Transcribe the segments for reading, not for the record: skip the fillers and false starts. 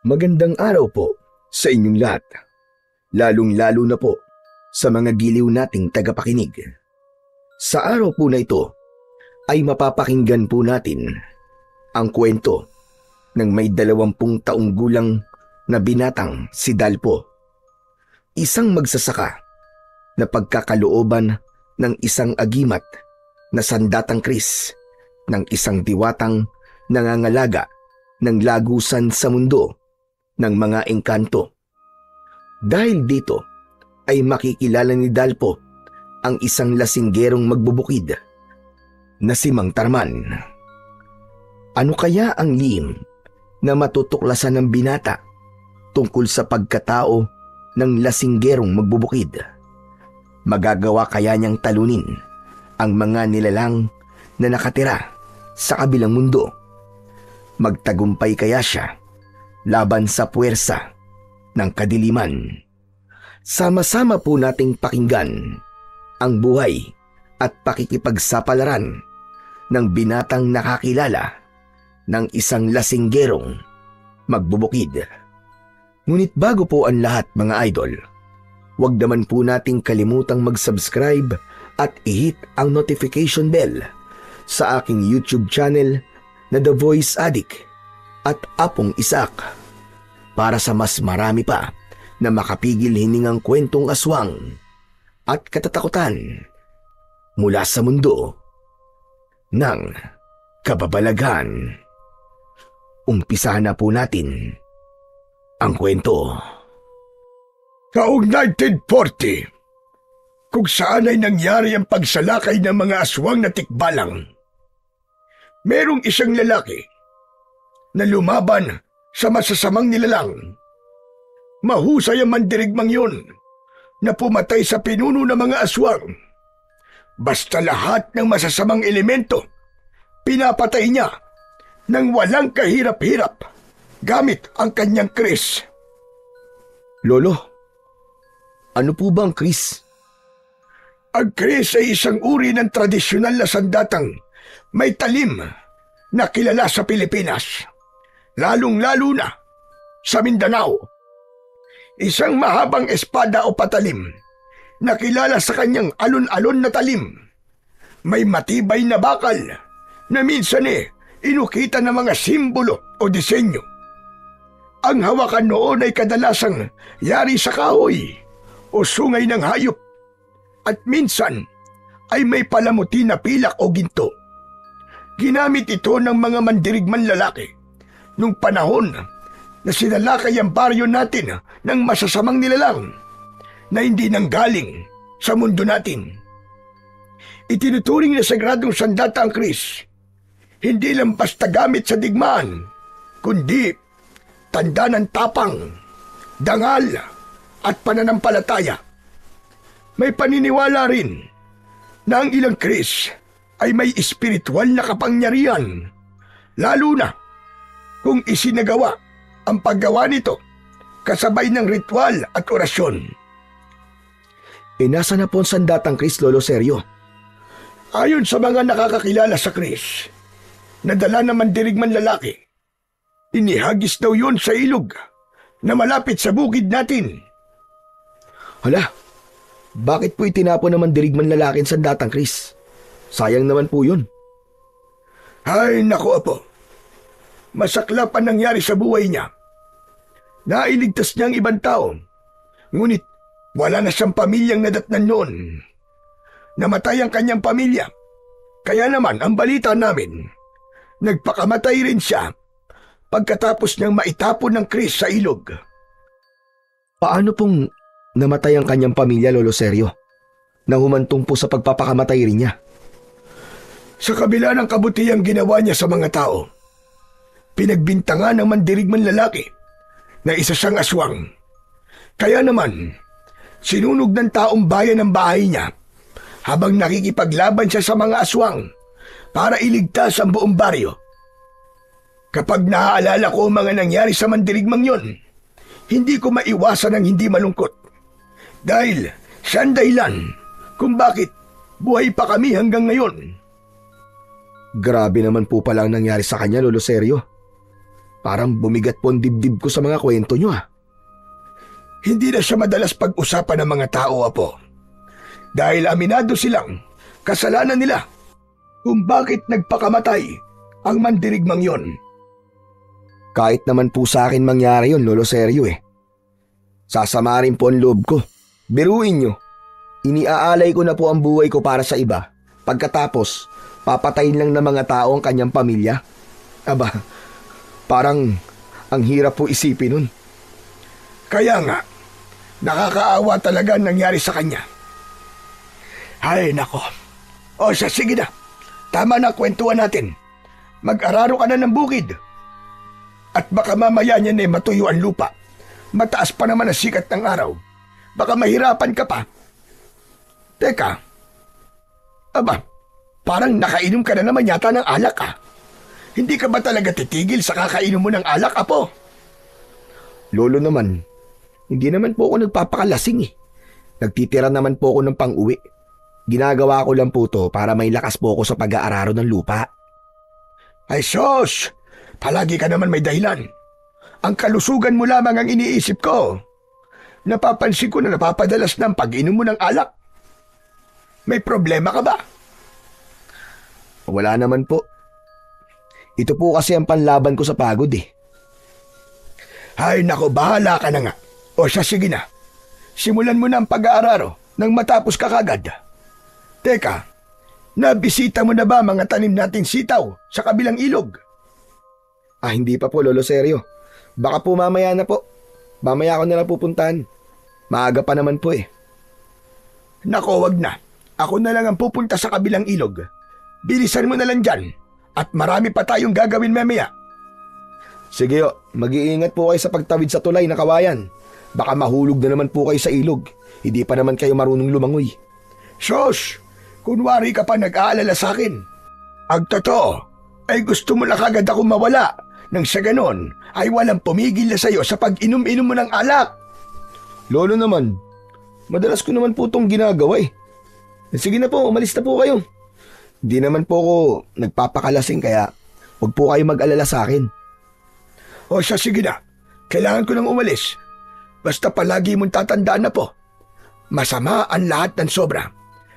Magandang araw po sa inyong lahat, lalong-lalo na po sa mga giliw nating tagapakinig. Sa araw po na ito ay mapapakinggan po natin ang kwento ng may 20 taong gulang na binatang si Dalpo. Isang magsasaka na pagkakalooban ng isang agimat na sandatang Kris ng isang diwatang nangangalaga ng lagusan sa mundo ng mga engkanto. Dahil dito ay makikilala ni Dalpo ang isang lasinggerong magbubukid na si Mang Tarman. Ano kaya ang lihim na matutuklasan ng binata tungkol sa pagkatao ng lasinggerong magbubukid? Magagawa kaya niyang talunin ang mga nilalang na nakatira sa kabilang mundo? Magtagumpay kaya siya laban sa puwersa ng kadiliman? Sama-sama po nating pakinggan ang buhay at pakikipagsapalaran ng binatang nakakilala ng isang lasinggerong magbubukid. Ngunit bago po ang lahat, mga idol, huwag naman po nating kalimutang mag-subscribe at i-hit ang notification bell sa aking YouTube channel na The Voice Addict at Apong Isak para sa mas marami pa na makapigil hiningang kwentong aswang at katatakutan mula sa mundo ng kababalaghan. Umpisahan na po natin ang kwento. Taong 1940, kung saan ay nangyari ang pagsalakay ng mga aswang na tikbalang, merong isang lalaki na lumaban sa masasamang nilalang. Mahusay ang mandirigmang yun na pumatay sa pinuno ng mga aswang. Basta lahat ng masasamang elemento, pinapatay niya nang walang kahirap-hirap gamit ang kanyang kris. Lolo, ano po ba ang kris? Ang kris ay isang uri ng tradisyonal na sandatang may talim na kilala sa Pilipinas, lalong-lalo na sa Mindanao. Isang mahabang espada o patalim na kilala sa kanyang alon-alon na talim. May matibay na bakal na minsan inukita ng mga simbolo o disenyo. Ang hawakan noon ay kadalasang yari sa kahoy o sungay ng hayop at minsan ay may palamuti na pilak o ginto. Ginamit ito ng mga mandirigman lalaki nung panahon na sinalakay ang baryo natin ng masasamang nilalang na hindi nanggaling sa mundo natin. Itinuturing na sagradong sandata ang kris, hindi lang basta gamit sa digmaan, kundi tanda ng tapang, dangal at pananampalataya. May paniniwala rin na ang ilang kris ay may espiritual na kapangyarihan, lalo na kung isinagawa ang paggawa nito kasabay ng ritual at orasyon. Nasa na po ang sandatang kris, Lolo Seryo? Ayon sa mga nakakakilala sa kris, nadala ng mandirigman lalaki, inihagis daw yun sa ilog na malapit sa bukid natin. Hala, bakit po itinapon ng mandirigman lalaki ang sandatang kris? Sayang naman po yun. Ay, naku apo. Masaklap ang nangyari sa buhay niya. Nailigtas niya ang ibang tao, ngunit wala na siyang pamilyang nadatnan noon. Namatay ang kanyang pamilya, kaya naman ang balita namin, nagpakamatay rin siya pagkatapos niyang maitapon ng kris sa ilog. Paano pong namatay ang kanyang pamilya, Lolo Seryo? Nahumantong po sa pagpapakamatay rin niya. Sa kabila ng kabutihang ginawa niya sa mga tao, pinagbintangan ng mandirigman lalaki na isa siyang aswang. Kaya naman, sinunog ng taong bayan ang bahay niya habang nakikipaglaban siya sa mga aswang para iligtas ang buong baryo. Kapag naaalala ko ang mga nangyari sa mandirigmang yon, hindi ko maiwasan ang hindi malungkot. Dahil siya ang dahilan kung bakit buhay pa kami hanggang ngayon. Grabe naman po pala ang nangyari sa kanya, Lolo Seryo. Parang bumigat po ang dibdib ko sa mga kwento nyo ah. Hindi na siya madalas pag-usapan ng mga tao, Apo. Dahil aminado silang kasalanan nila kung bakit nagpakamatay ang mandirigmang yon. Kahit naman po sa akin mangyari yun, Lolo Sergio eh. Sasama rin po ang loob ko. Biruin nyo, iniaalay ko na po ang buhay ko para sa iba. Pagkatapos, papatayin lang ng mga tao ang kanyang pamilya. Aba, parang ang hirap po isipin nun. Kaya nga, nakakaawa talaga ang nangyari sa kanya. Ay, nako. O siya, sige na. Tama na kwentuhan natin. Mag-araro ka na ng bukid. At baka mamaya niyan matuyo ang lupa. Mataas pa naman ang sikat ng araw. Baka mahirapan ka pa. Teka. Aba, parang nakainom ka na naman yata ng alak ah. Hindi ka ba talaga titigil sa kakainom mo ng alak, Apo? Lolo naman, hindi naman po ako nagpapakalasing eh. Nagtitira naman po ako ng pang-uwi. Ginagawa ko lang po to para may lakas po ako sa pag-aararo ng lupa. Ay sos! Palagi ka naman may dahilan. Ang kalusugan mo lamang ang iniisip ko. Napapansin ko na napapadalas ng pag-inom mo ng alak. May problema ka ba? Wala naman po. Ito po kasi ang panlaban ko sa pagod eh. Ay nako, bahala ka na nga. O siya, sige na. Simulan mo na ang pag-aararo nang matapos ka kagad. Teka, nabisita mo na ba mga tanim nating sitaw sa kabilang ilog? Ah, hindi pa po, Lolo Sergio. Baka po mamaya na po. Mamaya ako na lang pupuntahan. Maaga pa naman po eh. Nako, wag na. Ako na lang ang pupunta sa kabilang ilog. Bilisan mo na lang dyan. At marami pa tayong gagawin mamaya. Sige o, mag-iingat po kayo sa pagtawid sa tulay na kawayan. Baka mahulog na naman po kayo sa ilog. Hindi pa naman kayo marunong lumangoy. Sos, kunwari ka pa nag-aalala sa akin. Ang totoo, ay gusto mo na kagad ako mawala. Nang sa ganon, ay walang pumigil na sa'yo sa pag-inom-inom mo ng alak. Lolo naman, madalas ko naman po itong ginagawa eh. Sige na po, umalis na po kayo. Hindi naman po ako nagpapakalasing kaya huwag po kayo mag-alala sa akin. O siya, sige na. Kailangan ko nang umalis. Basta palagi mong tatandaan na po. Masama ang lahat ng sobra.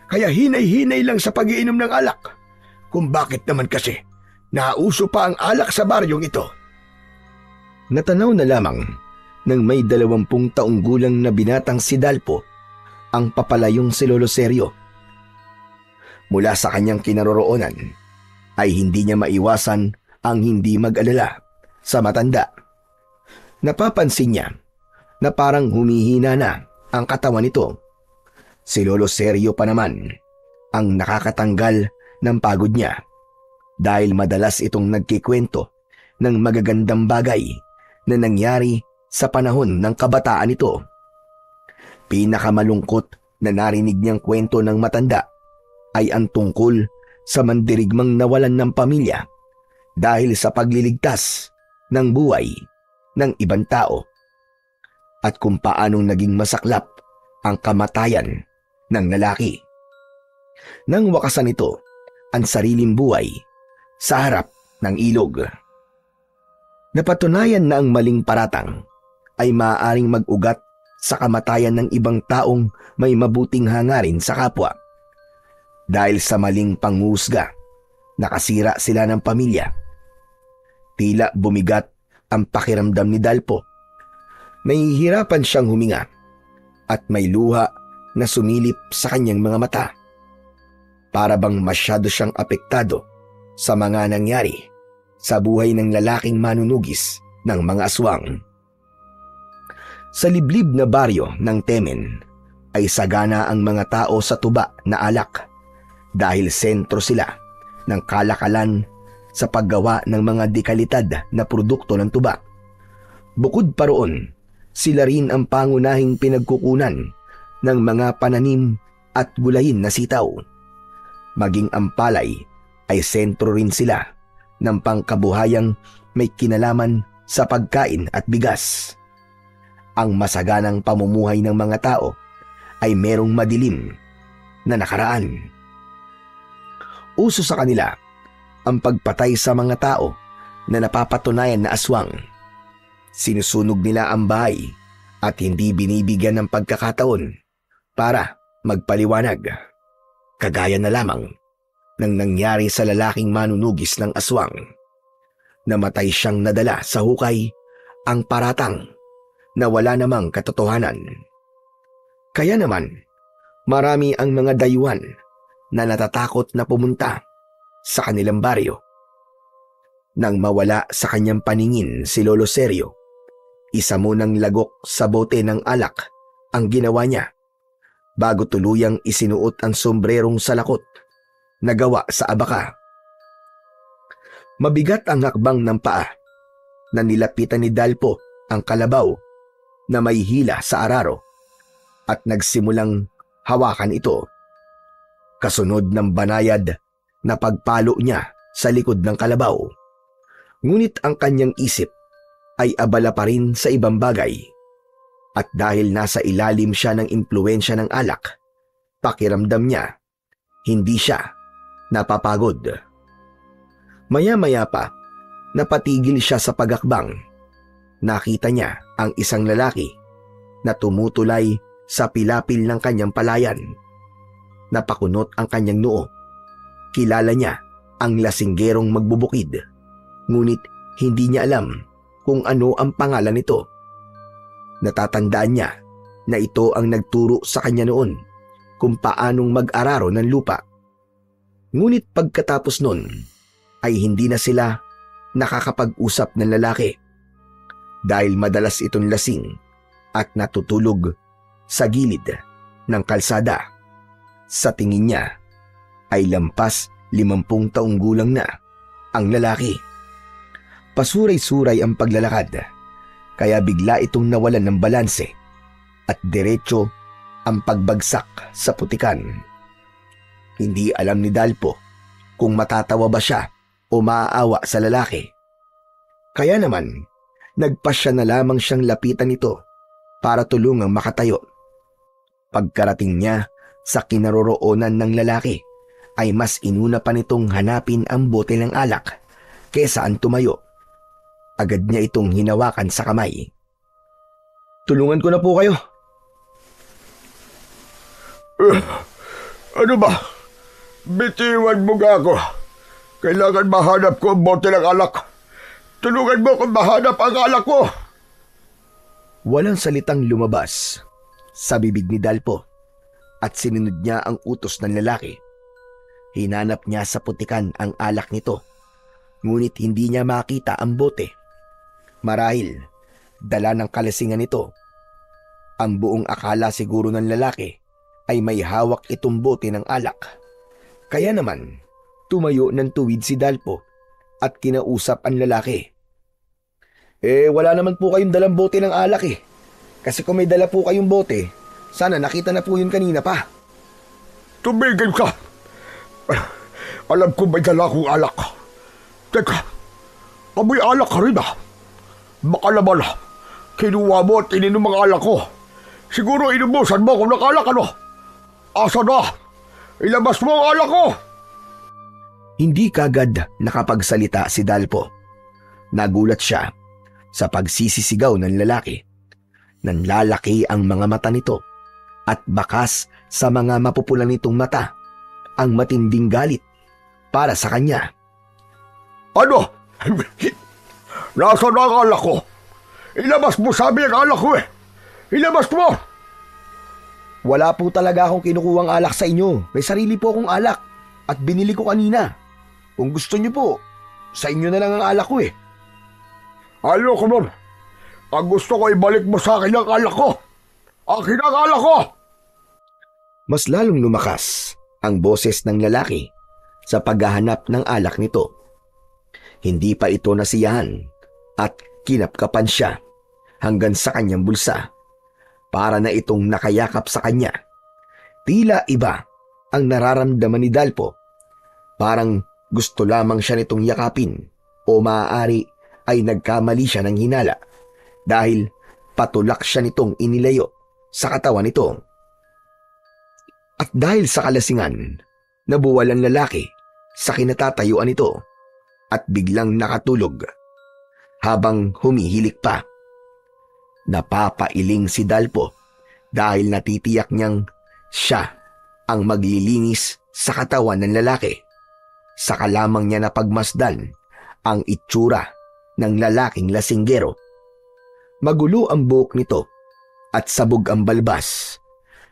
Kaya hinay-hinay lang sa pag-iinom ng alak. Kung bakit naman kasi nauso pa ang alak sa baryong ito. Natanaw na lamang nang may 20 taong gulang na binatang si Dalpo ang papalayong si Lolo Sergio. Mula sa kanyang kinaroroonan ay hindi niya maiwasan ang hindi mag-alala sa matanda. Napapansin niya na parang humihina na ang katawan nito. Si Lolo Sergio pa naman ang nakakatanggal ng pagod niya dahil madalas itong nagkikwento ng magagandang bagay na nangyari sa panahon ng kabataan nito. Pinakamalungkot na narinig niyang kwento ng matanda ay ang tungkol sa mandirigmang nawalan ng pamilya dahil sa pagliligtas ng buhay ng ibang tao at kung paanong naging masaklap ang kamatayan ng lalaki. Nang wakasan ito ang sariling buhay sa harap ng ilog. Napatunayan na ang maling paratang ay maaaring mag-ugat sa kamatayan ng ibang taong may mabuting hangarin sa kapwa. Dahil sa maling panghusga, nakasira sila ng pamilya. Tila bumigat ang pakiramdam ni Dalpo. Nahihirapan siyang huminga at may luha na sumilip sa kanyang mga mata. Para bang masyado siyang apektado sa mga nangyari sa buhay ng lalaking manunugis ng mga aswang. Sa liblib na baryo ng Temen ay sagana ang mga tao sa tuba na alak dahil sentro sila ng kalakalan sa paggawa ng mga dekalidad na produkto ng tuba. Bukod pa roon, sila rin ang pangunahing pinagkukunan ng mga pananim at gulayin na sitaw. Maging ang palay ay sentro rin sila ng pangkabuhayang may kinalaman sa pagkain at bigas. Ang masaganang pamumuhay ng mga tao ay merong madilim na nakaraan. Uso sa kanila ang pagpatay sa mga tao na napapatunayan na aswang. Sinusunog nila ang bahay at hindi binibigyan ng pagkakataon para magpaliwanag. Kagaya na lamang ng nangyari sa lalaking manunugis ng aswang. Namatay siyang nadala sa hukay, ang paratang na wala namang katotohanan. Kaya naman, marami ang mga dayuhan na natatakot na pumunta sa kanilang baryo. Nang mawala sa kanyang paningin si Lolo Sergio, isa munang lagok sa bote ng alak ang ginawa niya bago tuluyang isinuot ang sombrerong salakot na gawa sa abaka. Mabigat ang hakbang ng paa na nilapitan ni Dalpo ang kalabaw na may hila sa araro at nagsimulang hawakan ito. Kasunod ng banayad na pagpalo niya sa likod ng kalabaw. Ngunit ang kanyang isip ay abala pa rin sa ibang bagay. At dahil nasa ilalim siya ng impluwensya ng alak, pakiramdam niya, hindi siya napapagod. Maya-maya pa, napatigil siya sa pagakbang. Nakita niya ang isang lalaki na tumutulay sa pilapil ng kanyang palayan. Napakunot ang kanyang noo. Kilala niya ang lasinggerong magbubukid, ngunit hindi niya alam kung ano ang pangalan nito. Natatandaan niya na ito ang nagturo sa kanya noon kung paanong mag-araro ng lupa. Ngunit pagkatapos nun ay hindi na sila nakakapag-usap ng lalaki dahil madalas itong lasing at natutulog sa gilid ng kalsada. Sa tingin niya ay lampas 50 taong gulang na ang lalaki. Pasuray-suray ang paglalakad, kaya bigla itong nawalan ng balanse at diretso ang pagbagsak sa putikan. Hindi alam ni Dalpo kung matatawa ba siya o maaawa sa lalaki. Kaya naman, nagpasya na lamang siyang lapitan ito para tulungang makatayo. Pagkarating niya sa kinaroroonan ng lalaki, ay mas inuna pa nitong hanapin ang bote ng alak kesa ang tumayo. Agad niya itong hinawakan sa kamay. "Tulungan ko na po kayo." Ano ba? Bitiwan mo nga ako. Kailangan mahanap ko ang bote ng alak. Tulungan mo kung mahanap ang alak ko. Walang salitang lumabas sa bibig ni Dalpo at sinunod niya ang utos ng lalaki. Hinanap niya sa putikan ang alak nito, ngunit hindi niya makita ang bote. Marahil, dala ng kalasingan nito. Ang buong akala siguro ng lalaki ay may hawak itong bote ng alak. Kaya naman, tumayo ng tuwid si Dalpo at kinausap ang lalaki. Wala naman po kayong dalang bote ng alak eh. Kasi kung may dala po kayong bote, sana nakita na po yun kanina pa. Tumigil ka! Alam ko may dala akong alak. Teka, amoy alak ka rin ah. Baka naman, kinuha mo at ininom ang alak ko. Siguro inumusan mo kung nakalak ano. Asa na? Ilabas mo ang alak ko! Hindi kagad nakapagsalita si Dalpo. Nagulat siya sa pagsisisigaw ng lalaki. Nanlalaki ang mga mata nito at bakas sa mga mapupulan nitong mata ang matinding galit para sa kanya. Ano? Nasa na ang alak ko? Ilabas mo sabi ang alak ko eh! Ilabas mo! Wala po talaga akong kinukuhang alak sa inyo. May sarili po akong alak at binili ko kanina. Kung gusto niyo po, sa inyo na lang ang alak ko eh. Ayoko nun. Ang gusto ko ibalik mo sa akin ang alak ko. Akin ang alak ko! Mas lalong lumakas ang boses ng lalaki sa paghahanap ng alak nito. Hindi pa ito nasiyahan at kinapkapan siya hanggang sa kanyang bulsa. Para na itong nakayakap sa kanya. Tila iba ang nararamdaman ni Dalpo. Parang gusto lamang siya nitong yakapin o maaari ay nagkamali siya ng hinala dahil patulak siya nitong inilayo sa katawan nito. At dahil sa kalasingan, nabuwalan lalaki sa kinatatayuan nito at biglang nakatulog habang humihilik pa. Napapailing si Dalpo dahil natitiyak niyang siya ang maglilinis sa katawan ng lalaki. Saka lamang niya napagmasdan ang itsura ng lalaking lasinggero. Magulo ang buhok nito at sabog ang balbas.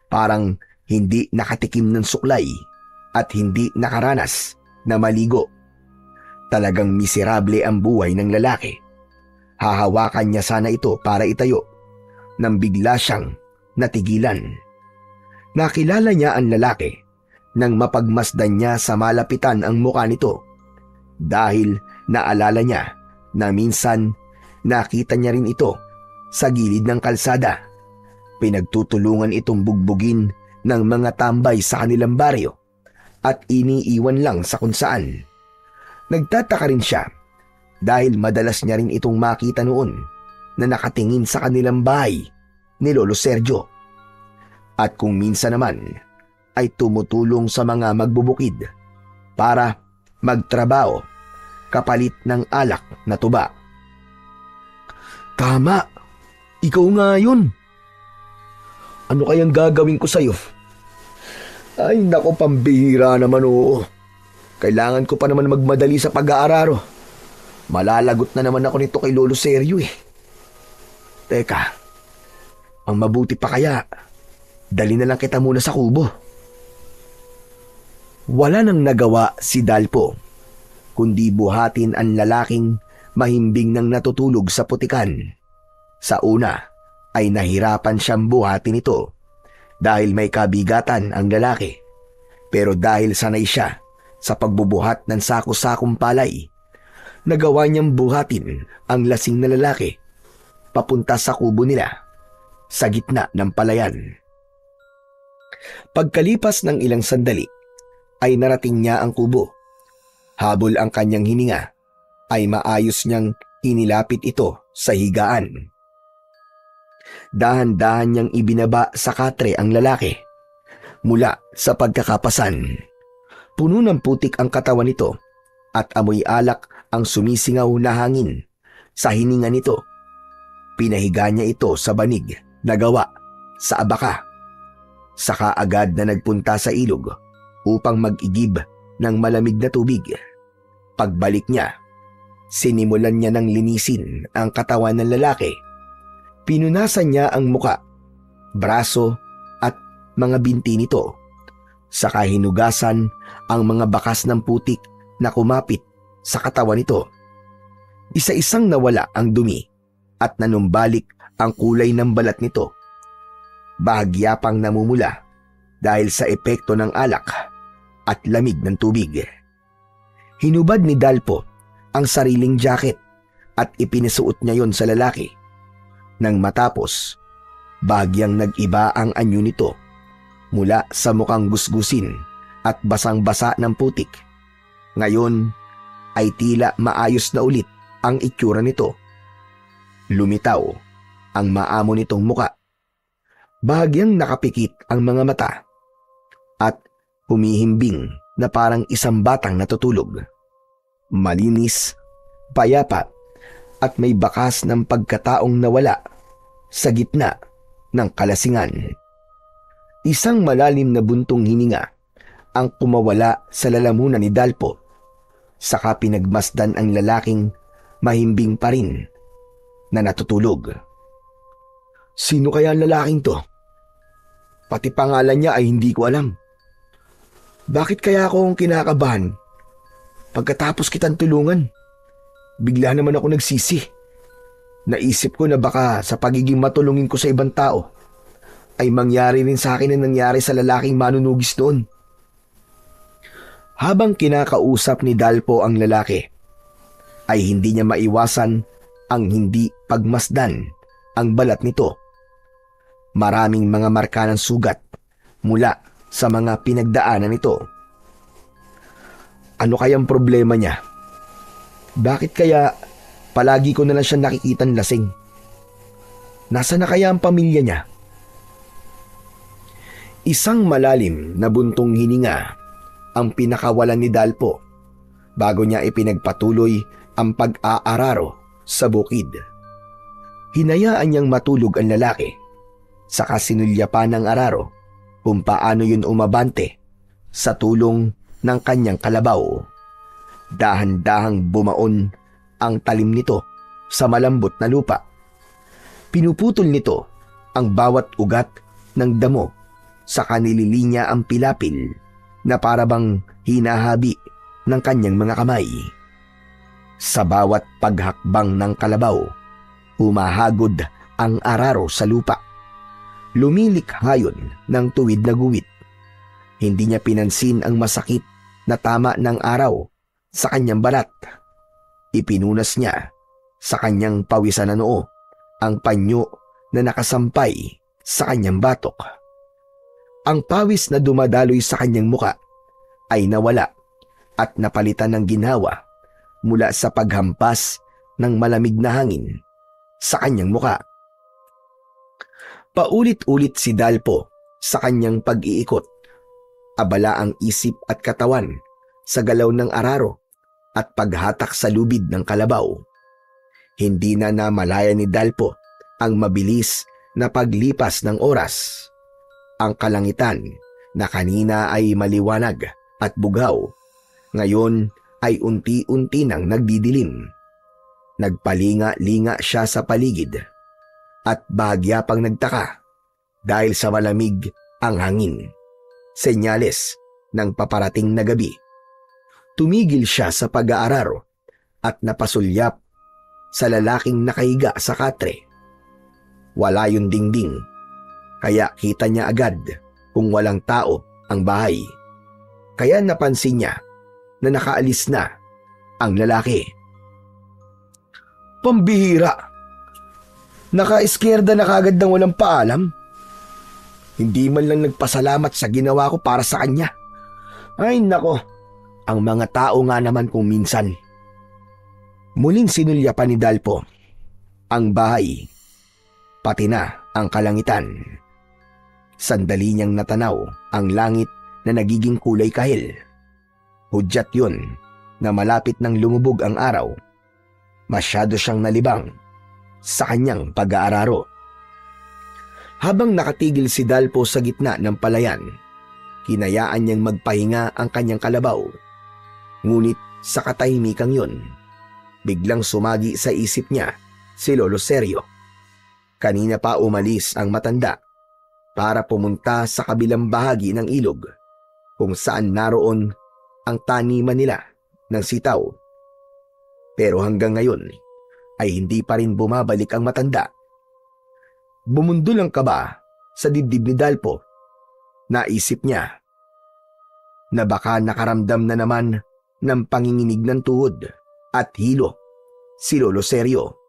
Parang hindi nakatikim ng suklay at hindi nakaranas na maligo. Talagang miserable ang buhay ng lalaki. Hahawakan niya sana ito para itayo nang bigla siyang natigilan. Nakilala niya ang lalaki nang mapagmasdan niya sa malapitan ang mukha nito dahil naalala niya na minsan nakita niya rin ito sa gilid ng kalsada. Pinagtutulungan itong bugbugin ng mga tambay sa kanilang baryo at iniiwan lang sa kung saan. Nagtataka rin siya dahil madalas niya rin itong makita noon na nakatingin sa kanilang bahay ni Lolo Sergio. At kung minsan naman ay tumutulong sa mga magbubukid para magtrabaho kapalit ng alak na tuba. Tama, ikaw nga yun. Ano kayang gagawin ko sa'yo? Ay nako, pambihira naman oo. Kailangan ko pa naman magmadali sa pag-aararo. Malalagot na naman ako nito kay Lolo Sergio eh. Teka, ang mabuti pa kaya, dali na lang kita muna sa kubo. Wala nang nagawa si Dalpo, kundi buhatin ang lalaking mahimbing nang natutulog sa putikan. Sa una ay nahirapan siyang buhatin ito dahil may kabigatan ang lalaki. Pero dahil sanay siya sa pagbubuhat ng sako-sakong palay, nagawa niyang buhatin ang lasing na lalaki papunta sa kubo nila sa gitna ng palayan. Pagkalipas ng ilang sandali ay narating niya ang kubo. Habol ang kanyang hininga ay maayos niyang inilapit ito sa higaan. Dahan-dahan niyang ibinaba sa katre ang lalaki mula sa pagkakapasan. Puno ng putik ang katawan nito at amoy alak ang sumisingaw na hangin sa hininga nito. Pinahiga niya ito sa banig na gawa sa abaka. Saka agad na nagpunta sa ilog upang mag-igib ng malamig na tubig. Pagbalik niya, sinimulan niya ng linisin ang katawan ng lalaki. Pinunasan niya ang muka, braso at mga binti nito. Saka hinugasan ang mga bakas ng putik na kumapit sa katawan nito. Isa-isang nawala ang dumi at nanumbalik ang kulay ng balat nito. Bahagya pang namumula dahil sa epekto ng alak at lamig ng tubig. Hinubad ni Dalpo ang sariling jacket at ipinasuot niya yon sa lalaki. Nang matapos, bahagyang nag-iba ang anyo nito mula sa mukhang gusgusin at basang-basa ng putik. Ngayon ay tila maayos na ulit ang itsura nito. Lumitaw ang maamo nitong muka. Bahagyang nakapikit ang mga mata at humihimbing na parang isang batang natutulog. Malinis, payapa at may bakas ng pagkataong nawala sa gitna ng kalasingan. Isang malalim na buntong hininga ang kumawala sa lalamunan ni Dalpo. Saka pinagmasdan ang lalaking mahimbing pa rin na natutulog. Sino kaya ang lalaking to? Pati pangalan niya ay hindi ko alam. Bakit kaya akong kinakabahan? Pagkatapos kitang tulungan, bigla naman ako nagsisi. Naisip ko na baka sa pagiging matulungin ko sa ibang tao, ay mangyari rin sa akin ang nangyari sa lalaking manunugis doon. Habang kinakausap ni Dalpo ang lalaki, ay hindi niya maiwasan ang hindi pagmasdan ang balat nito. Maraming mga marka ng sugat mula sa mga pinagdaanan nito. Ano kayang problema niya? Bakit kaya palagi ko na lang siya nakikitang lasing? Nasaan na kaya ang pamilya niya? Isang malalim na buntong hininga ang pinakawalan ni Dalpo. bago niya ipinagpatuloy ang pag-aararo sa bukid. Hinayaan niyang matulog ang lalaki, saka sinulya pa ng araro kung paano yun umabante sa tulong ng kanyang kalabaw. Dahan-dahang bumaon ang talim nito sa malambot na lupa. Pinuputol nito ang bawat ugat ng damo, saka nililinya ang pilapil na parabang hinahabi ng kanyang mga kamay. Sa bawat paghakbang ng kalabaw, humahagod ang araro sa lupa. Lumilikha yun ng tuwid na guwit. Hindi niya pinansin ang masakit na tama ng araw sa kanyang balat. Ipinunas niya sa kanyang pawisan na noo ang panyo na nakasampay sa kanyang batok. Ang pawis na dumadaloy sa kanyang muka ay nawala at napalitan ng ginhawa mula sa paghampas ng malamig na hangin sa kanyang muka. Paulit-ulit si Dalpo sa kanyang pag-iikot. Abala ang isip at katawan sa galaw ng araro at paghatak sa lubid ng kalabaw. Hindi na namalaya ni Dalpo ang mabilis na paglipas ng oras. Ang kalangitan na kanina ay maliwanag at bugaw, ngayon ay unti-unti nang nagdidilim. Nagpalinga-linga siya sa paligid at bahagya pang nagtaka dahil sa malamig ang hangin. Senyales ng paparating na gabi. Tumigil siya sa pag-aararo at napasulyap sa lalaking nakahiga sa katre. Wala yung dingding, kaya kita niya agad kung walang tao ang bahay. Kaya napansin niya na nakaalis na ang lalaki. Pambihira! Naka-eskyerda na kagad ng walang paalam. Hindi man lang nagpasalamat sa ginawa ko para sa kanya. Ay nako, ang mga tao nga naman kung minsan. Muling sinulya pa ni Dalpo ang bahay, pati na ang kalangitan. Sandali niyang natanaw ang langit na nagiging kulay kahil. Hudyat yun na malapit nang lumubog ang araw. Masyado siyang nalibang sa kanyang pag-aararo. Habang nakatigil si Dalpo sa gitna ng palayan, hinayaan niyang magpahinga ang kanyang kalabaw. Ngunit sa katahimikang yun, biglang sumagi sa isip niya si Lolo Sergio. Kanina pa umalis ang matanda para pumunta sa kabilang bahagi ng ilog kung saan naroon ang taniman nila ng sitaw. Pero hanggang ngayon ay hindi pa rin bumabalik ang matanda. Bumundol ang kaba sa dibdib ni Dalpo. Naisip niya na baka nakaramdam na naman ng panginginig ng tuhod at hilo si Lolo Sergio.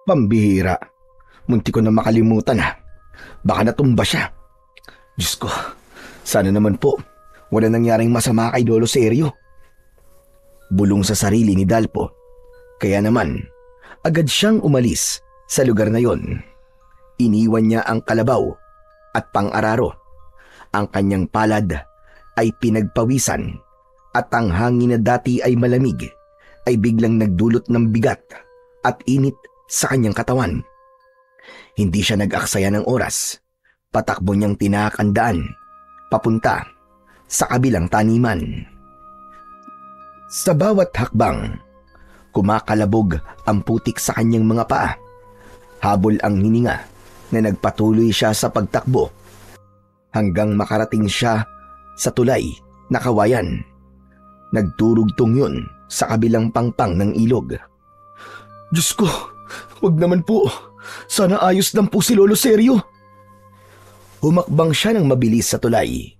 Pambihira, munti ko na makalimutan ha. Baka natumba siya. Diyos ko, sana naman po wala nangyaring masama kay Lolo Sergio. Bulong sa sarili ni Dalpo. Kaya naman, agad siyang umalis sa lugar na yon. Iniwan niya ang kalabaw at pang-araro. Ang kanyang palad ay pinagpawisan at ang hangin na dati ay malamig ay biglang nagdulot ng bigat at init sa kanyang katawan. Hindi siya nag-aksaya ng oras. Patakbo niyang tinahak ang daan papunta sa kabilang taniman. Sa bawat hakbang, kumakalabog ang putik sa kanyang mga paa. Habol ang hininga na nagpatuloy siya sa pagtakbo hanggang makarating siya sa tulay na kawayan. Nagturugtong yun sa kabilang pangpang ng ilog. Diyos ko, wag naman po. Sana ayos lang po si Lolo Sergio. Humakbang siya ng mabilis sa tulay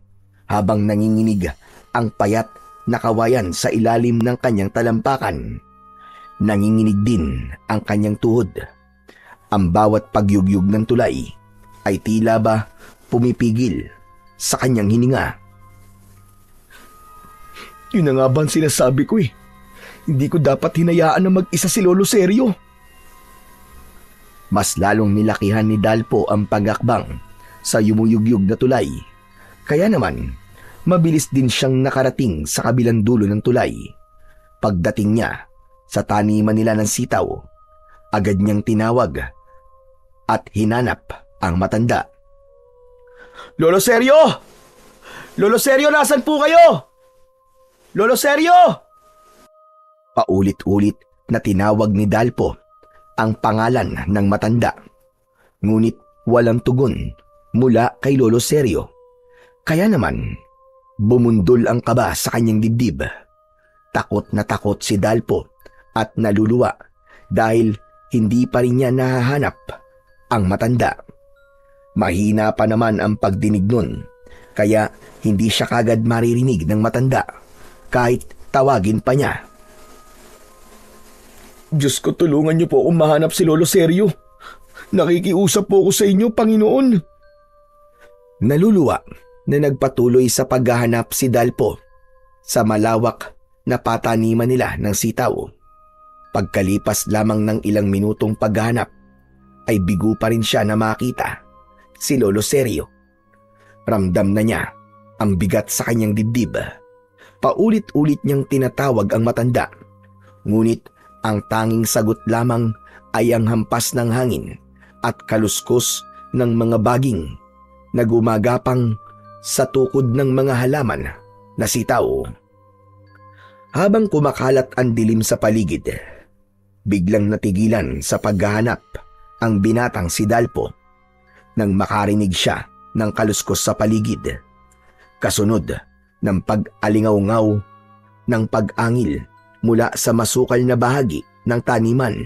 habang nanginginig ang payat na kawayan sa ilalim ng kanyang talampakan. Nanginginig din ang kanyang tuhod. Ang bawat pagyugyug ng tulay ay tila ba pumipigil sa kanyang hininga. Yun na nga ba ang sinasabi ko eh. Hindi ko dapat hinayaan na mag-isa si Lolo Sergio. Mas lalong nilakihan ni Dalpo ang pagakbang sa yumuyugyug na tulay. Kaya naman, mabilis din siyang nakarating sa kabilang dulo ng tulay. Pagdating niya sa taniman nila ng sitaw, agad niyang tinawag at hinanap ang matanda. "Lolo Seryo! Lolo Seryo, nasan po kayo? Lolo Seryo!" Paulit-ulit na tinawag ni Dalpo ang pangalan ng matanda. Ngunit walang tugon mula kay Lolo Seryo. Kaya naman, bumundol ang kaba sa kanyang dibdib. Takot na takot si Dalpo at naluluwa dahil hindi pa rin niya nahahanap ang matanda. Mahina pa naman ang pagdinig nun, kaya hindi siya kagad maririnig ng matanda kahit tawagin pa niya. "Diyos ko, tulungan niyo po akong mahanap si Lolo Seryo. Nakikiusap po ako sa inyo, Panginoon." Naluluwa na nagpatuloy sa paghahanap si Dalpo sa malawak na pataniman nila ng sitaw. Pagkalipas lamang ng ilang minutong paghahanap, ay bigo pa rin siya na makita si Lolo Seryo. Ramdam na niya ang bigat sa kanyang dibdib. Paulit-ulit niyang tinatawag ang matanda, ngunit ang tanging sagot lamang ay ang hampas ng hangin at kaluskos ng mga baging na gumagapang sa tukod ng mga halaman na sitaw. Habang kumakalat ang dilim sa paligid, biglang natigilan sa paghahanap ang binatang si Dalpo nang makarinig siya ng kaluskos sa paligid, kasunod ng pag-alingaw-ngaw ng pag-angil mula sa masukal na bahagi ng taniman.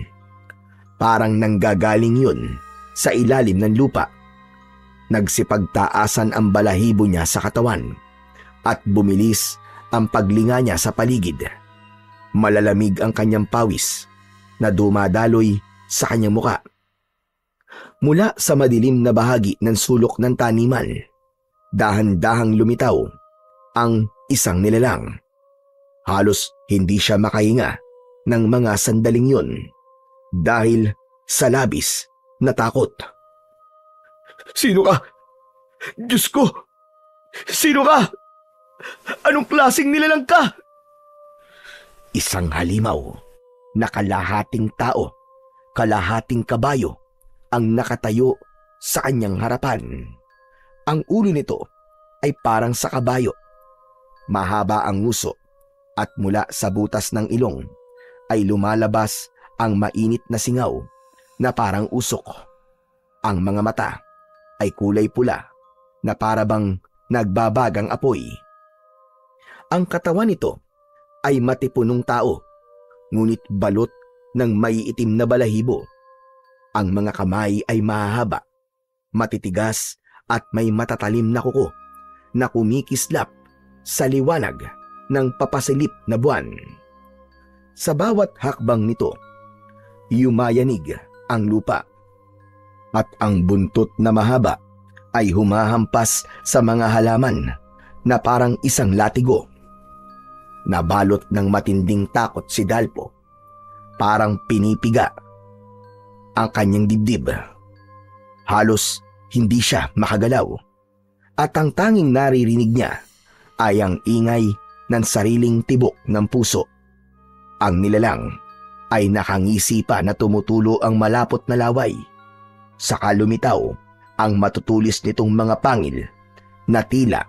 Parang nanggagaling yun sa ilalim ng lupa. Nagsipagtaasan ang balahibo niya sa katawan at bumilis ang paglinga niya sa paligid. Malalamig ang kanyang pawis na dumadaloy sa kanyang muka. Mula sa madilim na bahagi ng sulok ng taniman, dahan-dahang lumitaw ang isang nilalang. Halos hindi siya makahinga ng mga sandaling yun dahil sa labis na takot. "Sino ka? Diyos ko! Sino ka? Anong klaseng nilalang ka?" Isang halimaw na kalahating tao, kalahating kabayo ang nakatayo sa kanyang harapan. Ang ulo nito ay parang sa kabayo. Mahaba ang nguso at mula sa butas ng ilong ay lumalabas ang mainit na singaw na parang usok. Ang mga mata ay kulay pula na parabang nagbabagang apoy. Ang katawan nito ay matipunong tao, ngunit balot ng maiitim na balahibo. Ang mga kamay ay mahahaba, matitigas at may matatalim na kuko na kumikislap sa liwanag ng papasilip na buwan. Sa bawat hakbang nito, yumayanig ang lupa at ang buntot na mahaba ay humahampas sa mga halaman na parang isang latigo. Nabalot ng matinding takot si Dalpo. Parang pinipiga ang kanyang dibdib. Halos hindi siya makagalaw at ang tanging naririnig niya ay ang ingay ng sariling tibok ng puso. Ang nilalang ay nakangisi pa na tumutulo ang malapot na laway. Saka lumitaw ang matutulis nitong mga pangil na tila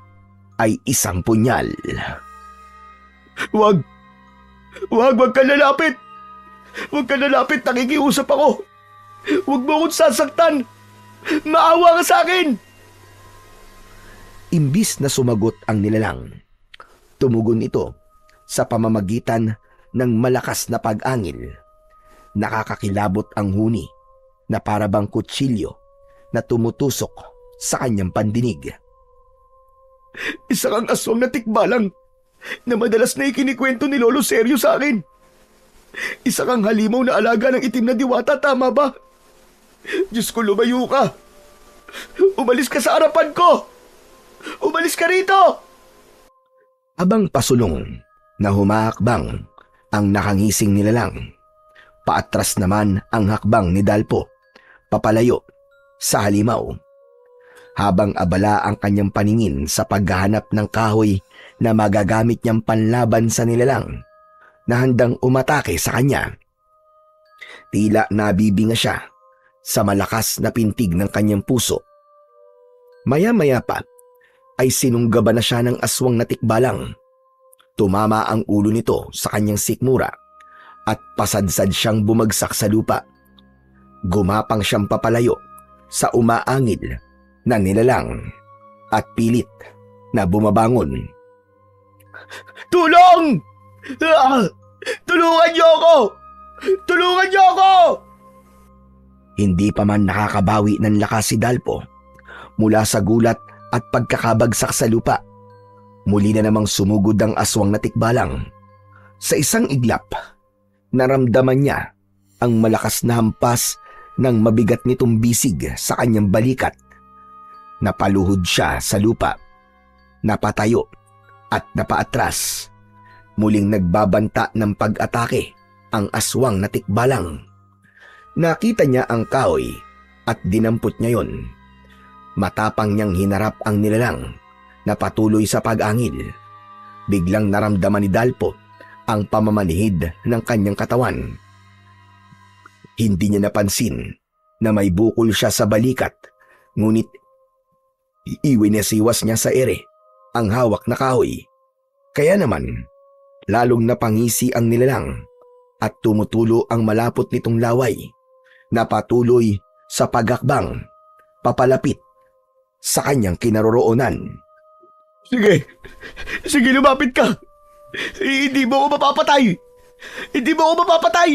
ay isang punyal. "Wag! Wag ka lalapit! Wag ka lalapit! Nakikiusap ako! Wag mo akong sasaktan! Maawa ka sa akin!" Imbis na sumagot ang nilalang, tumugon ito sa pamamagitan ng malakas na pag-angil. Nakakakilabot ang huni na parabang kutsilyo na tumutusok sa kanyang pandinig. "Isa kang aswang na tikbalang na madalas na ikinikwento ni Lolo Seryo sa akin. Isa kang halimaw na alaga ng itim na diwata, tama ba? Diyos ko, lumayo ka! Umalis ka sa harapan ko! Umalis ka rito!" Abang pasulong na humahakbang ang nakangising nilalang, paatras naman ang hakbang ni Dalpo, papalayo sa halimaw. Habang abala ang kanyang paningin sa paghahanap ng kahoy na magagamit niyang panlaban sa nilalang, na handang umatake sa kanya. Tila nabibinga siya sa malakas na pintig ng kanyang puso. Maya-maya pa ay sinunggaban na siya ng aswang na tikbalang. Tumama ang ulo nito sa kanyang sikmura at pasadsad siyang bumagsak sa lupa. Gumapang siyang papalayo sa umaangil na nilalang at pilit na bumabangon. Tulong! Tulungan niyo ako! Tulungan niyo ako! Hindi pa man nakakabawi ng lakas si Dalpo mula sa gulat at pagkakabagsak sa lupa. Muli na namang sumugod ang aswang na tikbalang. Sa isang iglap, naramdaman niya ang malakas na hampas ng mabigat nitong bisig sa kanyang balikat. Napaluhod siya sa lupa, napatayo at napaatras. Muling nagbabanta ng pag-atake ang aswang na tikbalang. Nakita niya ang kahoy at dinampot niya yon. Matapang niyang hinarap ang nilalang na patuloy sa pag-angil. Biglang naramdaman ni Dalpo ang pamamanhid ng kanyang katawan. Hindi niya napansin na may bukol siya sa balikat, ngunit iwinesiwas niya sa ere ang hawak na kahoy. Kaya naman, lalong napangisi ang nilalang at tumutulo ang malapot nitong laway na patuloy sa paghakbang papalapit sa kanyang kinaroroonan. Sige, lumapit ka. Hindi mo ako mapapatay. Hindi mo ako mapapatay.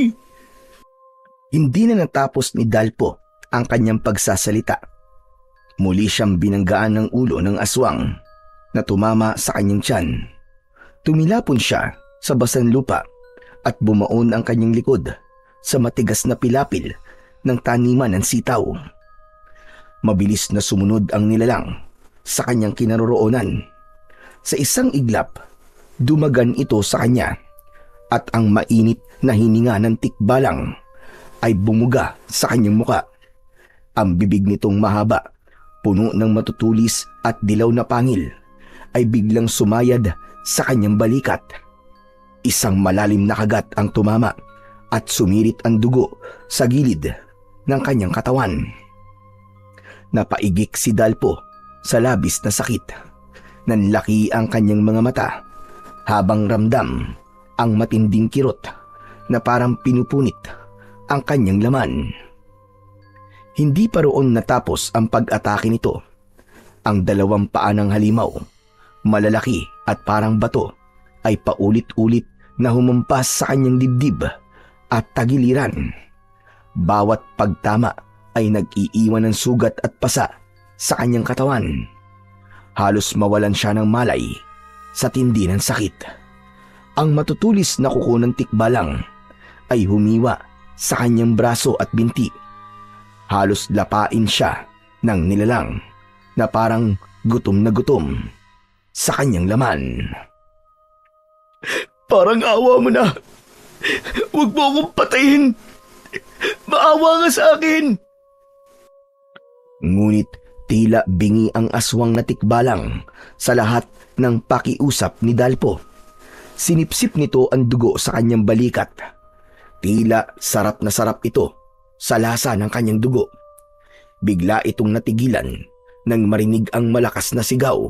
Hindi na natapos ni Dalpo ang kanyang pagsasalita. Muli siyang binanggaan ng ulo ng aswang na tumama sa kanyang tiyan. Tumilapon siya sa basang lupa at bumaon ang kanyang likod sa matigas na pilapil ng taniman ng sitaw. Mabilis na sumunod ang nilalang sa kanyang kinaroroonan. Sa isang iglap, dumagan ito sa kanya at ang mainit na hininga ng tikbalang ay bumuga sa kanyang muka. Ang bibig nitong mahaba, puno ng matutulis at dilaw na pangil, ay biglang sumayad sa kanyang balikat. Isang malalim na kagat ang tumama at sumirit ang dugo sa gilid ng kanyang katawan. Napaigik si Dalpo sa labis na sakit. Nanlaki ang kanyang mga mata habang ramdam ang matinding kirot na parang pinupunit ang kanyang laman. Hindi pa roon natapos ang pag-atake nito. Ang dalawang paa ng halimaw, malalaki at parang bato, ay paulit-ulit na humampas sa kanyang dibdib at tagiliran. Bawat pagtama ay nag-iiwan ng sugat at pasa sa kanyang katawan. Halos mawalan siya ng malay sa tindi ng sakit. Ang matutulis na kuko ng tikbalang ay humiwa sa kanyang braso at binti. Halos lapain siya ng nilalang na parang gutom na gutom sa kanyang laman. Parang awa mo na. Huwag mo akong patayin. Maawa ka sa akin. Ngunit tila bingi ang aswang na tikbalang sa lahat ng pakiusap ni Dalpo. Sinipsip nito ang dugo sa kanyang balikat. Tila sarap na sarap ito sa lasa ng kanyang dugo. Bigla itong natigilan nang marinig ang malakas na sigaw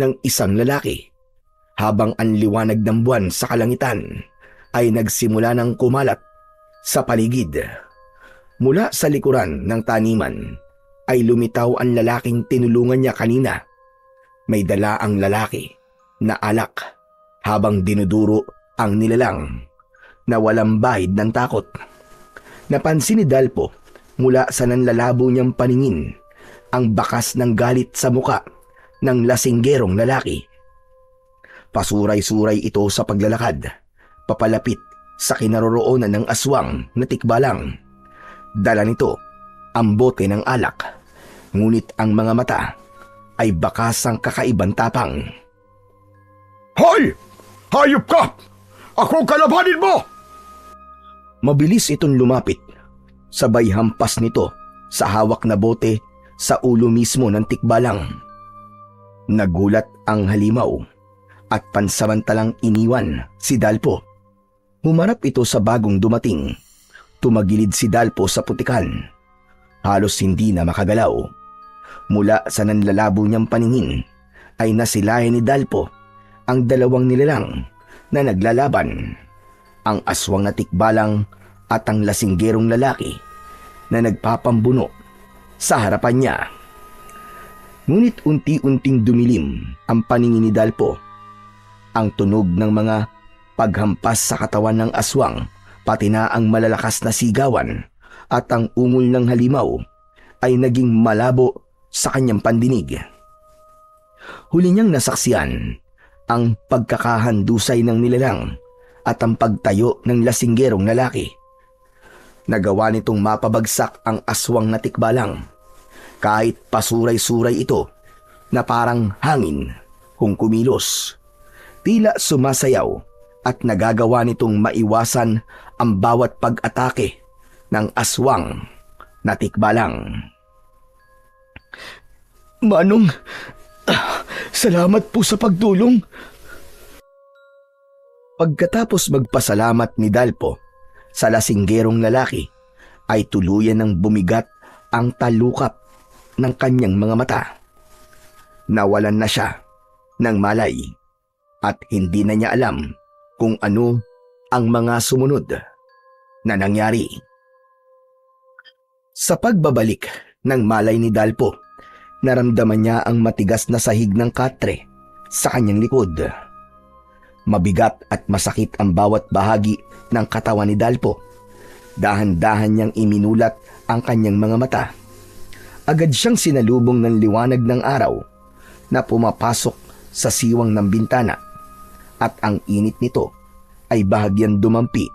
ng isang lalaki, habang ang liwanag ng buwan sa kalangitan ay nagsimula ng kumalat sa paligid. Mula sa likuran ng taniman ay lumitaw ang lalaking tinulungan niya kanina. May dala ang lalaki na alak habang dinuduro ang nilalang na walang bahid ng takot. Napansin ni Dalpo mula sa nanlalabo niyang paningin ang bakas ng galit sa muka ng lasinggerong lalaki. Pasuray-suray ito sa paglalakad, papalapit sa kinaroroonan ng aswang na tikbalang. Dala nito ang bote ng alak, ngunit ang mga mata ay bakasang kakaibang tapang. Hoy! Hayop ka! Ako kalabanin mo! Mabilis itong lumapit, sabay hampas nito sa hawak na bote sa ulo mismo ng tikbalang. Nagulat ang halimaw at pansamantalang iniwan si Dalpo. Humarap ito sa bagong dumating. Tumagilid si Dalpo sa putikan. Halos hindi na makagalaw. Mula sa nanlalabo niyang paningin ay nasilayan ni Dalpo ang dalawang nilalang na naglalaban. Ang aswang na tikbalang at ang lasinggerong lalaki na nagpapambuno sa harapan niya. Ngunit unti-unting dumilim ang paningin ni Dalpo. Ang tunog ng mga paghampas sa katawan ng aswang, pati na ang malalakas na sigawan at ang ungol ng halimaw ay naging malabo sa kanyang pandinig. Huli niyang nasaksiyan ang pagkakahandusay ng nilalang at ang pagtayo ng lasinggerong lalaki. Nagawa nitong mapabagsak ang aswang na tikbalang. Kahit pasuray-suray ito na parang hangin kung kumilos. Tila sumasayaw at nagagawa nitong maiwasan ang bawat pag-atake ng aswang na tikbalang. Manong, salamat po sa pagtulong. Pagkatapos magpasalamat ni Dalpo sa lasinggerong lalaki, ay tuluyan ng bumigat ang talukap ng kanyang mga mata. Nawalan na siya ng malay at hindi na niya alam kung ano ang mga sumunod na nangyari. Sa pagbabalik ng malay ni Dalpo, naramdaman niya ang matigas na sahig ng katre sa kanyang likod. Mabigat at masakit ang bawat bahagi ng katawan ni Dalpo. Dahan-dahan niyang iminulat ang kanyang mga mata. Agad siyang sinalubong ng liwanag ng araw na pumapasok sa siwang ng bintana at ang init nito ay bahagyang dumampi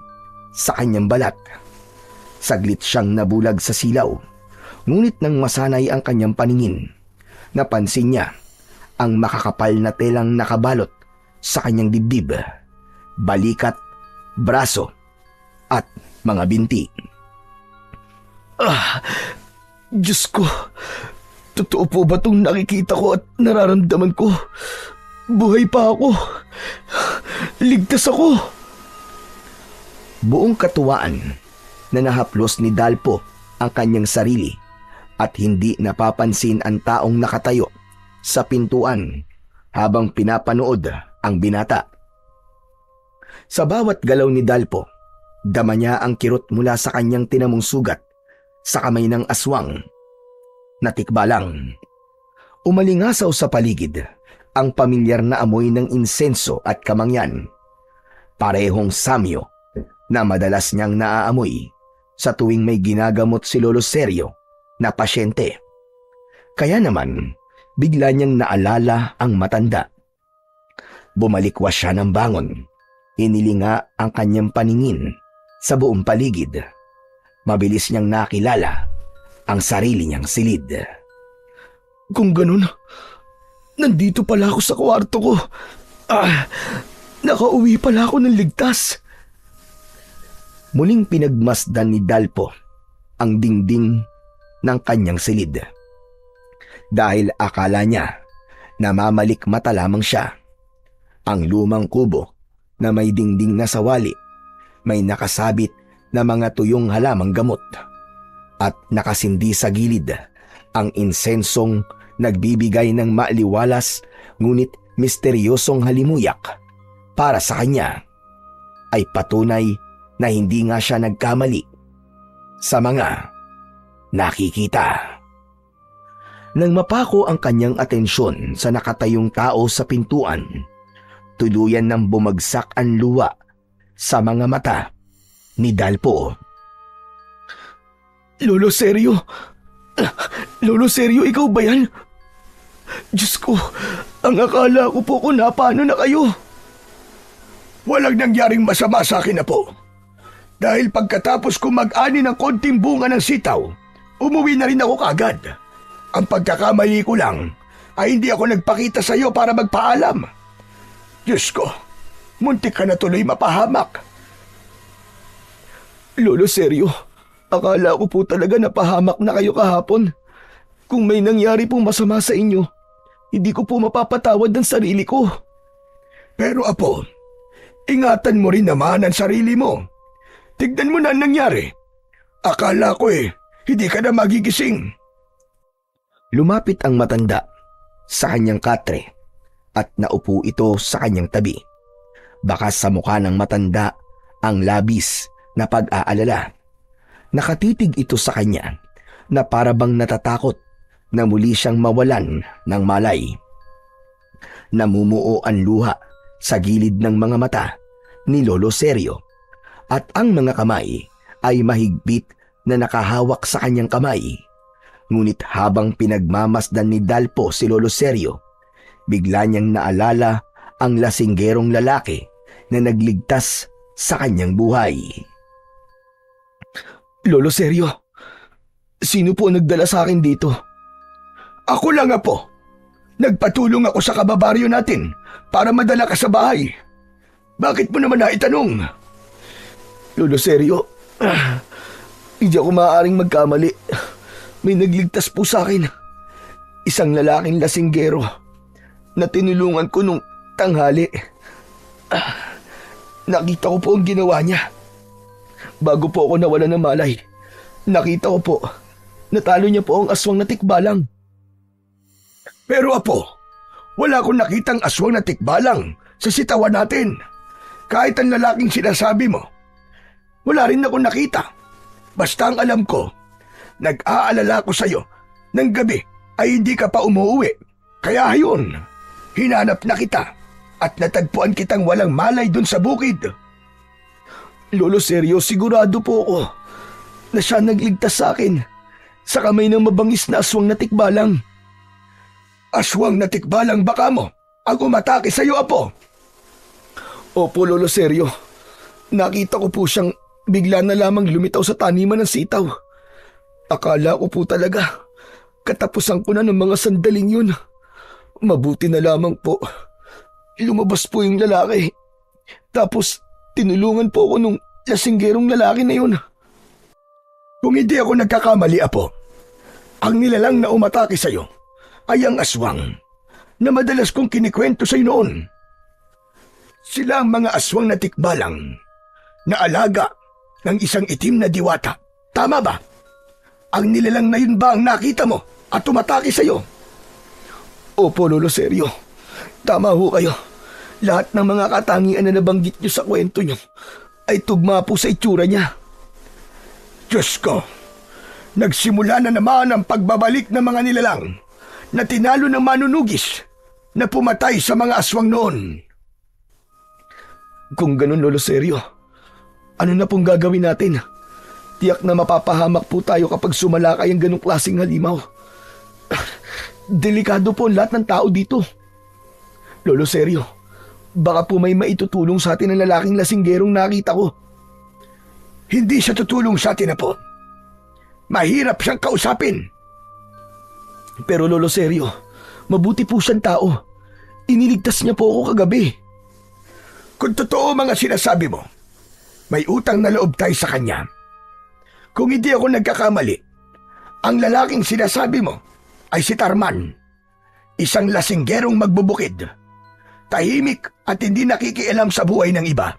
sa kanyang balat. Saglit siyang nabulag sa silaw, ngunit nang masanay ang kanyang paningin, napansin niya ang makakapal na telang nakabalot sa kanyang dibdib, balikat, braso at mga binti. Diyos ko, totoo po ba itong nakikita ko at nararamdaman ko? Buhay pa ako. Ligtas ako. Buong katuwaan na nahaplos ni Dalpo ang kanyang sarili at hindi napapansin ang taong nakatayo sa pintuan habang pinapanood ang binata. Sa bawat galaw ni Dalpo, dama niya ang kirot mula sa kanyang tinamong sugat sa kamay ng aswang na tikbalang. Umalingasaw sa paligid ang pamilyar na amoy ng insenso at kamangyan, parehong samyo na madalas niyang naaamoy sa tuwing may ginagamot si Lolo Sergio na pasyente. Kaya naman, bigla niyang naalala ang matanda. Bumalikwas siya ng bangon. Inilinga ang kanyang paningin sa buong paligid. Mabilis niyang nakilala ang sarili niyang silid. Kung ganun, nandito pala ako sa kwarto ko. Nakauwi pala ako ng ligtas. Muling pinagmasdan ni Dalpo ang dingding ng kanyang silid. Dahil akala niya namamalik mata lamang siya. Ang lumang kubo na may dingding na sawali, may nakasabit na mga tuyong halamang gamot at nakasindi sa gilid ang insensong nagbibigay ng maaliwalas ngunit misteryosong halimuyak. Para sa kanya ay patunay na hindi nga siya nagkamali sa mga nakikita. Nang mapako ang kanyang atensyon sa nakatayong tao sa pintuan, tuluyan nang bumagsak ang luha sa mga mata ni Dalpo. Lolo Sergio? Lolo Sergio, ikaw ba yan? Diyos ko, ang akala ko po kung paano na kayo. Walang nangyaring masama sa akin na po. Dahil pagkatapos ko mag-ani ng konting bunga ng sitaw, umuwi na rin ako kagad. Ang pagkakamali ko lang ay hindi ako nagpakita sa iyo para magpaalam. Diyos ko, muntik ka na tuloy mapahamak. Lolo Sergio, akala ko po talaga napahamak na kayo kahapon. Kung may nangyari pong masama sa inyo, hindi ko po mapapatawad ng sarili ko. Pero apo, ingatan mo rin naman ang sarili mo. Tignan mo na ang nangyari. Akala ko hindi ka na magigising. Lumapit ang matanda sa kanyang katre at naupo ito sa kanyang tabi. Baka sa mukha ng matanda ang labis na pag-aalala. Nakatitig ito sa kanya na parabang natatakot na muli siyang mawalan ng malay. Namumuo ang luha sa gilid ng mga mata ni Lolo Sergio at ang mga kamay ay mahigpit na nakahawak sa kanyang kamay. Ngunit habang pinagmamasdan ni Dalpo si Lolo Sergio, bigla niyang naalala ang lasinggerong lalaki na nagligtas sa kanyang buhay. Lolo Sergio, sino po ang nagdala sa akin dito? Ako lang, Apo. Nagpatulong ako sa kababaryo natin para madala ka sa bahay. Bakit mo naman naitanong? Lolo Sergio, hindi ako maaaring magkamali. May nagligtas po sa akin. Isang lalaking lasinggero na tinulungan ko nung tanghali. Nakita ko po ang ginawa niya. Bago po ako nawala ng malay, nakita ko po, natalo niya po ang aswang na tikbalang. Pero Apo, wala akong nakitang aswang na tikbalang sa sitawan natin. Kahit ang lalaking sinasabi mo, wala rin akong nakita. Basta ang alam ko, nag-aalala ko sa'yo ng gabi ay hindi ka pa umuwi. Kaya ayun, hinanap na kita at natagpuan kitang walang malay dun sa bukid. Lolo Sergio, sigurado po ako na siya nagligtas sa akin sa kamay ng mabangis na aswang na tikbalang. Aswang na tikbalang baka mo ang umatake sa'yo, Apo? Opo, Lolo Sergio. Nakita ko po siyang bigla na lamang lumitaw sa taniman ng sitaw. Akala ko po talaga katapusan ko na ng mga sandaling yun. Mabuti na lamang po. Lumabas po yung lalaki. Tapos tinulungan po ako nung lasinggerong lalaki na yun. Kung hindi ako nagkakamali, Apo, ang nilalang na umatake sa'yo ay ang aswang na madalas kong kinikwento sa'yo noon. Sila ang mga aswang na tikbalang na alaga ng isang itim na diwata. Tama ba? Ang nilalang na yun ba ang nakita mo at tumatake sa'yo? Opo, Lolo Sergio. Tama ho kayo. Lahat ng mga katangian na nabanggit niyo sa kwento niyo ay tugma po sa itsura niya. Diyos ko, nagsimula na naman ang pagbabalik ng mga nilalang na tinalo ng manunugis na pumatay sa mga aswang noon. Kung ganun, Lolo Sergio, ano na pong gagawin natin? Tiyak na mapapahamak po tayo kapag sumalakay ang ganong klaseng halimaw. Delikado po ang lahat ng tao dito. Lolo Sergio, baka po may maitutulong sa atin ang lalaking lasinggerong nakita ko. Hindi siya tutulong sa atin, Apo. Mahirap siyang kausapin. Pero Lolo Sergio, mabuti po siyang tao. Iniligtas niya po ako kagabi. Kung totoo mga sinasabi mo, may utang na loob tayo sa kanya. Kung hindi ako nagkakamali, ang lalaking sinasabi mo ay si Tarman, isang lasinggerong magbubukid. Tahimik at hindi nakikialam sa buhay ng iba.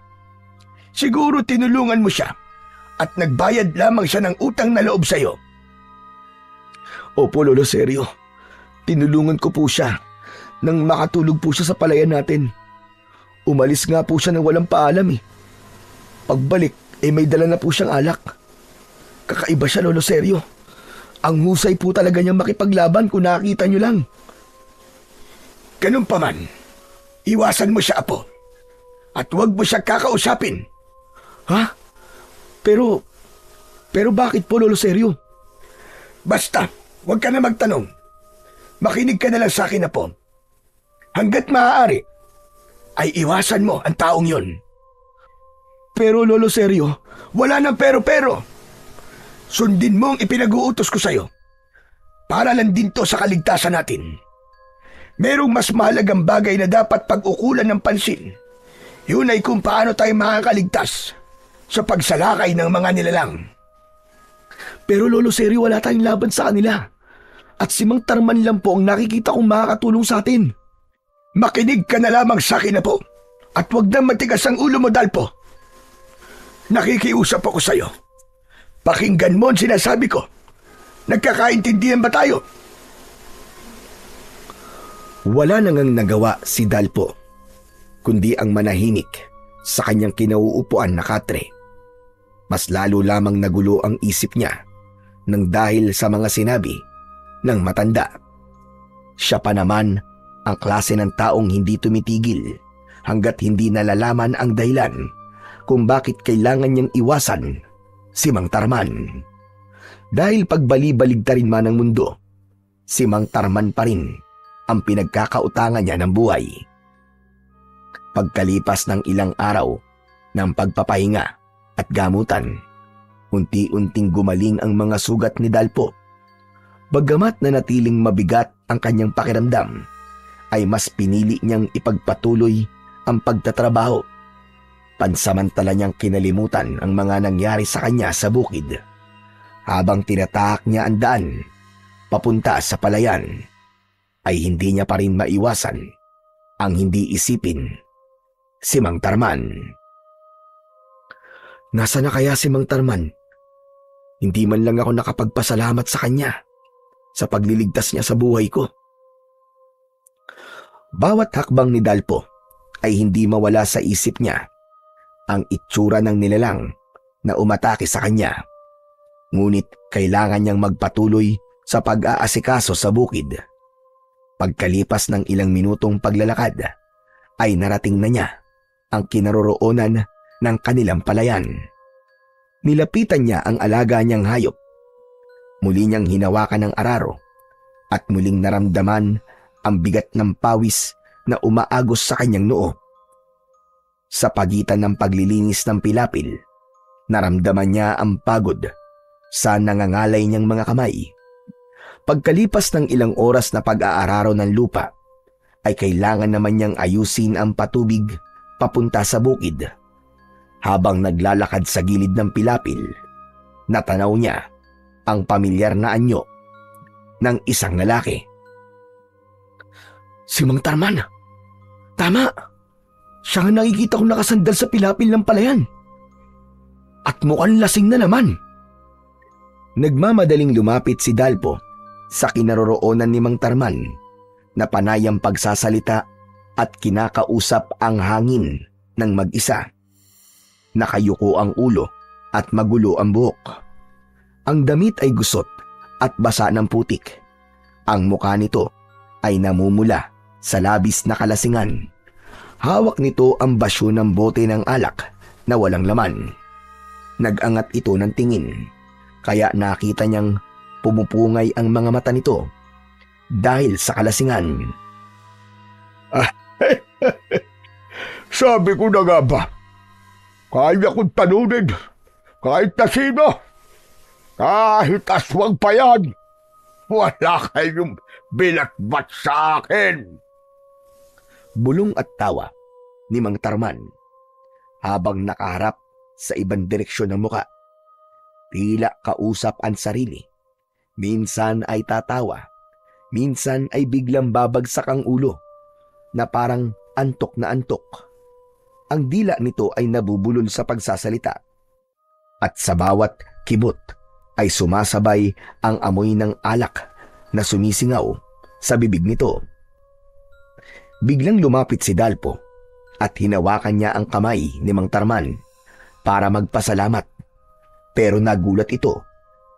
Siguro tinulungan mo siya at nagbayad lamang siya ng utang na loob sa iyo. Opo, Lolo Sergio. Tinulungan ko po siya nang makatulog po siya sa palayan natin. Umalis nga po siya nang walang paalam. Pagbalik, may dala na po siyang alak. Kakaiba siya, Lolo Sergio. Ang husay po talaga niyang makipaglaban kung nakita niyo lang. Ganun pa man, iwasan mo siya, Apo. At huwag mo siya kakausapin. Ha? Pero bakit po, Lolo Sergio? Basta, huwag ka na magtanong. Makinig ka na lang sa akin, Apo. Hanggat maaari, ay iwasan mo ang taong yon. Pero, Lolo Sergio, wala nang pero-pero. Sundin mo ang ipinag-uutos ko sa'yo. Para lang din to sa kaligtasan natin. Merong mas mahalagang bagay na dapat pag-ukulan ng pansin. Yun ay kung paano tayo makakaligtas sa pagsalakay ng mga nilalang. Pero Lolo Sergio, wala tayong laban sa kanila. At si Mang Tarman lang po ang nakikita kong makakatulong sa atin. Makinig ka na lamang sa akin, Apo. At wag na matigas ang ulo mo, Dalpo. Nakikiusap ako sa'yo. Pakinggan mo ang sinasabi ko. Nagkakaintindihan ba tayo? Wala nang nagawa si Dalpo, kundi ang manahimik sa kanyang kinauupuan na katre. Mas lalo lamang nagulo ang isip niya nang dahil sa mga sinabi ng matanda. Siya pa naman ang klase ng taong hindi tumitigil hanggat hindi nalalaman ang dahilan kung bakit kailangan niyang iwasan si Mang Tarman. Dahil pagbali-baligtarin man ng mundo, si Mang Tarman pa rin ang pinagkakautangan niya ng buhay. Pagkalipas ng ilang araw ng pagpapahinga at gamutan, unti-unting gumaling ang mga sugat ni Dalpo. Bagamat na natiling mabigat ang kanyang pakiramdam, ay mas pinili niyang ipagpatuloy ang pagtatrabaho. Pansamantala niyang kinalimutan ang mga nangyari sa kanya sa bukid. Habang tinatahak niya ang daan papunta sa palayan, ay hindi niya pa rin maiwasan ang hindi isipin si Mang Tarman. Nasa na kaya si Mang Tarman? Hindi man lang ako nakapagpasalamat sa kanya sa pagliligtas niya sa buhay ko. Bawat hakbang ni Dalpo ay hindi mawala sa isip niya ang itsura ng nilalang na umatake sa kanya. Ngunit kailangan niyang magpatuloy sa pag-aasikaso sa bukid. Pagkalipas ng ilang minutong paglalakad, ay narating na niya ang kinaroroonan ng kanilang palayan. Nilapitan niya ang alaga niyang hayop. Muli niyang hinawakan ng araro at muling naramdaman ang bigat ng pawis na umaagos sa kanyang noo. Sa pagitan ng paglilinis ng pilapil, naramdaman niya ang pagod sa nangangalay niyang mga kamay. Pagkalipas ng ilang oras na pag-aararo ng lupa, ay kailangan naman niyang ayusin ang patubig papunta sa bukid. Habang naglalakad sa gilid ng pilapil, natanaw niya ang pamilyar na anyo ng isang lalaki. Si Mang Tarman! Tama! Siya nga nakikita kong nakasandal sa pilapil ng palayan. At mukhang lasing na naman. Nagmamadaling lumapit si Dalpo sa kinaroroonan ni Mang Tarman na panayang pagsasalita at kinakausap ang hangin ng mag-isa. Nakayuko ang ulo at magulo ang buhok. Ang damit ay gusot at basa ng putik. Ang mukha nito ay namumula sa labis na kalasingan. Hawak nito ang basyo ng bote ng alak na walang laman. Nag-angat ito ng tingin, kaya nakita niyang pumupungay ang mga mata nito dahil sa kalasingan. Sabi ko na nga ba, kaya kong talunin kahit na sino. Kahit aswang pa yan, wala kayong binatbat sa akin. Bulong at tawa ni Mang Tarman habang nakaharap sa ibang direksyon ng muka. Tila kausap ang sarili. Minsan ay tatawa, minsan ay biglang babagsak ang ulo na parang antok na antok. Ang dila nito ay nabubulol sa pagsasalita. At sa bawat kibot ay sumasabay ang amoy ng alak na sumisingaw sa bibig nito. Biglang lumapit si Dalpo at hinawakan niya ang kamay ni Mang Tarman para magpasalamat, pero nagulat ito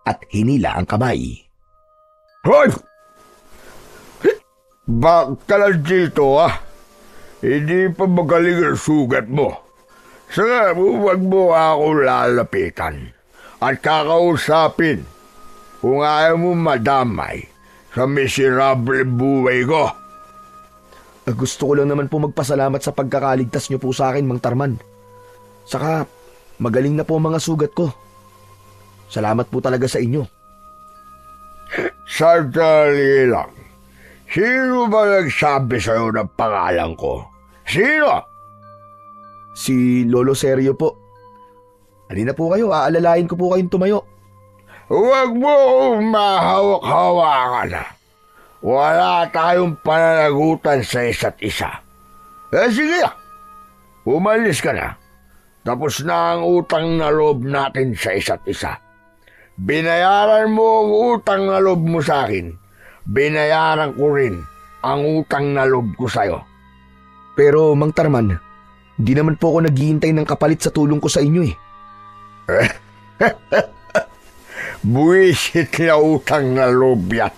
at hinila ang kamay. Hoy! Bakal dito Hindi pa magaling ang sugat mo. Saka huwag mo ako lalapitan at kakausapin kung ayaw mo madamay sa miserable buhay ko. Gusto ko lang naman po magpasalamat sa pagkakaligtas niyo po sa akin, Mang Tarman. Saka magaling na po ang mga sugat ko. Salamat po talaga sa inyo. Sandali lang. Sino ba nagsabi sa'yo ng pangalan ko? Sino? Si Lolo Sergio po. Halina po kayo, aalalayan ko po kayong tumayo. Huwag mo akong mahawak-hawakan. Wala tayong pananagutan sa isa't isa. Sige, Umalis ka na. Tapos na ang utang na loob natin sa isa't isa. Binayaran mo ang utang na loob mo sa akin. Binayaran ko rin ang utang na loob ko sa'yo. Pero Mang Tarman, di naman po ako naghihintay ng kapalit sa tulong ko sa inyo eh. Buwisit na utang na loob yan.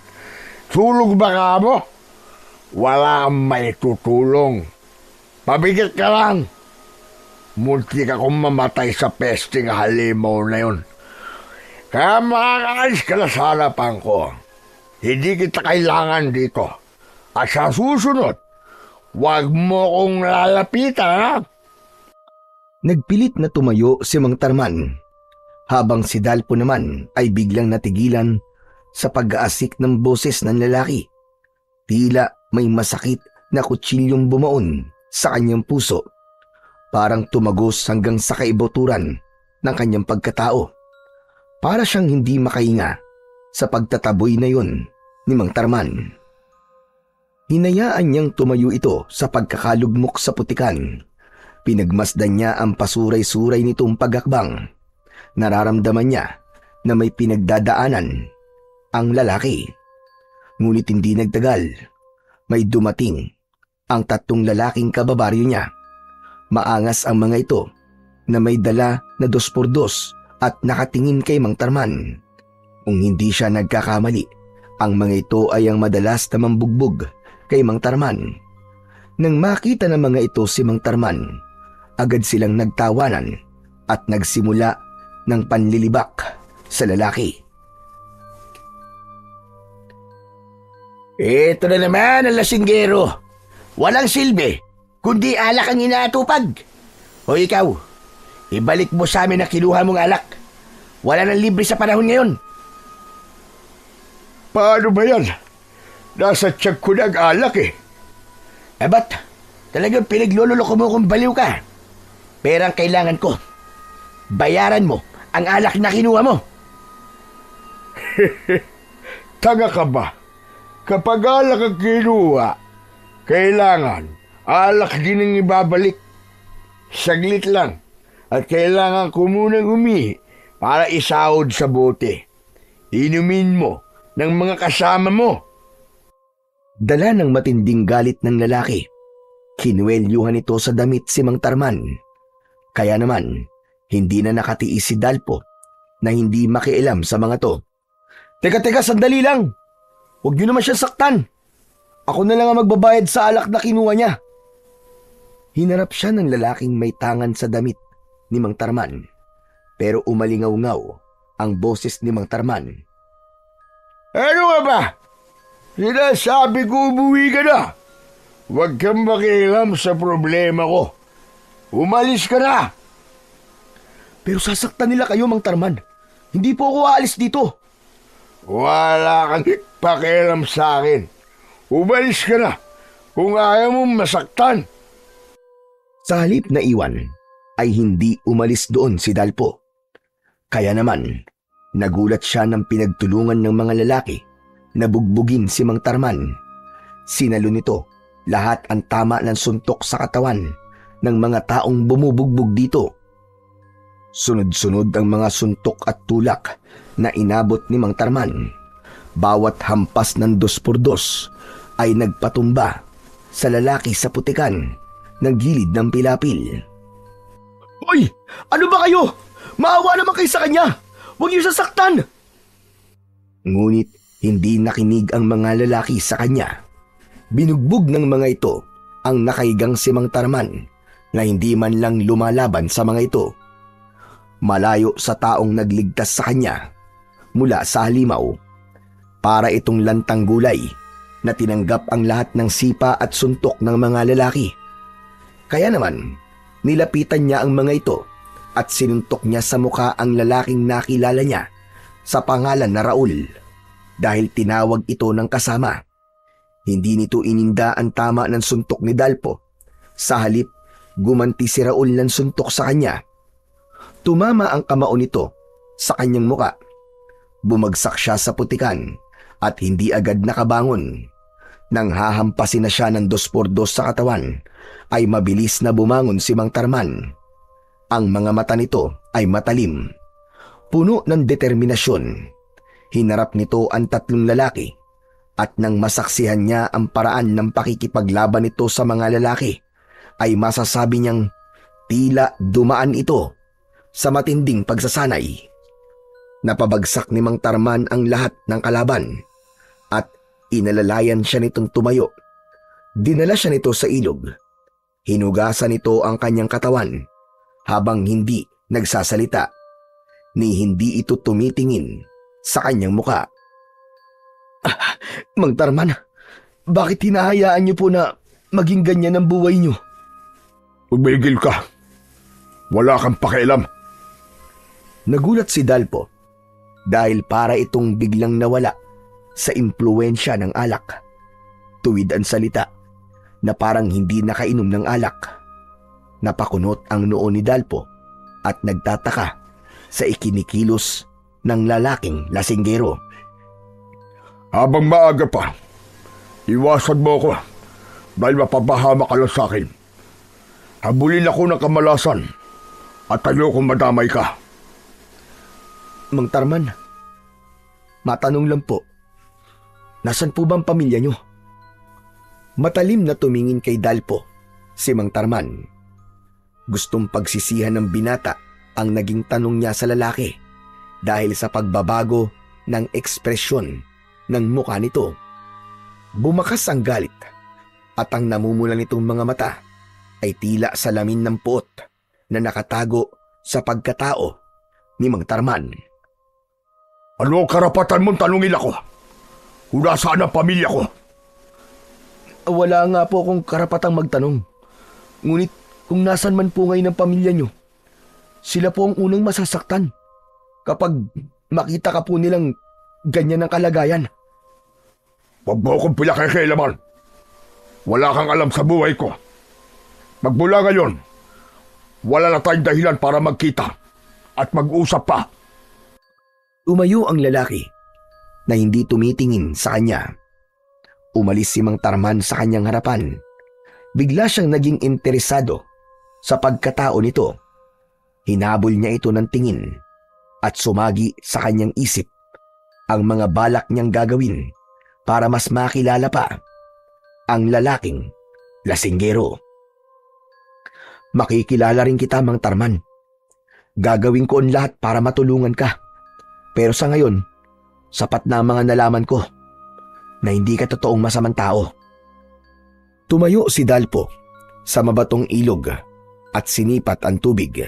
Tulog ba ka mo? Wala kang may tutulong. Pabigat ka lang. Munti ka kong mamatay sa pesting halimaw na yun. Kaya makakaalis ka na sa harapan ko. Hindi kita kailangan dito. At sa susunod, huwag mo kong lalapitan, ha? Nagpilit na tumayo si Mang Tarman, habang si Dalpo naman ay biglang natigilan sa pag-aasik ng boses ng lalaki. Tila may masakit na kutsilyong bumaon sa kanyang puso. Parang tumagos hanggang sa kaibuturan ng kanyang pagkatao. Para siyang hindi makahinga sa pagtataboy na yun ni Mang Tarman. Hinayaan niyang tumayo ito sa pagkakalugmok sa putikan. Pinagmasdan niya ang pasuray-suray nitong pagakbang. Nararamdaman niya na may pinagdadaanan ang lalaki. Ngunit hindi nagtagal. May dumating ang 3 lalaking kababaryo niya. Maangas ang mga ito na may dala na 2x2 at nakatingin kay Mang Tarman. Kung hindi siya nagkakamali, ang mga ito ay ang madalas na mambugbog kay Mang Tarman. Nang makita ng mga ito si Mang Tarman, agad silang nagtawanan at nagsimula ng panlilibak sa lalaki. Ito na naman ang lasinggero. Walang silbi, kundi alak ang inaatupag. O ikaw, ibalik mo sa amin na kinuha mong alak. Wala nang libre sa panahon ngayon. Paano ba yan? Nasa tiyak ko na ang alak eh. Ba't talagang pinaglululoko mo kung baliw ka? Pero ang kailangan ko, bayaran mo ang alak na kinuha mo. Tanga ka ba? Kapag alak ang kinuha, kailangan alak din ang ibabalik. Saglit lang at kailangan ko munang umihi para isahod sa bote. Inumin mo ng mga kasama mo. Dala ng matinding galit ng lalaki. Kinuwelyuhan ito sa damit si Mang Tarman. Kaya naman, hindi na nakatiis si Dalpo na hindi makialam sa mga to. Teka, sandali lang! Huwag niyo naman siya saktan. Ako na lang ang magbabayad sa alak na kinuha niya. Hinarap siya ng lalaking may tangan sa damit ni Mang Tarman. Pero umalingaw-ngaw ang boses ni Mang Tarman. Ano nga ba? Sinasabi ko umuwi ka na. Huwag kang makialam sa problema ko. Umalis ka na. Pero sasaktan nila kayo, Mang Tarman. Hindi po ako aalis dito. Wala kang pakialam sa akin. Umalis ka na kung ayaw mong masaktan. Sa halip na iwan, ay hindi umalis doon si Dalpo. Kaya naman, nagulat siya ng pinagtulungan ng mga lalaki na bugbugin si Mang Tarman. Sinalo nito lahat ang tama ng suntok sa katawan ng mga taong bumubugbog dito. Sunod-sunod ang mga suntok at tulak na inabot ni Mang Tarman. Bawat hampas ng 2x2 ay nagpatumba sa lalaki sa putikan ng gilid ng pilapil. Hoy! Ano ba kayo? Maawa naman kayo sa kanya! Huwag niyo sasaktan! Ngunit hindi nakinig ang mga lalaki sa kanya. Binugbog ng mga ito ang nakaigang si Mang Tarman na hindi man lang lumalaban sa mga ito. Malayo sa taong nagligtas sa kanya mula sa halimaw. Para itong lantang gulay na tinanggap ang lahat ng sipa at suntok ng mga lalaki. Kaya naman, nilapitan niya ang mga ito at sinuntok niya sa muka ang lalaking nakilala niya sa pangalan na Raul dahil tinawag ito ng kasama. Hindi nito ininda ang tama ng suntok ni Dalpo. Sa halip, gumanti si Raul ng suntok sa kanya. Tumama ang kamao nito sa kanyang muka. Bumagsak siya sa putikan at hindi agad nakabangon. Nang hahampasin na siya ng 2x2 sa katawan, ay mabilis na bumangon si Mang Tarman. Ang mga mata nito ay matalim, puno ng determinasyon. Hinarap nito ang 3 lalaki at nang masaksihan niya ang paraan ng pakikipaglaban nito sa mga lalaki, ay masasabi niyang tila dumaan ito sa matinding pagsasanay. Napabagsak ni Mang Tarman ang lahat ng kalaban at inalalayan siya nitong tumayo. Dinala siya nito sa ilog. Hinugasan nito ang kanyang katawan habang hindi nagsasalita, ni hindi ito tumitingin sa kanyang muka. Mang Tarman, bakit hinahayaan niyo po na maging ganyan ang buhay niyo? Umigil ka. Wala kang pakialam. Nagulat si Dalpo dahil para itong biglang nawala sa impluwensya ng alak. Tuwid ang salita na parang hindi nakainom ng alak. Napakunot ang noo ni Dalpo at nagtataka sa ikinikilos ng lalaking lasinggero. Habang maaga pa, iwasan mo ko dahil mapapahama ka lang sa akin. Habulin ako ng kamalasan at ayokong madamay ka. Mang Tarman, matanong lang po, nasan po bang pamilya niyo? Matalim na tumingin kay Dalpo si Mang Tarman. Gustong pagsisihan ng binata ang naging tanong niya sa lalaki dahil sa pagbabago ng ekspresyon ng mukha nito. Bumakas ang galit at ang namumula nitong mga mata ay tila salamin ng puot na nakatago sa pagkatao ni Mang Tarman. Ano ang karapatan mong tanungin ako? Kung nasaan ang pamilya ko? Wala nga po akong karapatang magtanong. Ngunit kung nasan man po ngayon ang pamilya nyo, sila po ang unang masasaktan kapag makita ka po nilang ganyan ang kalagayan. Huwag mo akong pinakikailaman. Wala kang alam sa buhay ko. Magmula ngayon, wala na tayong dahilan para magkita at mag-usap pa. Umayo ang lalaki na hindi tumitingin sa kanya. Umalis si Mang Tarman sa kanyang harapan. Bigla siyang naging interesado sa pagkatao nito. Hinabol niya ito ng tingin at sumagi sa kanyang isip ang mga balak niyang gagawin para mas makilala pa ang lalaking lasinggero. Makikilala rin kita, Mang Tarman. Gagawin ko ang lahat para matulungan ka. Pero sa ngayon, sapat na ang mga nalaman ko na hindi ka totoong masamang tao. Tumayo si Dalpo sa mabatong ilog at sinipat ang tubig.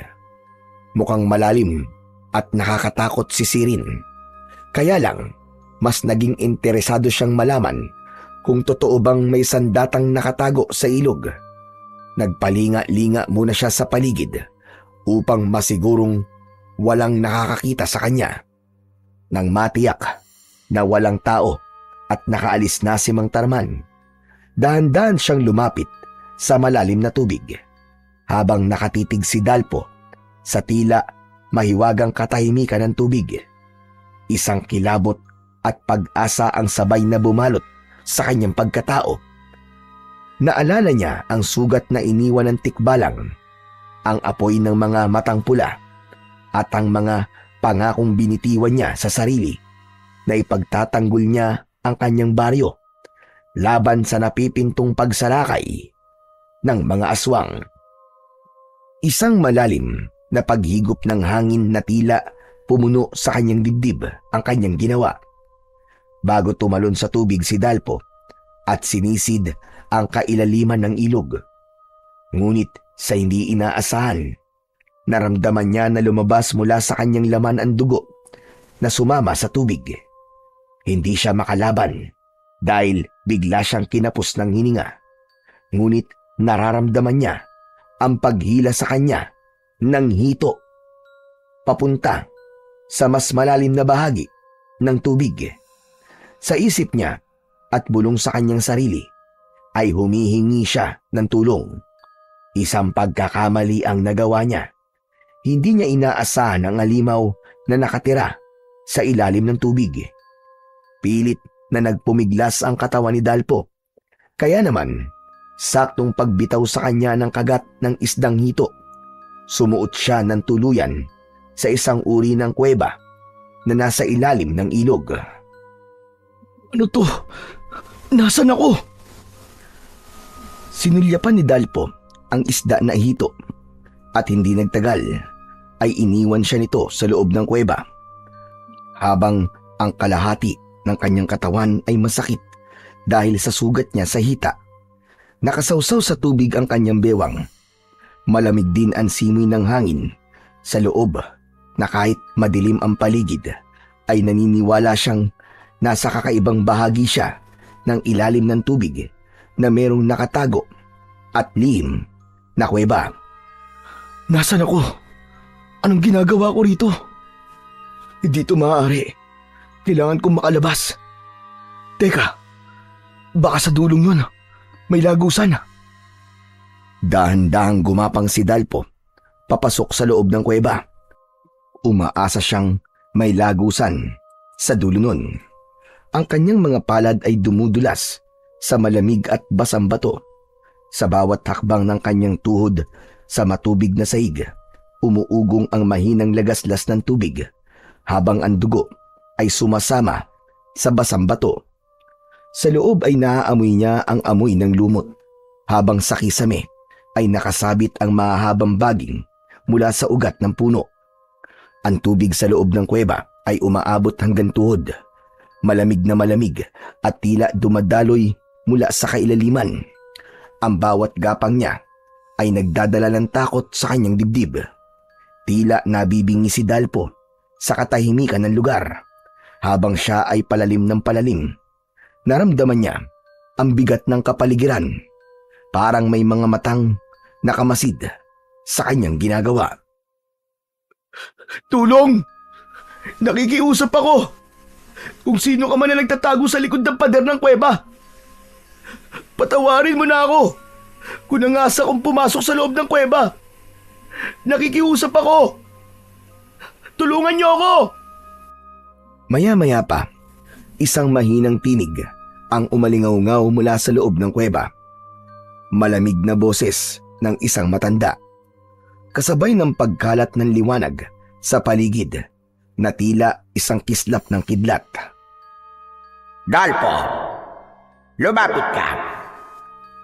Mukhang malalim at nakakatakot si Sirin. Kaya lang, mas naging interesado siyang malaman kung totoo bang may sandatang nakatago sa ilog. Nagpalinga-linga muna siya sa paligid upang masigurong walang nakakakita sa kanya. Nang matiyak na walang tao at nakaalis na si Mang Tarman, dahan-dahan siyang lumapit sa malalim na tubig habang nakatitig si Dalpo sa tila mahiwagang katahimikan ng tubig. Isang kilabot at pag-asa ang sabay na bumalot sa kanyang pagkatao. Naalala niya ang sugat na iniwan ng tikbalang, ang apoy ng mga matang pula at ang mga pangakong binitiwan niya sa sarili na ipagtatanggol niya ang kanyang baryo laban sa napipintong pagsalakay ng mga aswang. Isang malalim na paghigop ng hangin na tila pumuno sa kanyang dibdib ang kanyang ginawa. Bago tumalon sa tubig si Dalpo at sinisid ang kailaliman ng ilog. Ngunit sa hindi inaasahan, naramdaman niya na lumabas mula sa kanyang laman ang dugo na sumama sa tubig. Hindi siya makalaban dahil bigla siyang kinapos ng hininga. Ngunit nararamdaman niya ang paghila sa kanya ng hito papunta sa mas malalim na bahagi ng tubig. Sa isip niya at bulong sa kanyang sarili ay humihingi siya ng tulong. Isang pagkakamali ang nagawa niya. Hindi niya inaasahan ang alimaw na nakatira sa ilalim ng tubig. Pilit na nagpumiglas ang katawan ni Dalpo Kaya naman, saktong pagbitaw sa kanya ng kagat ng isdang hito, sumuot siya ng tuluyan sa isang uri ng kuweba na nasa ilalim ng ilog. Ano to? Nasaan ako? Sinulyapan ni Dalpo ang isda na hito at hindi nagtagal ay iniwan siya nito sa loob ng kuweba. Habang ang kalahati ng kanyang katawan ay masakit dahil sa sugat niya sa hita, nakasawsaw sa tubig ang kanyang bewang. Malamig din ang simoy ng hangin sa loob na kahit madilim ang paligid ay naniniwala siyang nasa kakaibang bahagi siya ng ilalim ng tubig na merong nakatago at lihim na kuweba. Nasaan ako? Anong ginagawa ko rito? Hindi ito maaari. Kailangan kong makalabas. Teka, baka sa dulong yun may lagusan. Dahan-dahang gumapang si Dalpo papasok sa loob ng kuweba. Umaasa siyang may lagusan sa dulo nun. Ang kanyang mga palad ay dumudulas sa malamig at basang bato. Sa bawat hakbang ng kanyang tuhod sa matubig na sahig, umuugong ang mahinang lagaslas ng tubig habang ang dugo ay sumasama sa basang bato. Sa loob ay naaamoy niya ang amoy ng lumot habang sa kisame ay nakasabit ang mahahabang baging mula sa ugat ng puno. Ang tubig sa loob ng kuweba ay umaabot hanggang tuhod. Malamig na malamig at tila dumadaloy mula sa kailaliman. Ang bawat gapang niya ay nagdadala ng takot sa kanyang dibdib. Tila nabibingi si Dalpo sa katahimikan ng lugar. Habang siya ay palalim ng palalim, naramdaman niya ang bigat ng kapaligiran. Parang may mga matang nakamasid sa kanyang ginagawa. Tulong! Nakikiusap ako! Kung sino ka man na nagtatago sa likod ng pader ng kuweba, patawarin mo na ako kung nangasa kong pumasok sa loob ng kuweba. Nakikiusap ako! Tulungan niyo ako! Maya-maya pa, isang mahinang tinig ang umalingaw-ngaw mula sa loob ng kuweba. Malamig na boses ng isang matanda. Kasabay ng pagkalat ng liwanag sa paligid na tila isang kislap ng kidlat. Dalpo, lumapit ka.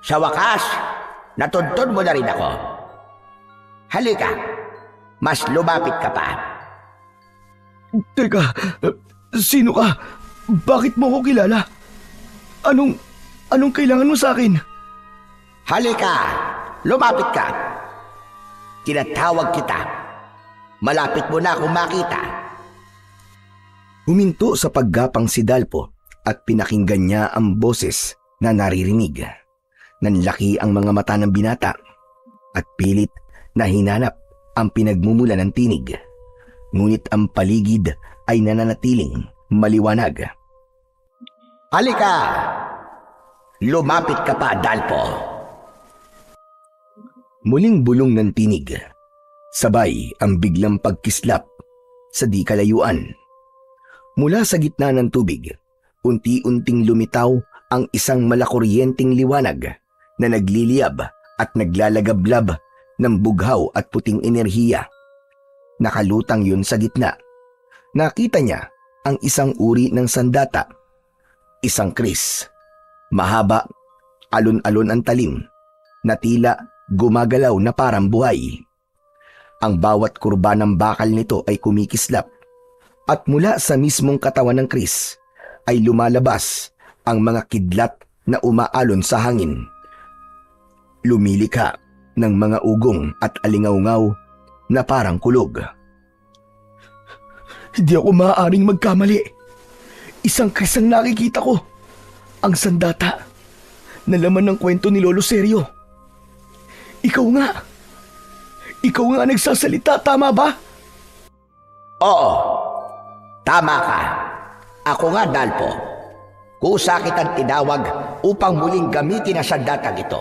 Sa wakas, natuntun mo na rin ako. Halika, mas lumapit ka pa. Teka, sino ka? Bakit mo ko kilala? Anong kailangan mo sa akin? Halika, lumapit ka. Tinatawag kita. Malapit mo na akong makita. Huminto sa paggapang si Dalpo at pinakinggan niya ang boses na naririnig. Nanlaki ang mga mata ng binata at pilit na hinanap ang pinagmumula ng tinig. Ngunit ang paligid ay nananatiling maliwanag. Halika! Lumapit ka pa, Dalpo. Muling bulong ng tinig. Sabay ang biglang pagkislap sa di kalayuan. Mula sa gitna ng tubig, unti-unting lumitaw ang isang malakuryenteng liwanag na nagliliyab at naglalagablab ng bughaw at puting enerhiya. Nakalutang yun sa gitna. Nakita niya ang isang uri ng sandata. Isang kris. Mahaba, alon-alon ang talim, na tila gumagalaw na parang buhay. Ang bawat kurba ng bakal nito ay kumikislap at mula sa mismong katawan ng kris ay lumalabas ang mga kidlat na umaalon sa hangin. Lumilika ng mga ugong at alingaw-ngaw na parang kulog. Hindi ako maaaring magkamali. Isang kris ang nakikita ko. Ang sandata na laman ng kwento ni Lolo Sergio. Ikaw nga nagsasalita, tama ba? Oo, tama ka. Ako nga, Dalpo. Kusa kitang tinawag upang muling gamitin ang sandatang ito.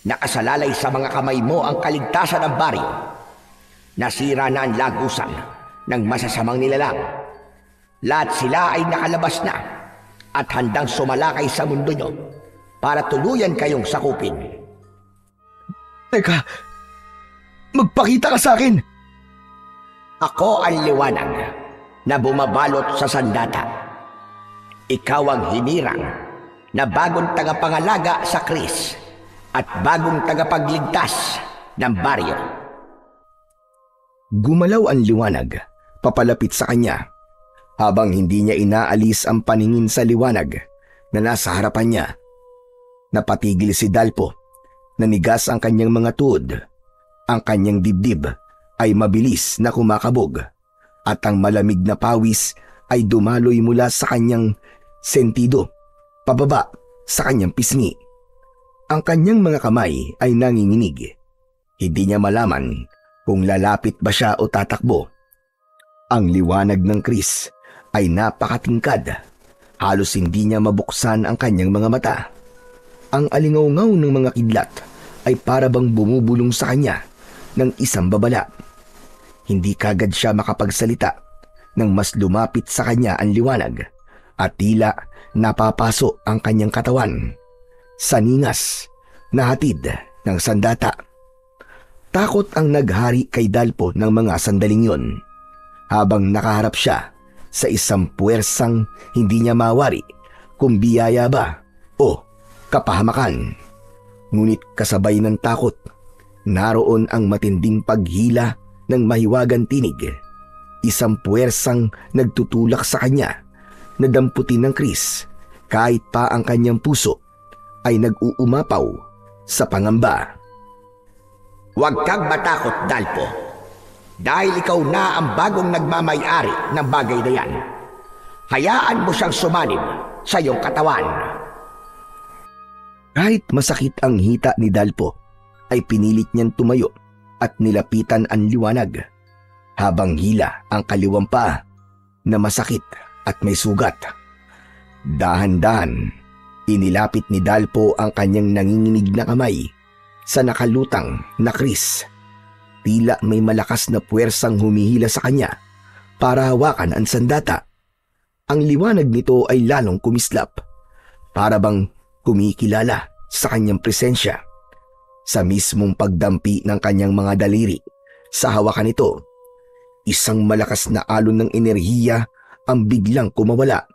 Nakasalalay sa mga kamay mo ang kaligtasan ng baryo. Nasira na ang lagusan ng masasamang nilalang. Lahat sila ay nakalabas na at handang sumalakay sa mundo nyo. para tuluyan kayong sakupin. Teka, magpakita ka sa akin! Ako ang liwanag na bumabalot sa sandata. Ikaw ang hinirang na bagong tagapangalaga sa Kris at bagong tagapagligtas ng baryo. Gumalaw ang liwanag, papalapit sa kanya, habang hindi niya inaalis ang paningin sa liwanag na nasa harapan niya. Napatigil si Dalpo, nanigas ang kanyang mga tuhod, ang kanyang dibdib ay mabilis na kumakabog, at ang malamig na pawis ay dumaloy mula sa kanyang sentido, pababa sa kanyang pisngi. Ang kanyang mga kamay ay nanginginig. Hindi niya malaman kung lalapit ba siya o tatakbo. Ang liwanag ng Kris ay napakatingkad. Halos hindi niya mabuksan ang kanyang mga mata. Ang alingaw-ngaw ng mga kidlat ay para bang bumubulong sa kanya ng isang babala. Hindi kagad siya makapagsalita nang mas lumapit sa kanya ang liwanag at tila napapaso ang kanyang katawan sa ningas na hatid ng sandata. Takot ang naghari kay Dalpo ng mga sandaling yon, habang nakaharap siya sa isang puwersang hindi niya mawari kung biyaya ba o kapahamakan. Ngunit kasabay ng takot, naroon ang matinding paghila ng mahiwagang tinig. Isang puwersang nagtutulak sa kanya na damputin ng Kris kahit pa ang kanyang puso ay nag-uumapaw sa pangamba. Huwag kang matakot, Dalpo, dahil ikaw na ang bagong nagmamay-ari ng bagay na yan. Hayaan mo siyang sumanib sa iyong katawan. Kahit masakit ang hita ni Dalpo, ay pinilit niyang tumayo at nilapitan ang liwanag, habang hila ang kaliwang paa na masakit at may sugat. Dahan-dahan, inilapit ni Dalpo ang kanyang nanginginig na kamay sa nakalutang na Kris. Tila may malakas na puwersang humihila sa kanya para hawakan ang sandata. Ang liwanag nito ay lalong kumislap, para bang kumikilala sa kanyang presensya. Sa mismong pagdampi ng kanyang mga daliri sa hawakan nito, isang malakas na alon ng enerhiya ang biglang kumawala.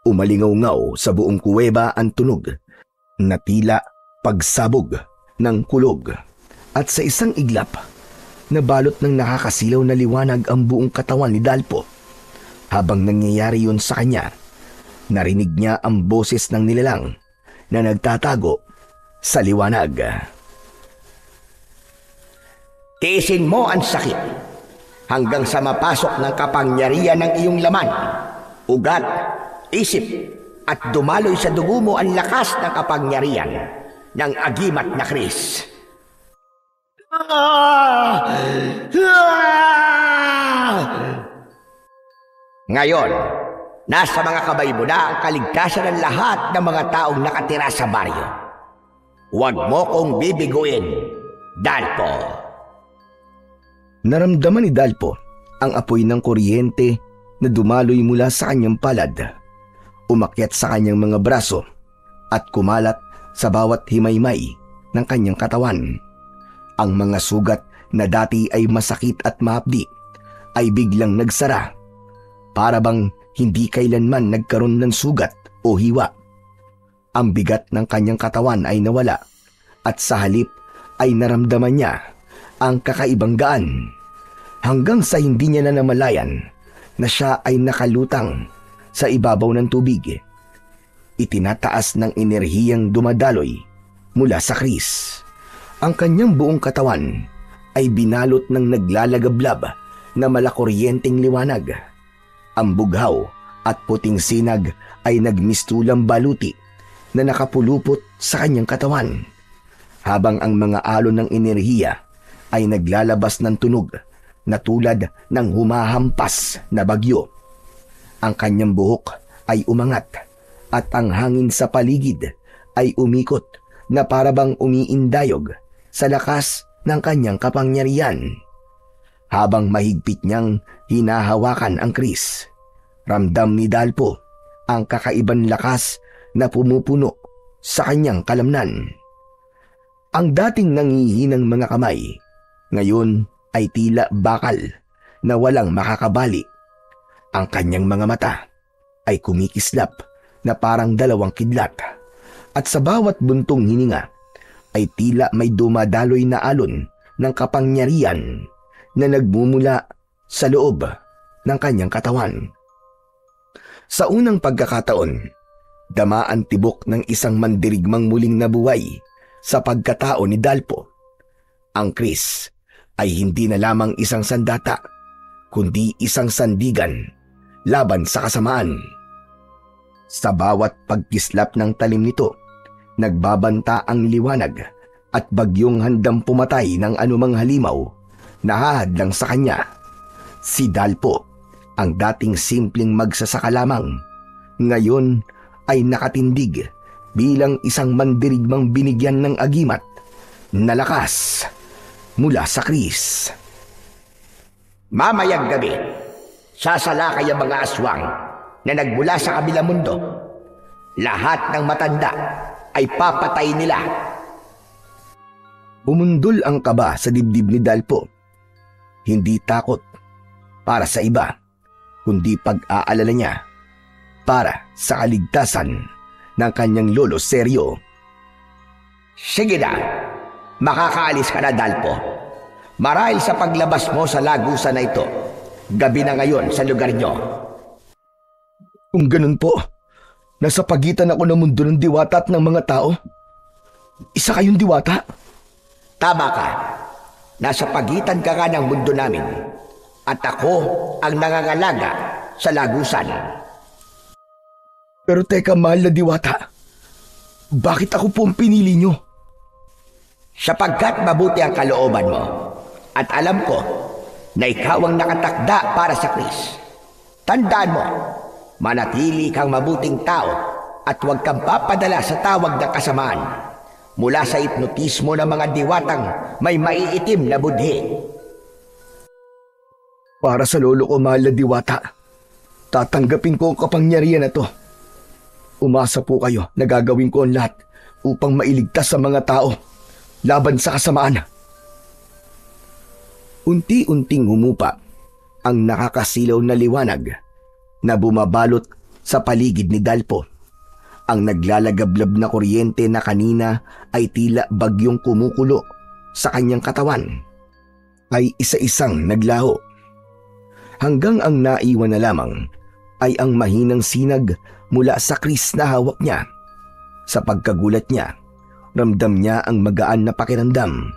Umalingaw-ngaw sa buong kuweba ang tunog na tila pagsabog ng kulog, at sa isang iglap, nabalot ng nakakasilaw na liwanag ang buong katawan ni Dalpo. Habang nangyayari yun sa kanya, narinig niya ang boses ng nilalang na nagtatago sa liwanag. Tiisin mo ang sakit hanggang sa mapasok ng kapangyarihan ng iyong laman, ugat, isip, at dumaloy sa dugo mo ang lakas ng kapangyarihan ng agimat na Kris. Ngayon, nasa mga kamay mo na ang kaligtasan ng lahat ng mga taong nakatira sa baryo. Huwag mo kong bibiguin, Dalpo. Naramdaman ni Dalpo ang apoy ng kuryente na dumaloy mula sa kanyang palad, umakyat sa kanyang mga braso at kumalat sa bawat himaymay ng kanyang katawan. Ang mga sugat na dati ay masakit at mahapdi ay biglang nagsara, para bang hindi kailanman nagkaroon ng sugat o hiwa. Ang bigat ng kanyang katawan ay nawala, at sa halip ay naramdaman niya ang kakaibang gaan, hanggang sa hindi niya na namalayan na siya ay nakalutang sa ibabaw ng tubig. Itinataas ng enerhiyang dumadaloy mula sa Kris. Ang kanyang buong katawan ay binalot ng naglalagablab na malakuryenteng liwanag. Ang bughaw at puting sinag ay nagmistulang baluti na nakapulupot sa kanyang katawan, habang ang mga alon ng enerhiya ay naglalabas ng tunog na tulad ng humahampas na bagyo. Ang kanyang buhok ay umangat, at ang hangin sa paligid ay umikot na parabang umiindayog sa lakas ng kanyang kapangyarihan. Habang mahigpit niyang hinahawakan ang Kris, ramdam ni Dalpo ang kakaibang lakas na pumupuno sa kanyang kalamnan. Ang dating nangihinang mga kamay, ngayon ay tila bakal na walang makakabali. Ang kanyang mga mata ay kumikislap na parang dalawang kidlat, at sa bawat buntong hininga ay tila may dumadaloy na alon ng kapangyarihan na nagmumula sa loob ng kanyang katawan. Sa unang pagkakataon, dama ang tibok ng isang mandirigmang muling nabuhay sa pagkatao ni Dalpo. Ang Chris ay hindi na lamang isang sandata, kundi isang sandigan laban sa kasamaan. Sa bawat pagkislap ng talim nito, nagbabanta ang liwanag at bagyong handang pumatay ng anumang halimaw na hahadlang sa kanya. Si Dalpo, ang dating simpleng magsasaka lamang, ngayon ay nakatindig bilang isang mandirigmang binigyan ng agimat na lakas mula sa Chris. Mamayang gabi, sasalakay ang mga aswang na nagmula sa kabilang mundo. Lahat ng matanda ay papatay nila. Umundol ang kaba sa dibdib ni Dalpo. Hindi takot para sa iba, kundi pag-aalala niya para sa kaligtasan ng kanyang lolo Seryo. Sige na, makakaalis ka na, Dalpo. Marahil sa paglabas mo sa lagusan na ito, gabi na ngayon sa lugar nyo. Kung ganun po, nasa pagitan ako ng mundo ng diwata at ng mga tao. Isa kayong diwata? Tama ka. Nasa pagitan ka nga ng mundo namin. At ako ang nangangalaga sa lagusan. Pero teka, mahal na diwata. Bakit ako po ang pinili nyo? Sapagkat mabuti ang kalooban mo. At alam ko na ikaw ang nakatakda para sa Chris. Tandaan mo, manatili kang mabuting tao at huwag kang papadala sa tawag ng kasamaan mula sa hipnotismo ng mga diwatang may maiitim na budhi. Para sa lolo ko, mahal na diwata, tatanggapin ko ang kapangyarihan na to. Umasa po kayo na gagawin ko ang lahat upang mailigtas sa mga tao laban sa kasamaan. Unti-unting humupa ang nakakasilaw na liwanag na bumabalot sa paligid ni Dalpo. Ang naglalagablab na kuryente na kanina ay tila bagyong kumukulo sa kanyang katawan ay isa-isang naglaho. Hanggang ang naiwan na lamang ay ang mahinang sinag mula sa Chris na hawak niya. Sa pagkagulat niya, ramdam niya ang magaan na pakiramdam.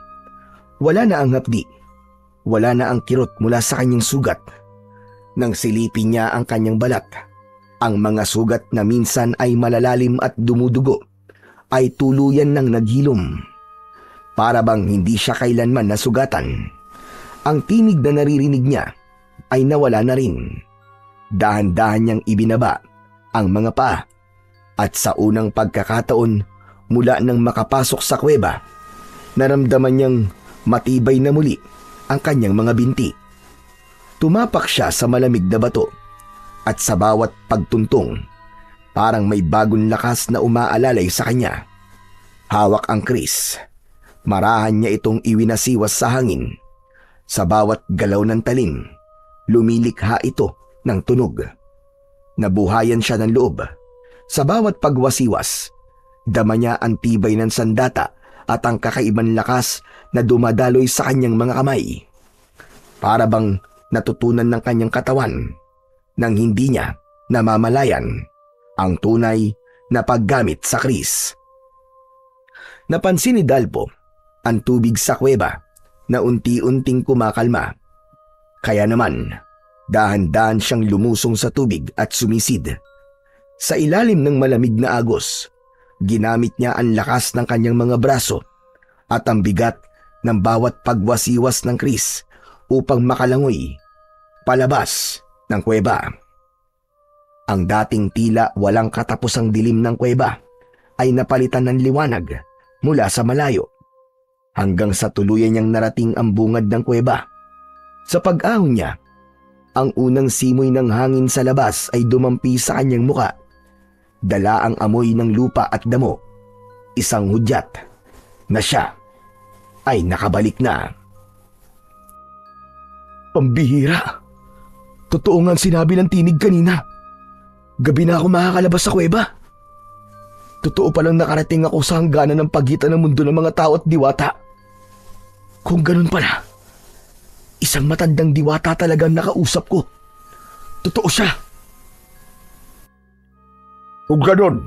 Wala na ang hapdi. Wala na ang kirot mula sa kanyang sugat. Nang silipin niya ang kanyang balat, ang mga sugat na minsan ay malalalim at dumudugo ay tuluyan ng naghilom. Para bang hindi siya kailanman nasugatan. Ang tinig na naririnig niya ay nawala na rin. Dahan-dahan niyang ibinaba ang mga paa at sa unang pagkakataon mula nang makapasok sa kuweba, naramdaman niyang matibay na muli ang kanyang mga binti. Tumapak siya sa malamig na bato at sa bawat pagtuntong, parang may bagong lakas na umaalalay sa kanya. Hawak ang Chris. Marahan niya itong iwinasiwas sa hangin. Sa bawat galaw ng talim, lumilikha ito ng tunog. Nabuhayan siya ng loob. Sa bawat pagwasiwas, dama niya ang tibay ng sandata at ang kakaibang lakas na dumadaloy sa kanyang mga kamay. Para bang natutunan ng kanyang katawan nang hindi niya namamalayan ang tunay na paggamit sa Chris. Napansin ni Dalpo ang tubig sa kuweba na unti-unting kumakalma. Kaya naman, dahan-dahan siyang lumusong sa tubig at sumisid. Sa ilalim ng malamig na agos, ginamit niya ang lakas ng kanyang mga braso at ang bigat ng bawat pagwasiwas ng Chris upang makalangoy palabas ng kuweba. Ang dating tila walang katapusang dilim ng kuweba ay napalitan ng liwanag mula sa malayo hanggang sa tuluyan niyang narating ang bungad ng kuweba. Sa pag-ahon niya, ang unang simoy ng hangin sa labas ay dumampi sa kanyang muka. Dala ang amoy ng lupa at damo isang hudyat na siya ay nakabalik na. Pambihira. Totoo nga ang sinabi ng tinig kanina. Gabi na ako makakalabas sa kuweba. Totoo palang nakarating ako sa hangganan ng pagitan ng mundo ng mga tao at diwata. Kung ganun pala, isang matandang diwata talagang nakausap ko. Totoo siya. Kung ganun,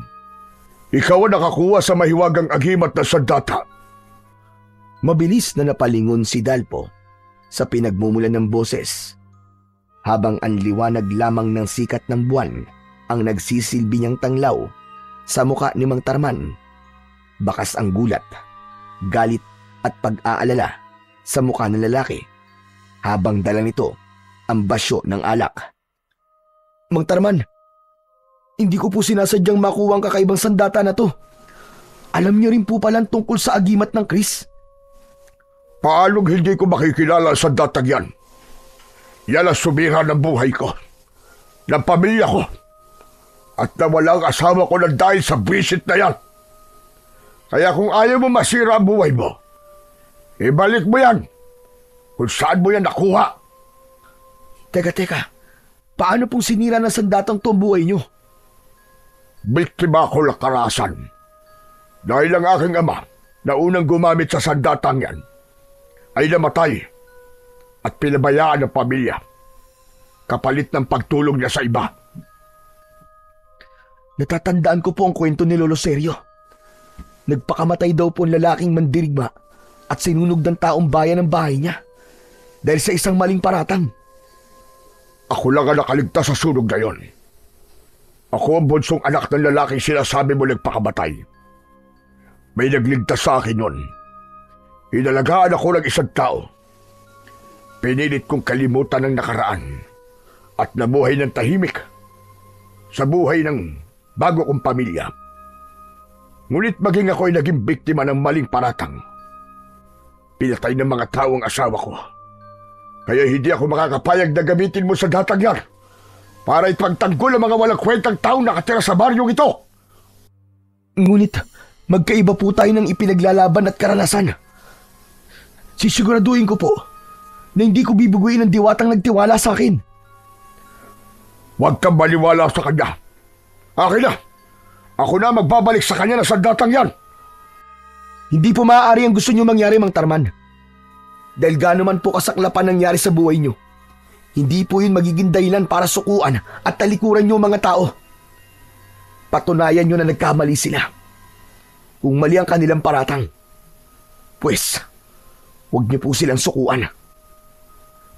ikaw ang nakakuha sa mahiwagang agimat na sandata. Mabilis na napalingon si Dalpo sa pinagmumulan ng boses, habang ang liwanag lamang ng sikat ng buwan ang nagsisilbi niyang tanglaw sa muka ni Mang Tarman. Bakas ang gulat, galit at pag-aalala sa muka ng lalaki habang dala nito ang basyo ng alak. Mang Tarman, hindi ko po sinasadyang makuha ang kakaibang sandata na to. Alam niyo rin po palang tungkol sa agimat ng Chris. Paanong hindi ko makikilala sa datang yan? Yan ang sumira ng buhay ko, ng pamilya ko, at nawala ang asawa ko na dahil sa visit na yan. Kaya kung ayaw mo masira ang buhay mo, ibalik mo yan kung saan mo yan nakuha. Teka, paano pong sinira ng sandatang to ang buhay niyo? Biktima ako ng karahasan. Dahil ang aking ama na unang gumamit sa sandatang yan ay namatay at pinabayaan ng pamilya kapalit ng pagtulong niya sa iba. Natatandaan ko po ang kwento ni Lolo Sergio. Nagpakamatay daw po ang lalaking mandirigma at sinunog ng taong bayan ang bahay niya dahil sa isang maling paratang. Ako lang ang nakaligtas sa sunog na yon. Ako ang bunsong anak ng lalaking sinasabi mo nagpakamatay. May nagligtas sa akin nun. Inalagaan ako ng isang tao. Pinilit kong kalimutan ang nakaraan at nabuhay ng tahimik sa buhay ng bago kong pamilya. Ngunit maging ako ay naging biktima ng maling paratang. Pinatay ng mga tao ang asawa ko. Kaya hindi ako makakapayag na gamitin mo sa datang yan para ipagtanggol ang mga walang kwentang taong nakatira sa baryong ito. Ngunit magkaiba po tayo ng ipinaglalaban at karanasan. Sisiguraduhin ko po na hindi ko bibuguin ang diwatang nagtiwala sa akin. Huwag kang maniwala sa kanya. Akin na. Ako na magbabalik sa kanya na sandatang yan. Hindi po maaari ang gusto niyo mangyari, Mang Tarman. Dahil gaano man po kasaklapan nangyari sa buhay niyo, hindi po yun magiging dahilan para sukuan at talikuran niyo mga tao. Patunayan niyo na nagkamali sila. Kung mali ang kanilang paratang, pues, huwag niyo po silang sukuan.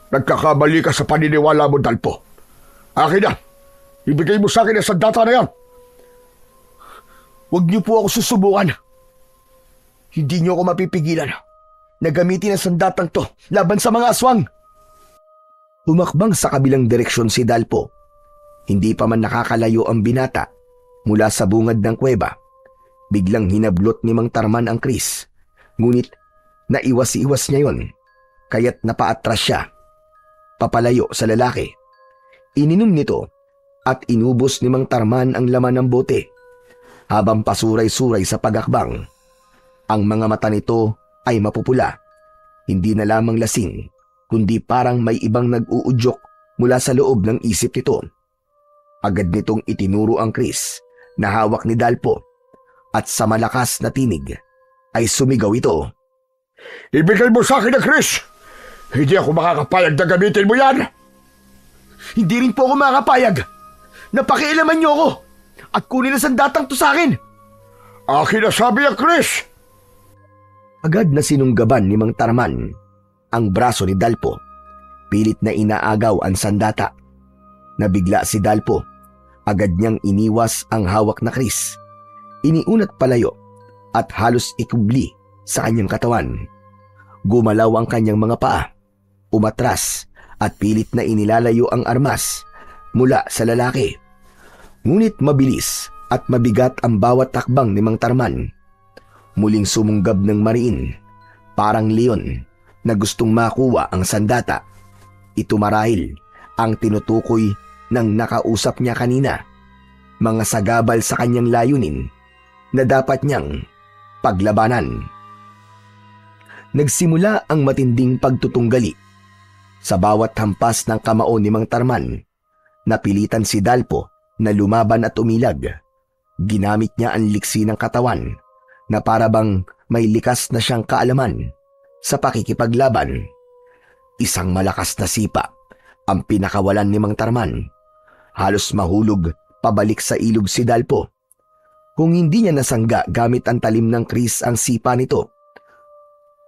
Nagkakamali ka sa paniniwala mo, Dalpo. Akin na. Ibigay mo sa akin ang sandata na yan. Huwag niyo po ako susubukan. Hindi niyo ako mapipigilan na gamitin ang sandatang to laban sa mga aswang. Humakbang sa kabilang direksyon si Dalpo. Hindi pa man nakakalayo ang binata mula sa bungad ng kuweba. Biglang hinablot ni Mang Tarman ang Chris. Ngunit naiwas-iwas niya yon, kaya't napaatras siya, papalayo sa lalaki. Ininom nito at inubos ni Mang Tarman ang laman ng bote habang pasuray-suray sa pagakbang. Ang mga mata nito ay mapupula, hindi na lamang lasing, kundi parang may ibang nag-uudyok mula sa loob ng isip nito. Agad nitong itinuro ang Chris na hawak ni Dalpo at sa malakas na tinig ay sumigaw ito. Ibigay mo sa akin na, Chris! Hindi ako makakapayag na gamitin mo yan! Hindi rin po ako makakapayag! Napakialaman niyo ako at kunin ang sandatang to sa akin! Akin na sabi ang Chris! Agad na sinunggaban ni Mang Tarman ang braso ni Dalpo. Pilit na inaagaw ang sandata. Nabigla si Dalpo. Agad niyang iniwas ang hawak na Chris. Iniunat palayo at halos ikubli sa kanyang katawan. Gumalaw ang kanyang mga paa. Umatras at pilit na inilalayo ang armas mula sa lalaki. Ngunit mabilis at mabigat ang bawat takbang ni Mang Tarman. Muling sumunggab ng mariin, parang leon na gustong makuha ang sandata. Ito marahil ang tinutukoy ng nakausap niya kanina. Mga sagabal sa kanyang layunin na dapat niyang paglabanan. Nagsimula ang matinding pagtutunggali. Sa bawat hampas ng kamao ni Mang Tarman, napilitan si Dalpo na lumaban at umilag. Ginamit niya ang liksi ng katawan na parabang may likas na siyang kaalaman sa pakikipaglaban. Isang malakas na sipa ang pinakawalan ni Mang Tarman. Halos mahulog pabalik sa ilog si Dalpo. Kung hindi niya nasangga gamit ang talim ng kris ang sipa nito,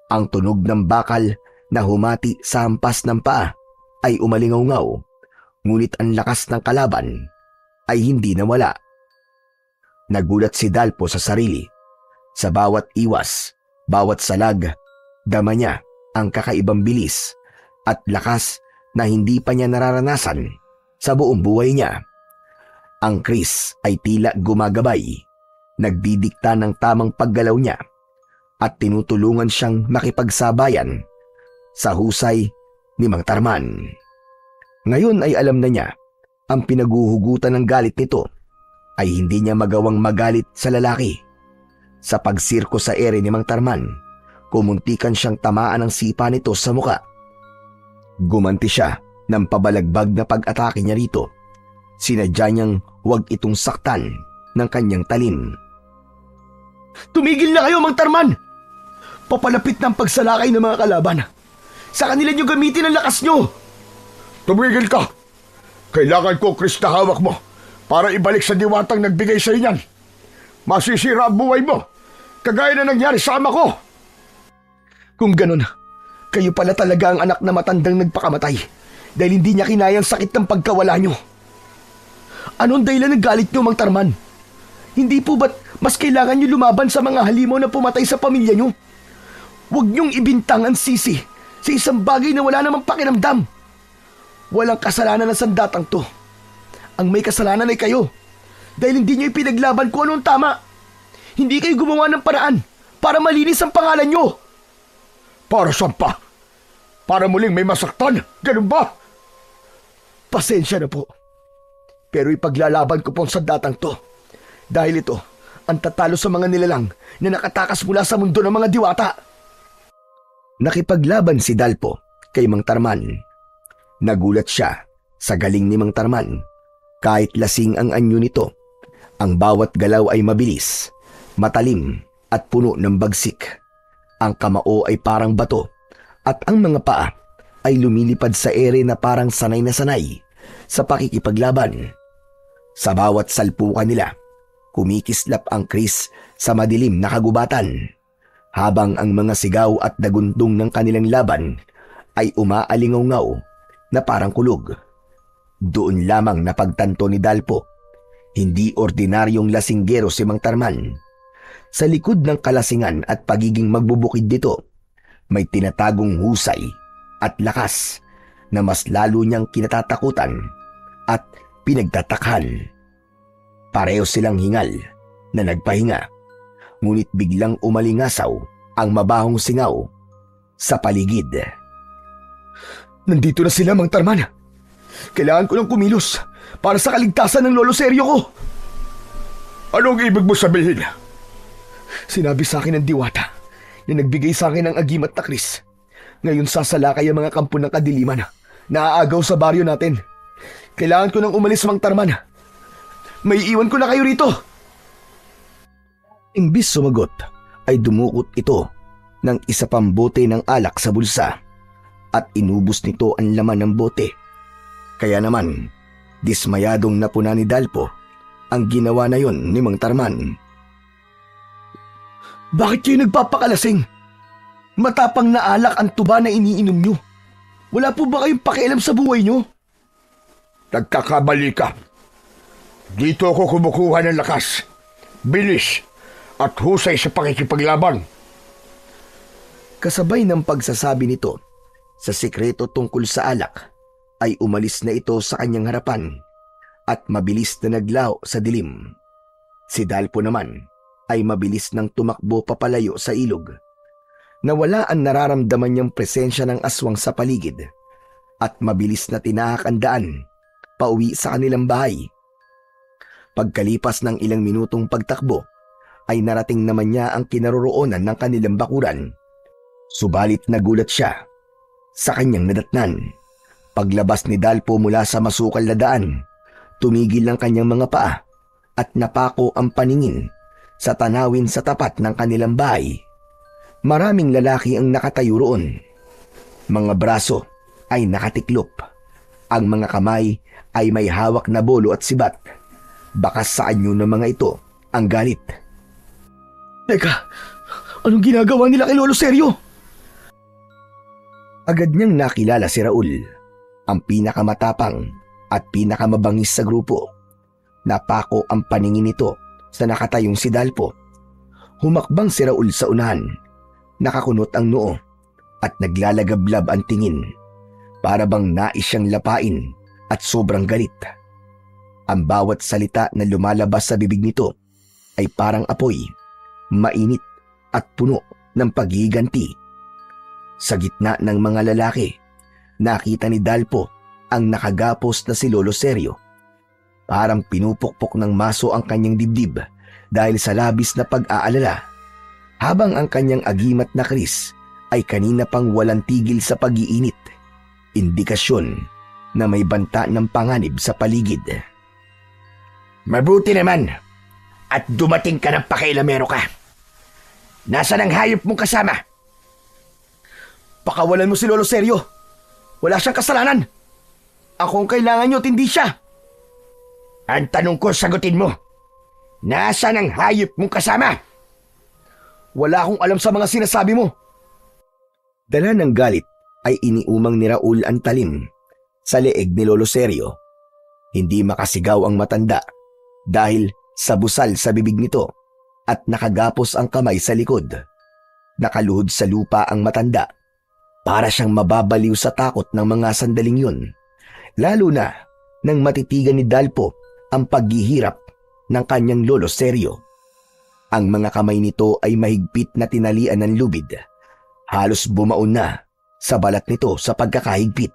ang tunog ng bakal na humati sa hampas ng paa ay umalingaw-ngaw, ngunit ang lakas ng kalaban ay hindi nawala. Nagulat si Dalpo sa sarili. Sa bawat iwas, bawat salag, dama niya ang kakaibang bilis at lakas na hindi pa niya nararanasan sa buong buhay niya. Ang kris ay tila gumagabay, nagdidikta ng tamang paggalaw niya at tinutulungan siyang makipagsabayan sa husay ni Mang Tarman. Ngayon ay alam na niya ang pinaguhugutan ng galit nito ay hindi niya magawang magalit sa lalaki. Sa pagsirko sa ere ni Mang Tarman, kumuntikan siyang tamaan ng sipa nito sa muka. Gumanti siya ng pabalagbag na pag-atake niya rito. Sinadya niyang huwag itong saktan ng kanyang talim. Tumigil na kayo, Mang Tarman! Papalapit ng pagsalakay ng mga kalaban. Sa kanila niyo gamitin ang lakas niyo! Tumigil ka! Kailangan ko, Kris, na hawak mo para ibalik sa diwatang nagbigay sa inyan. Masisira ang buhay mo, kagaya na nangyari sa ama ko. Kung ganun, kayo pala talaga ang anak na matandang nagpakamatay dahil hindi niya kinayang sakit ng pagkawala niyo. Anong dahilan ng galit niyo, Mang Tarman? Hindi po ba't mas kailangan niyo lumaban sa mga halimaw na pumatay sa pamilya niyo? Huwag niyong ibintang ang sisi sa isang bagay na wala namang pakiramdam. Walang kasalanan ng sandatang to. Ang may kasalanan ay kayo dahil hindi niyo ipinaglaban kung anong tama. Hindi kayo gumawa ng paraan para malinis ang pangalan niyo. Para saan pa? Para muling may masaktan? Ganun ba? Pasensya na po. Pero ipaglalaban ko po ang sandatang to. Dahil ito ang tatalo sa mga nilalang na nakatakas mula sa mundo ng mga diwata. Nakipaglaban si Dalpo kay Mang Tarman. Nagulat siya sa galing ni Mang Tarman. Kahit lasing ang anyo nito, ang bawat galaw ay mabilis, matalim at puno ng bagsik. Ang kamao ay parang bato at ang mga paa ay lumilipad sa ere na parang sanay na sanay sa pakikipaglaban. Sa bawat salpukan nila, kumikislap ang kris sa madilim na kagubatan, habang ang mga sigaw at dagundong ng kanilang laban ay umaalingaw-ngaw na parang kulog. Doon lamang napagtanto ni Dalpo, hindi ordinaryong lasinggero si Mang Tarman. Sa likod ng kalasingan at pagiging magbubukid dito, may tinatagong husay at lakas na mas lalo niyang kinatatakutan at pinagtatakhan. Pareho silang hingal na nagpahinga, ngunit biglang umalingasaw ang mabahong singaw sa paligid. Nandito na sila, Mang Tarman. Kailangan ko ng kumilos para sa kaligtasan ng lolo seryo ko. Anong ibig mo sabihin? Sinabi sa akin ng diwata na nagbigay sa akin ng agimat na kris. Ngayon sasalakay ang mga kampo ng kadiliman na aagaw sa baryo natin. Kailangan ko nang umalis, Mang Tarman. May iwan ko na kayo rito. Imbis sumagot, ay dumukot ito ng isa pang bote ng alak sa bulsa at inubos nito ang laman ng bote. Kaya naman, dismayadong napuna ni Dalpo ang ginawa na yon ni Mang Tarman. Bakit kayo nagpapakalasing? Matapang na alak ang tuba na iniinom nyo. Wala po ba kayong pakialam sa buhay nyo? Nagkakabali ka. Dito ako kumukuha ng lakas, bilis at husay sa pakikipaglaban. Kasabay ng pagsasabi nito sa sikreto tungkol sa alak, ay umalis na ito sa kanyang harapan at mabilis na naglaho sa dilim. Si Dalpo naman ay mabilis nang tumakbo papalayo sa ilog. Nawala ang nararamdaman niyang presensya ng aswang sa paligid at mabilis na tinahak ang daan pauwi sa kanilang bahay. Pagkalipas ng ilang minutong pagtakbo, ay narating naman niya ang kinaroroonan ng kanilang bakuran. Subalit nagulat siya sa kanyang nadatnan. Paglabas ni Dalpo mula sa masukal na daan, tumigil ang kanyang mga paa at napako ang paningin sa tanawin sa tapat ng kanilang bahay. Maraming lalaki ang nakatayo roon. Mga braso ay nakatiklop. Ang mga kamay ay may hawak na bolo at sibat. Bakas sa anyo ng mga ito ang galit. Teka, anong ginagawa nila kay Lolo Seryo? Agad niyang nakilala si Raul, ang pinakamatapang at pinakamabangis sa grupo. Napako ang paningin nito sa nakatayong si Dalpo. Humakbang si Raul sa unahan, nakakunot ang noo at naglalagablab ang tingin. Para bang nais siyang lapain at sobrang galit. Ang bawat salita na lumalabas sa bibig nito ay parang apoy, mainit at puno ng paghiganti. Sa gitna ng mga lalaki, nakita ni Dalpo ang nakagapos na si Lolo Seryo. Parang pinupukpok ng maso ang kanyang dibdib dahil sa labis na pag-aalala, habang ang kanyang agimat na kris ay kanina pang walang tigil sa pag-iinit. Indikasyon na may banta ng panganib sa paligid. Mabuti naman at dumating ka ng pakailamero ka. Nasaan ang hayop mong kasama? Pakawalan mo si Lolo Seryo. Wala siyang kasalanan. Ako ang kailangan niyo at hindi siya. Ang tanong ko, sagutin mo. Nasaan ang hayop mong kasama? Wala akong alam sa mga sinasabi mo. Dala ng galit ay iniumang ni Raul ang talim sa leeg ni Lolo Seryo. Hindi makasigaw ang matanda dahil sa busal sa bibig nito at nakagapos ang kamay sa likod. Nakaluhod sa lupa ang matanda. Para siyang mababaliw sa takot ng mga sandaling yun. Lalo na nang matitigan ni Dalpo ang paghihirap ng kanyang Lolo Seryo. Ang mga kamay nito ay mahigpit na tinalian ng lubid. Halos bumaon na sa balat nito sa pagkakahigpit.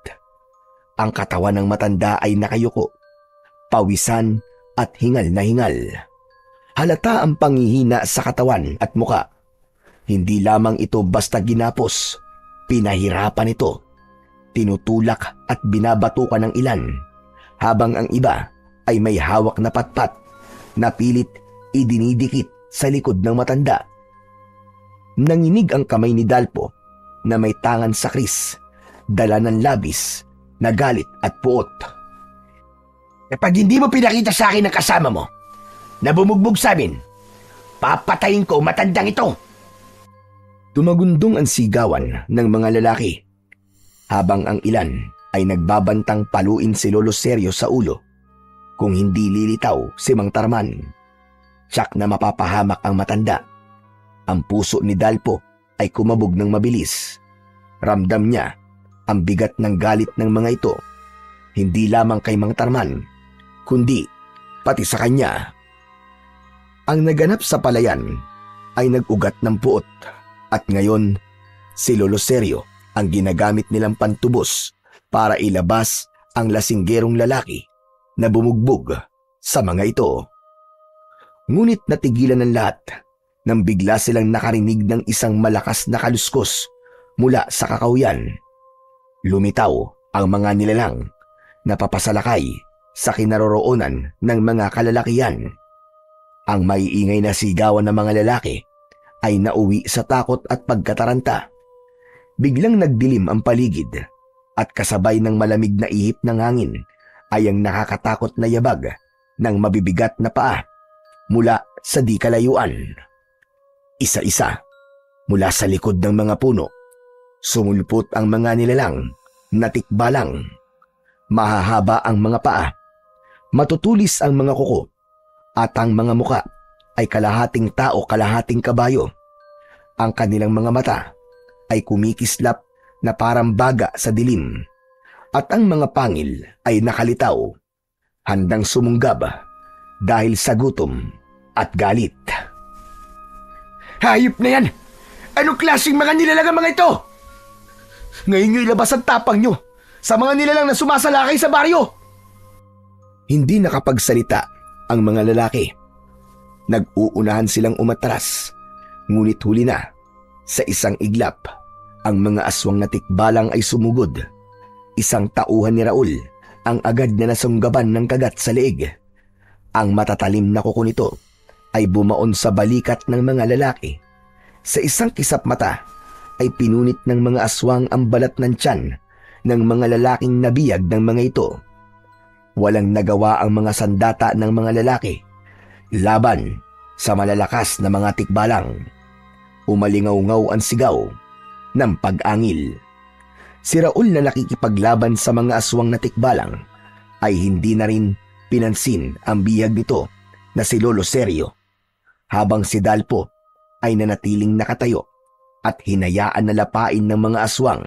Ang katawan ng matanda ay nakayuko, pawisan at hingal na hingal. Halata ang panghihina sa katawan at muka. Hindi lamang ito basta ginapos, pinahirapan ito. Tinutulak at binabatukan ng ilan, habang ang iba ay may hawak na patpat na pilit idinidikit sa likod ng matanda. Nanginig ang kamay ni Dalpo na may tangan sa kris, dala ng labis na galit at puot. Kapag hindi mo pinakita sa akin ang kasama mo na bumugbog sa amin, papatayin ko matandang ito. Tumagundong ang sigawan ng mga lalaki, habang ang ilan ay nagbabantang paluin si Lolo Seryo sa ulo. Kung hindi lilitaw si Mang Tarman, tsak na mapapahamak ang matanda. Ang puso ni Dalpo ay kumabog ng mabilis. Ramdam niya ang bigat ng galit ng mga ito, hindi lamang kay Mang Tarman, kundi pati sa kanya. Ang naganap sa palayan ay nag-ugat ng puot, at ngayon si Lolo Seryo ang ginagamit nilang pantubos para ilabas ang lasinggerong lalaki na bumugbog sa mga ito. Ngunit natigilan ng lahat nang bigla silang nakarinig ng isang malakas na kaluskos mula sa kakawyan. Lumitaw ang mga nilalang na papasalakay sa kinaroroonan ng mga kalalakihan. Ang maiingay na sigawan ng mga lalaki ay nauwi sa takot at pagkataranta. Biglang nagdilim ang paligid at kasabay ng malamig na ihip ng hangin ay ang nakakatakot na yabag ng mabibigat na paa mula sa di kalayuan. Isa-isa mula sa likod ng mga puno, sumulpot ang mga nilalang na tikbalang. Mahahaba ang mga paa, matutulis ang mga kuko, at ang mga muka ay kalahating tao, kalahating kabayo. Ang kanilang mga mata ay kumikislap na parang baga sa dilim, at ang mga pangil ay nakalitaw, handang sumunggab dahil sa gutom at galit. Hayop na yan! Anong klaseng mga nilalang ang mga ito? Ngayon nyo ilabas ang tapang nyo sa mga nilalang na sumasalakay sa baryo. Hindi nakapagsalita ang mga lalaki. Nag-uunahan silang umatras, ngunit huli na. Sa isang iglap, ang mga aswang na tikbalang ay sumugod. Isang tauhan ni Raul ang agad na nasunggaban ng kagat sa leeg. Ang matatalim na kuko nito ay bumaon sa balikat ng mga lalaki. Sa isang kisap mata ay pinunit ng mga aswang ang balat ng tiyan ng mga lalaking nabiyag ng mga ito. Walang nagawa ang mga sandata ng mga lalaki laban sa malalakas na mga tikbalang. Umalingaw-ngaw ang sigaw ng pag-angil. Si Raul na nakikipaglaban sa mga aswang na tikbalang ay hindi na rin pinansin ang biyag nito na si Lolo Sergio, habang si Dalpo ay nanatiling nakatayo at hinayaan na lapain ng mga aswang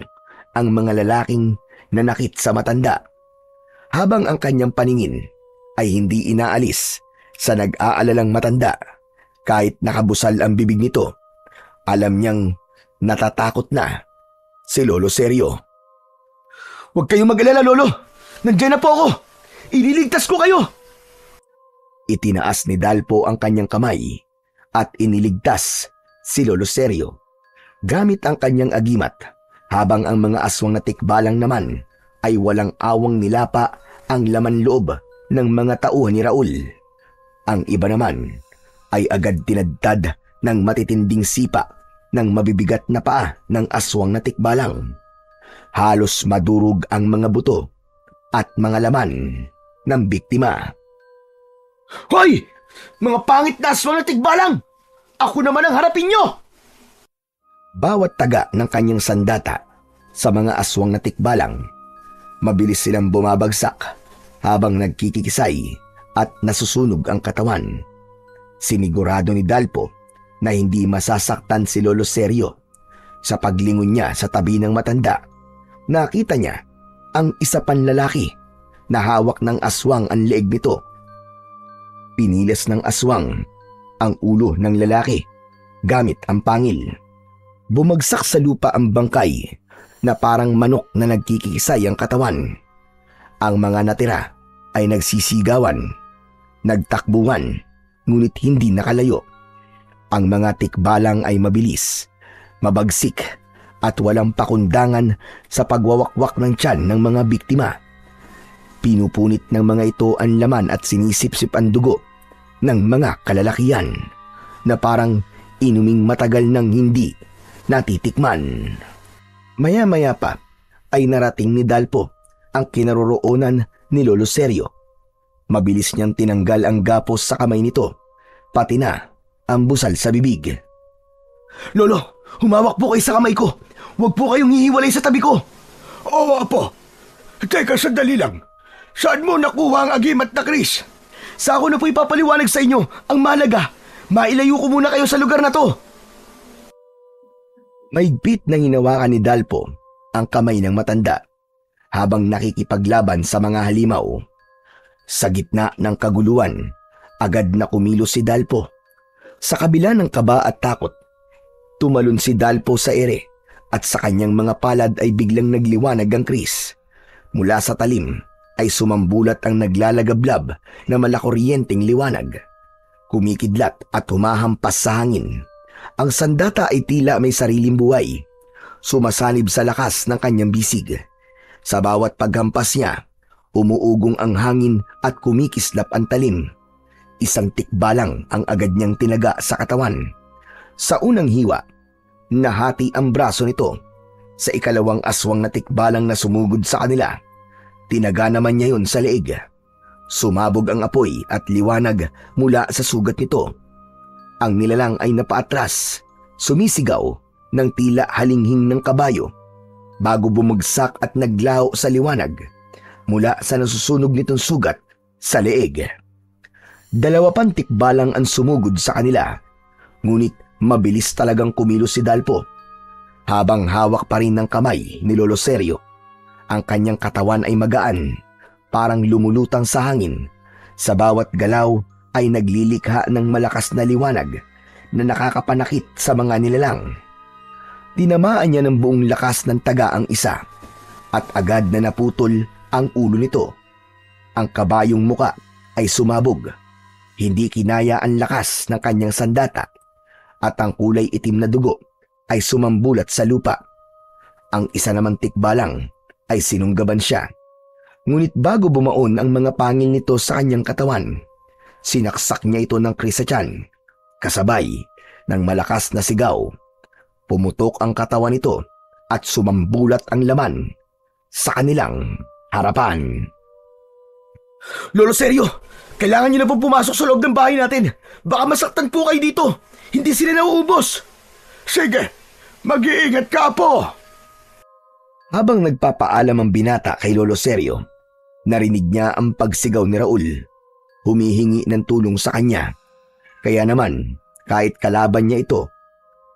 ang mga lalaking nanakit sa matanda, habang ang kanyang paningin ay hindi inaalis sa nag-aalalang matanda. Kahit nakabusal ang bibig nito, alam niyang natatakot na si Lolo Sergio. Huwag kayong mag-alala, Lolo. Nandiyan na po ako. Ililigtas ko kayo. Itinaas ni Dalpo ang kanyang kamay at iniligtas si Lolo Sergio gamit ang kanyang agimat, habang ang mga aswang na tikbalang naman ay walang awang nilapa ang laman loob ng mga tauhan ni Raul. Ang iba naman ay agad tinadtad ng matitinding sipa ng mabibigat na paa ng aswang na tikbalang. Halos madurog ang mga buto at mga laman ng biktima. Hoy! Mga pangit na aswang na tikbalang! Ako naman ang harapin nyo! Bawat taga ng kanyang sandata sa mga aswang na tikbalang, mabilis silang bumabagsak habang nagkikikisay at nasusunog ang katawan. Sinigurado ni Dalpo na hindi masasaktan si Lolo Sergio. Sa paglingon niya sa tabi ng matanda, nakita niya ang isa pang lalaki na hawak ng aswang ang leeg nito. Pinilas ng aswang ang ulo ng lalaki gamit ang pangil. Bumagsak sa lupa ang bangkay na parang manok na nagkikisay ang katawan. Ang mga natira ay nagsisigawan, nagtakbuhan, ngunit hindi nakalayo. Ang mga tikbalang ay mabilis, mabagsik at walang pakundangan sa pagwawakwak ng tiyan ng mga biktima. Pinupunit ng mga ito ang laman at sinisipsip ang dugo ng mga kalalakihan na parang inuming matagal nang hindi natitikman. Maya-maya pa ay narating ni Dalpo ang kinaroroonan ni Lolo Sergio. Mabilis niyang tinanggal ang gapos sa kamay nito, pati na ang busal sa bibig. Lolo, humawak po kayo sa kamay ko. Huwag po kayong hihiwalay sa tabi ko. Oo, Apo. Teka, sandali lang. Saan mo nakuha ang agimat na Chris? Sa ako na po ipapaliwanag sa inyo ang mahalaga. Mailayo ko muna kayo sa lugar na to. Mahigpit na hinawakan ni Dalpo ang kamay ng matanda habang nakikipaglaban sa mga halimaw. Sa gitna ng kaguluhan, agad na kumilos si Dalpo. Sa kabila ng kaba at takot, tumalon si Dalpo sa ere at sa kanyang mga palad ay biglang nagliwanag ang Chris. Mula sa talim ay sumambulat ang naglalagablab na malakuryenteng liwanag. Kumikidlat at humahampas sa hangin. Ang sandata ay tila may sariling buhay, sumasanib sa lakas ng kanyang bisig. Sa bawat paghampas niya, umuugong ang hangin at kumikislap ang talim. Isang tikbalang ang agad niyang tinaga sa katawan. Sa unang hiwa, nahati ang braso nito. Sa ikalawang aswang na tikbalang na sumugod sa kanila, tinaga naman niya yun sa leeg. Sumabog ang apoy at liwanag mula sa sugat nito. Ang nilalang ay napaatras, sumisigaw ng tila halinghing ng kabayo bago bumagsak at naglaho sa liwanag mula sa nasusunog nitong sugat sa leeg. Dalawa pang tikbalang ang sumugod sa kanila, ngunit mabilis talagang kumilos si Dalpo. Habang hawak pa rin ng kamay ni Lolo Sergio, ang kanyang katawan ay magaan, parang lumulutang sa hangin. Sa bawat galaw ay naglilikha ng malakas na liwanag na nakakapanakit sa mga nilalang. Tinamaan niya ng buong lakas ng taga ang isa at agad na naputol ang ulo nito. Ang kabayong muka ay sumabog. Hindi kinaya ang lakas ng kanyang sandata at ang kulay itim na dugo ay sumambulat sa lupa. Ang isa namang tikbalang ay sinunggaban siya. Ngunit bago bumaon ang mga pangil nito sa kanyang katawan, sinaksak niya ito ng Chris sa tiyan, kasabay ng malakas na sigaw. Pumutok ang katawan nito at sumambulat ang laman sa kanilang harapan. Lolo Seryo, kailangan niyo na po pumasok sa loob ng bahay natin. Baka masaktan po kayo dito. Hindi sila nauubos. Sige, mag-iingat ka, Apo. Habang nagpapaalam ang binata kay Lolo Seryo, narinig niya ang pagsigaw ni Raul. Humihingi ng tulong sa kanya. Kaya naman, kahit kalaban niya ito,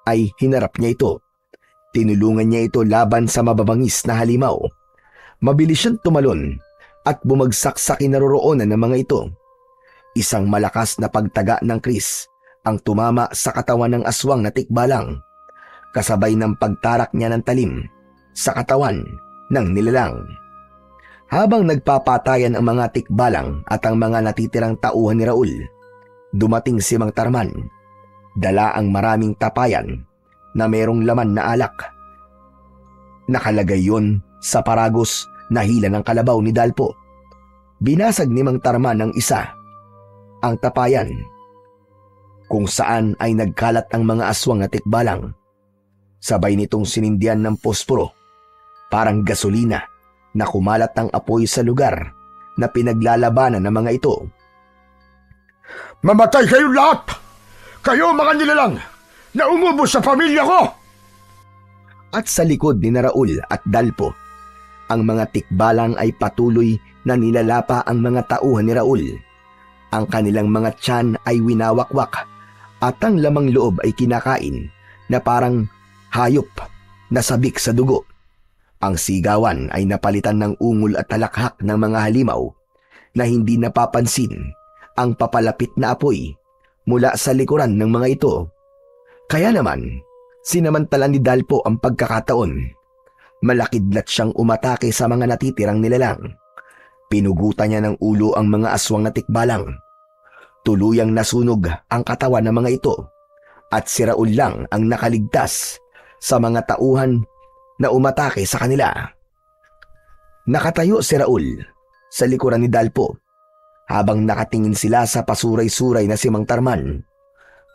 ay hinarap niya ito. Tinulungan niya ito laban sa mababangis na halimaw. Mabilis siyang tumalon at bumagsak sa kinaroroonan ng mga ito. Isang malakas na pagtaga ng Chris ang tumama sa katawan ng aswang na tikbalang, kasabay ng pagtarak niya ng talim sa katawan ng nilalang. Habang nagpapatayan ang mga tikbalang at ang mga natitirang tauhan ni Raul, dumating si Mang Tarman. Dala ang maraming tapayan na merong laman na alak. Nakalagay yon sa paragos na hila ng kalabaw ni Dalpo. Binasag ni Mang Tarman ng isa ang tapayan, kung saan ay nagkalat ang mga aswang na tikbalang. Sabay nitong sinindihan ng posporo, parang gasolina, na kumalat ang apoy sa lugar na pinaglalabanan ng mga ito. Mamatay kayong lahat! Kayo mga nilalang na umubos sa pamilya ko! At sa likod ni Raul at Dalpo, ang mga tikbalang ay patuloy na nilalapa ang mga tauhan ni Raul. Ang kanilang mga tiyan ay winawakwak at ang lamang loob ay kinakain na parang hayop na sabik sa dugo. Ang sigawan ay napalitan ng ungol at talakhak ng mga halimaw na hindi napapansin ang papalapit na apoy mula sa likuran ng mga ito. Kaya naman, sinamantala ni Dalpo ang pagkakataon. Malakidlat siyang umatake sa mga natitirang nilalang. Pinugutan niya ng ulo ang mga aswang na tikbalang. Tuluyang nasunog ang katawan ng mga ito at si Raul lang ang nakaligtas sa mga tauhan na umatake sa kanila. Nakatayo si Raul sa likuran ni Dalpo habang nakatingin sila sa pasuray-suray na si Mang Tarman,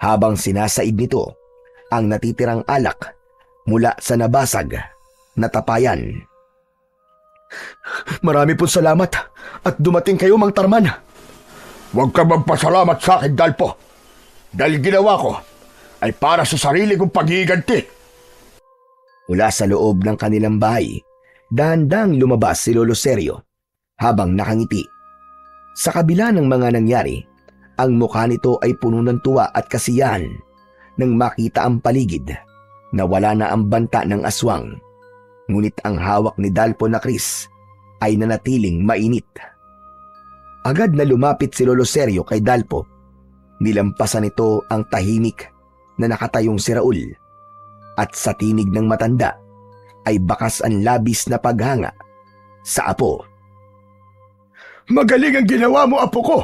habang sinasaid nito ang natitirang alak mula sa nabasag na tapayan. Marami pong salamat at dumating kayo, Mang Tarman. Huwag ka magpasalamat sa akin, Dalpo. Dahil ginawa ko ay para sa sarili kong pag-iiganti. Mula sa loob ng kanilang bahay, dahan-dahang lumabas si Lolo Seryo habang nakangiti. Sa kabila ng mga nangyari, ang mukha nito ay puno ng tuwa at kasiyahan nang makita ang paligid na wala na ang banta ng aswang. Ngunit ang hawak ni Dalpo na Chris ay nanatiling mainit. Agad na lumapit si Lolo Seryo kay Dalpo. Nilampasan nito ang tahimik na nakatayong si Raul. At sa tinig ng matanda ay bakas ang labis na paghanga sa apo. Magaling ang ginawa mo, apo ko.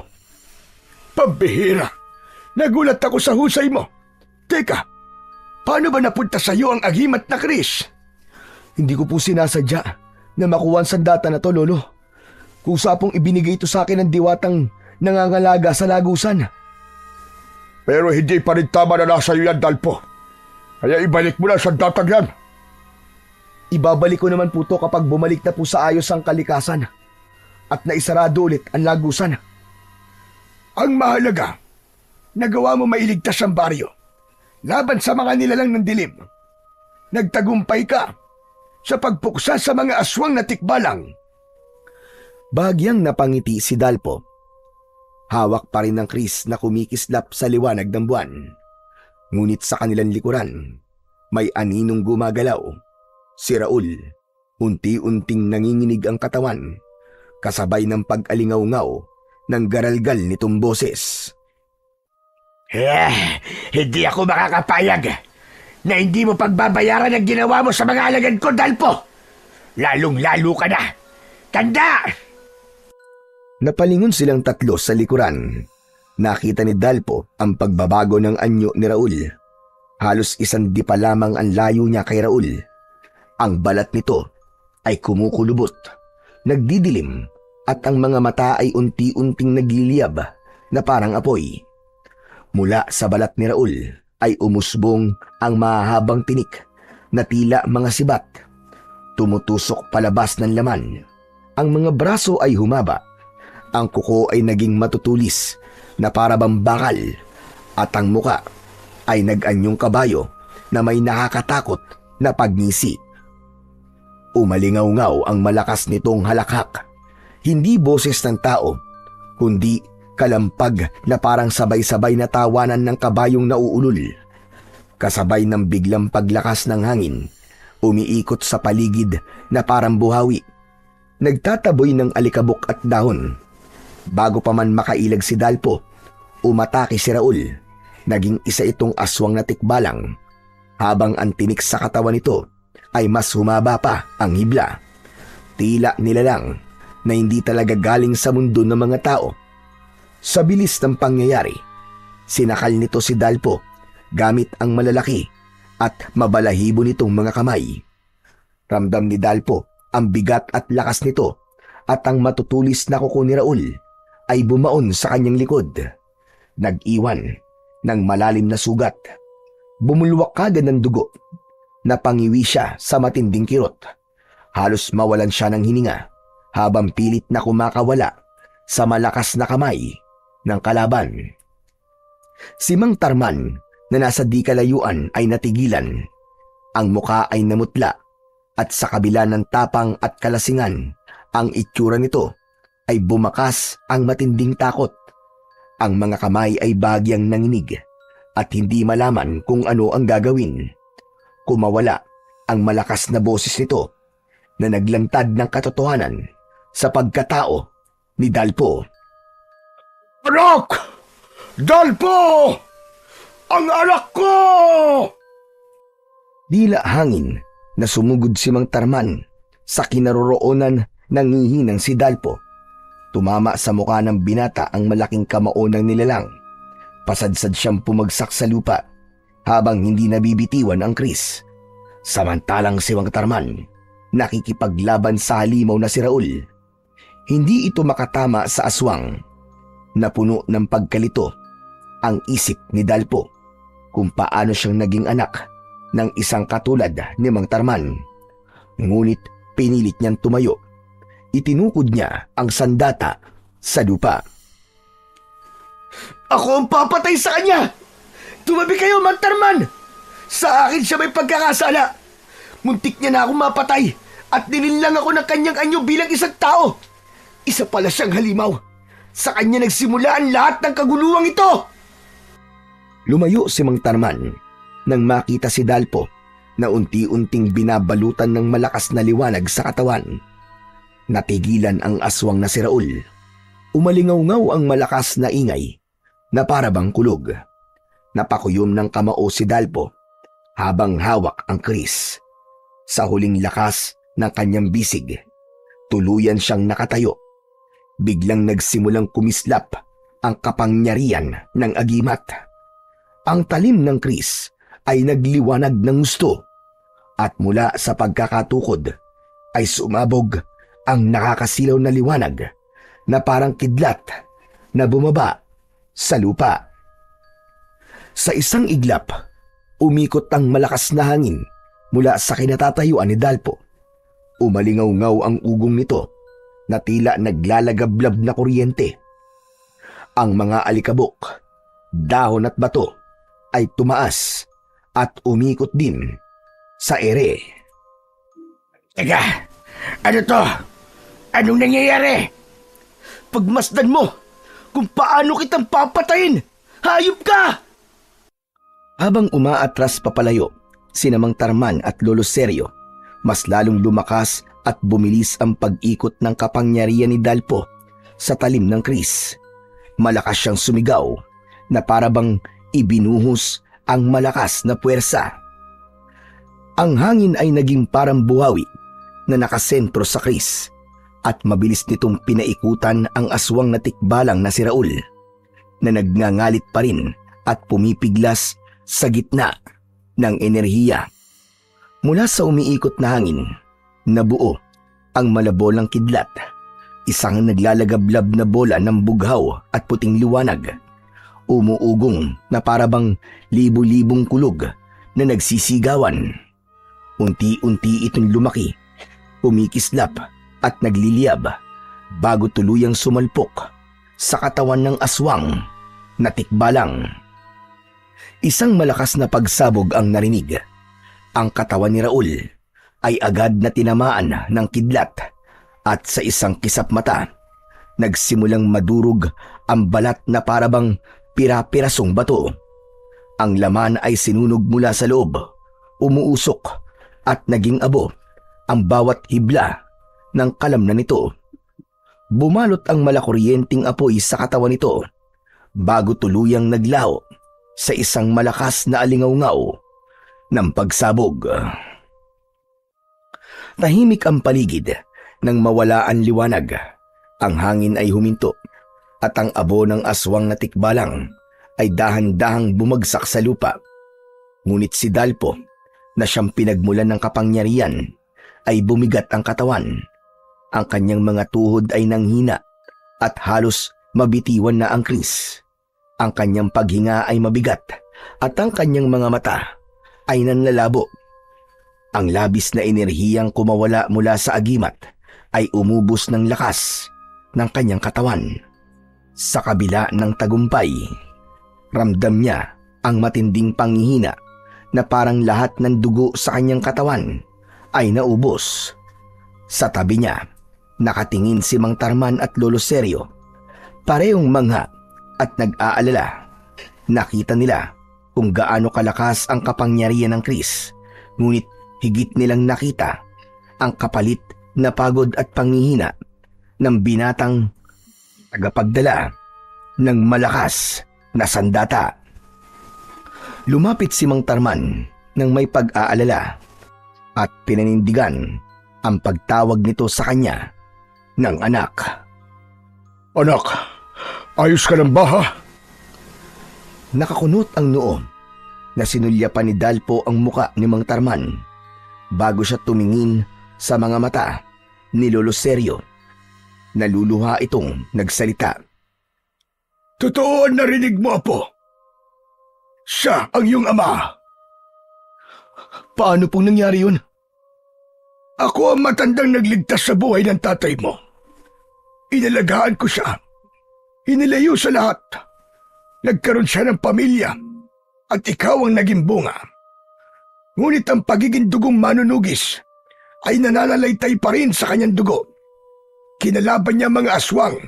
Pambihira. Nagulat ako sa husay mo. Teka, paano ba napunta sa iyo ang agimat na Chris? Hindi ko po sinasadya na makuha ang sandata na to, Lolo. Kusa pong ibinigay ito sa akin ng diwatang nangangalaga sa lagusan. Pero hindi pa rin tama na nasa iyo yan, Dalpo. Kaya ibalik mo na sa datang yan. Ibabalik ko naman po to kapag bumalik na po sa ayos ang kalikasan at naisarado ulit ang lagusan. Ang mahalaga, nagawa mo mailigtas ang baryo laban sa mga nilalang ng dilim. Nagtagumpay ka sa pagpuksa sa mga aswang na tikbalang. Bahagyang napangiti si Dalpo. Hawak pa rin ng Chris na kumikislap sa liwanag ng buwan. Ngunit sa kanilang likuran, may aninong gumagalaw. Si Raul, unti-unting nanginginig ang katawan, kasabay ng pag-alingaw-ngaw ng garalgal nitong boses. Hindi ako makakapayag na hindi mo pagbabayaran ang ginawa mo sa mga alagad ko, Dalpo. Lalong-lalo ka na. Tanda! Napalingon silang tatlo sa likuran. Nakita ni Dalpo ang pagbabago ng anyo ni Raul. Halos isang dipa lamang ang layo niya kay Raul. Ang balat nito ay kumukulubot, nagdidilim, at ang mga mata ay unti-unting nagliliyab na parang apoy. Mula sa balat ni Raul ay umusbong ang mahahabang tinik na tila mga sibat. Tumutusok palabas ng laman. Ang mga braso ay humaba. Ang kuko ay naging matutulis na parabang bakal, at ang muka ay nag-anyong kabayo na may nakakatakot na pagngisi. Umalingaw-ngaw ang malakas nitong halakhak. Hindi boses ng tao, kundi kalampag na parang sabay-sabay na tawanan ng kabayong nauulol. Kasabay ng biglang paglakas ng hangin, umiikot sa paligid na parang buhawi. Nagtataboy ng alikabok at dahon. Bago pa man makailag si Dalpo, umatake si Raul. Naging isa itong aswang na tikbalang, habang ang tinik sa katawan nito ay mas humaba pa ang hibla. Tila nilalang na hindi talaga galing sa mundo ng mga tao. Sa bilis ng pangyayari, sinakal nito si Dalpo gamit ang malalaki at mabalahibo nitong mga kamay. Ramdam ni Dalpo ang bigat at lakas nito, at ang matutulis na kuko ni Raul ay bumaon sa kanyang likod. Nag-iwan ng malalim na sugat. Bumulwak kagad ng dugo. Napangiwi siya sa matinding kirot. Halos mawalan siya ng hininga habang pilit na kumakawala sa malakas na kamay ng kalaban. Si Mang Tarman na nasa di kalayuan ay natigilan. Ang muka ay namutla, at sa kabila ng tapang at kalasingan, ang itsura nito ay bumakas ang matinding takot. Ang mga kamay ay bagyang nanginig at hindi malaman kung ano ang gagawin. Kumawala ang malakas na boses nito na naglantad ng katotohanan sa pagkatao ni Dalpo. Anak! Dalpo! Ang anak ko! Dila hangin na sumugod si Mang Tarman sa kinaroroonan ng hihinang si Dalpo. Tumama sa mukha ng binata ang malaking kamao ng nilalang. Pasadsad siyang pumagsak sa lupa habang hindi nabibitiwan ang Kris. Samantalang si Mang Tarman nakikipaglaban sa halimaw na si Raul. Hindi ito makatama sa aswang. Napuno ng pagkalito ang isip ni Dalpo kung paano siyang naging anak ng isang katulad ni Mang Tarman. Ngunit pinilit niyang tumayo. Itinukod niya ang sandata sa lupa. Ako ang papatay sa kanya! Tumabi kayo, Mang Tarman! Sa akin siya may pagkakasala. Muntik niya na akong mapatay at nilinlang ako ng kanyang anyo bilang isang tao. Isa pala siyang halimaw. Sa kanya nagsimula ang lahat ng kaguluhang ito. Lumayo si Mang Tarman nang makita si Dalpo na unti-unting binabalutan ng malakas na liwanag sa katawan. Natigilan ang aswang na si Raul. Umalingaw-ngaw ang malakas na ingay na parabang kulog. Napakuyom ng kamao si Dalpo habang hawak ang Kris. Sa huling lakas ng kanyang bisig, tuluyan siyang nakatayo. Biglang nagsimulang kumislap ang kapangyarihan ng agimat. Ang talim ng Kris ay nagliwanag ng gusto, at mula sa pagkakatukod ay sumabog ang nakakasilaw na liwanag na parang kidlat na bumaba sa lupa. Sa isang iglap, umikot ang malakas na hangin mula sa kinatatayuan ni Dalpo. Umalingaw-ngaw ang ugong nito na tila naglalagablab na kuryente. Ang mga alikabok, dahon at bato ay tumaas at umikot din sa ere. Teka, ano to? Anong nangyayari? Pagmasdan mo kung paano kitang papatayin! Hayop ka! Habang umaatras papalayo, sina Mang Tarman at Lolo Seryo, mas lalong lumakas at bumilis ang pag-ikot ng kapangyarihan ni Dalpo sa talim ng Kris. Malakas siyang sumigaw na parabang ibinuhos ang malakas na puwersa. Ang hangin ay naging parang buhawi na nakasentro sa Kris, at mabilis nitong pinaikutan ang aswang na tikbalang na si Raul. na nagngangalit pa rin at pumipiglas sa gitna ng enerhiya. Mula sa umiikot na hangin, nabuo ang malabolang kidlat, isang naglalagablab na bola ng bughaw at puting liwanag, umuugong na parabang libu-libong kulog na nagsisigawan. Unti-unti itong lumaki, kumikislap at nagliliyab bago tuluyang sumalpok sa katawan ng aswang na tikbalang. Isang malakas na pagsabog ang narinig. Ang katawan ni Raul ay agad na tinamaan ng kidlat at sa isang kisap mata, nagsimulang madurog ang balat na parabang pira-pirasong bato. Ang laman ay sinunog mula sa loob, umuusok at naging abo ang bawat hibla ng kalamnan nito. Bumalot ang malakuryenteng apoy sa katawan nito bago tuluyang naglaho sa isang malakas na alingaw-ngaw ng pagsabog. Tahimik ang paligid nang mawala ang liwanag. Ang hangin ay huminto at ang abo ng aswang na tikbalang ay dahan-dahang bumagsak sa lupa. Ngunit si Dalpo, na siyang pinagmulan ng kapangyarihan, ay bumigat ang katawan. Ang kanyang mga tuhod ay nanghina at halos mabitiwan na ang kris. Ang kanyang paghinga ay mabigat at ang kanyang mga mata ay nanlalabo. Ang labis na enerhiyang kumawala mula sa agimat ay umubos ng lakas ng kanyang katawan. Sa kabila ng tagumpay, ramdam niya ang matinding panghihina na parang lahat ng dugo sa kanyang katawan ay naubos. Sa tabi niya, nakatingin si Mang Tarman at Lolo Seryo, parehong mangha at nag-aalala. Nakita nila kung gaano kalakas ang kapangyarihan ng Kris, ngunit higit nilang nakita ang kapalit na pagod at panghihina ng binatang tagapagdala ng malakas na sandata. Lumapit si Mang Tarman nang may pag-aalala at pinanindigan ang pagtawag nito sa kanya ng anak. Anak, ayos ka lang ba ha? Nakakunot ang noo na sinulyapan ni Dalpo ang muka ni Mang Tarman bago siya tumingin sa mga mata ni Lolo Seryo. Naluluha itong nagsalita. Totoo ang narinig mo, Apo. Siya ang iyong ama. Paano pong nangyari yun? Ako ang matandang nagligtas sa buhay ng tatay mo. Inalagaan ko siya. Inilayo sa lahat. Nagkaroon siya ng pamilya at ikaw ang naging bunga. Ngunit ang pagiging dugong manunugis ay nananalaytay pa rin sa kanyang dugo. Kinalaban niya mga aswang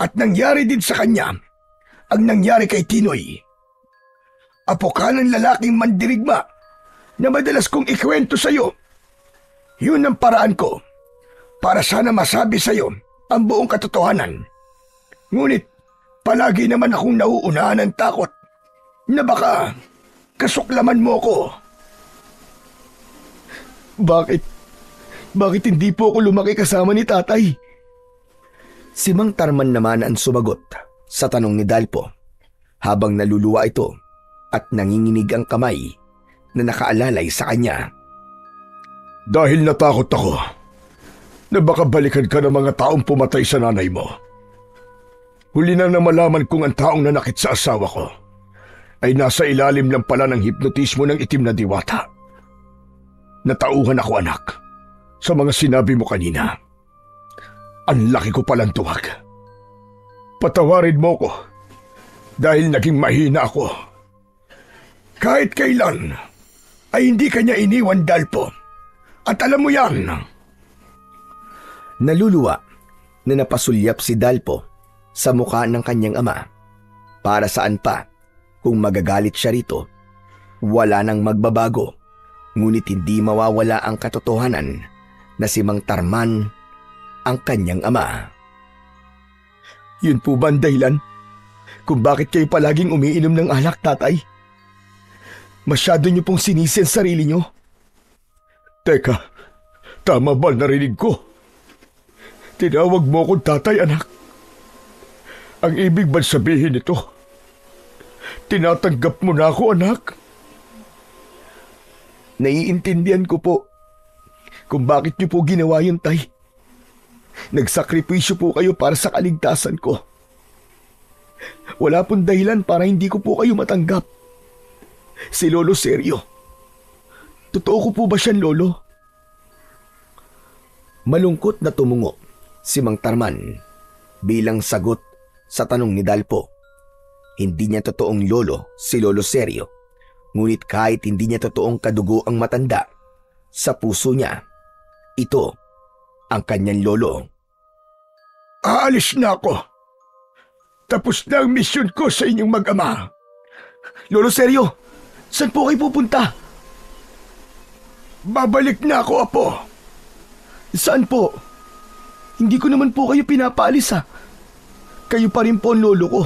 at nangyari din sa kanya ang nangyari kay Tinoy. Apo ka ng lalaking mandirigma na madalas kong ikwento sa iyo. Yun ang paraan ko para sana masabi sa iyo ang buong katotohanan. Ngunit palagi naman akong nauunahan ng takot na baka kasuklaman mo ko. Bakit hindi po ako lumaki kasama ni tatay? Si Mang Tarman naman ang sumagot sa tanong ni Dalpo habang naluluwa ito at nanginginig ang kamay na nakaalalay sa kanya. Dahil natakot ako na baka balikan ka ng mga taong pumatay sa nanay mo. Huli na malaman kong ang taong nanakit sa asawa ko ay nasa ilalim lang pala ng hipnotismo ng itim na diwata. Natauhan ako, anak, sa mga sinabi mo kanina. Ang laki ko palang tuwag. Patawarin mo ko dahil naging mahina ako. Kahit kailan ay hindi kanya iniwan, Dalpo. At alam mo yan. Naluluwa na napasulyap si Dalpo sa mukha ng kanyang ama. Para saan pa kung magagalit siya rito? Wala nang magbabago. Ngunit hindi mawawala ang katotohanan na si Mang Tarman ang kanyang ama. Yun po ba ang dahilan kung bakit kayo palaging umiinom ng alak, tatay? Masyado niyo pong sinisi ang sarili niyo. Teka, tama ba narinig ko? Tinawag mo akong tatay, anak. Ang ibig ba sabihin nito Tinatanggap mo na ako, anak. Naiintindihan ko po kung bakit niyo po ginawa yun, Tay. Nagsakripisyo po kayo para sa kaligtasan ko. Wala pong dahilan para hindi ko po kayo matanggap. Si Lolo Seryo. Totoo ko po ba siyan, Lolo? Malungkot na tumungo si Mang Tarman bilang sagot sa tanong ni Dalpo. Hindi niya totoong lolo si Lolo Seryo, ngunit kahit hindi niya totoong kadugo ang matanda, sa puso niya, ito ang kanyang lolo. Aalis na ako. Tapos na ang misyon ko sa inyong mag-ama. Lolo Seryo, saan po kayo pupunta? Babalik na ako, Apo. Saan po? Hindi ko naman po kayo pinapaalis ha. Kayo pa rin po ang lolo ko.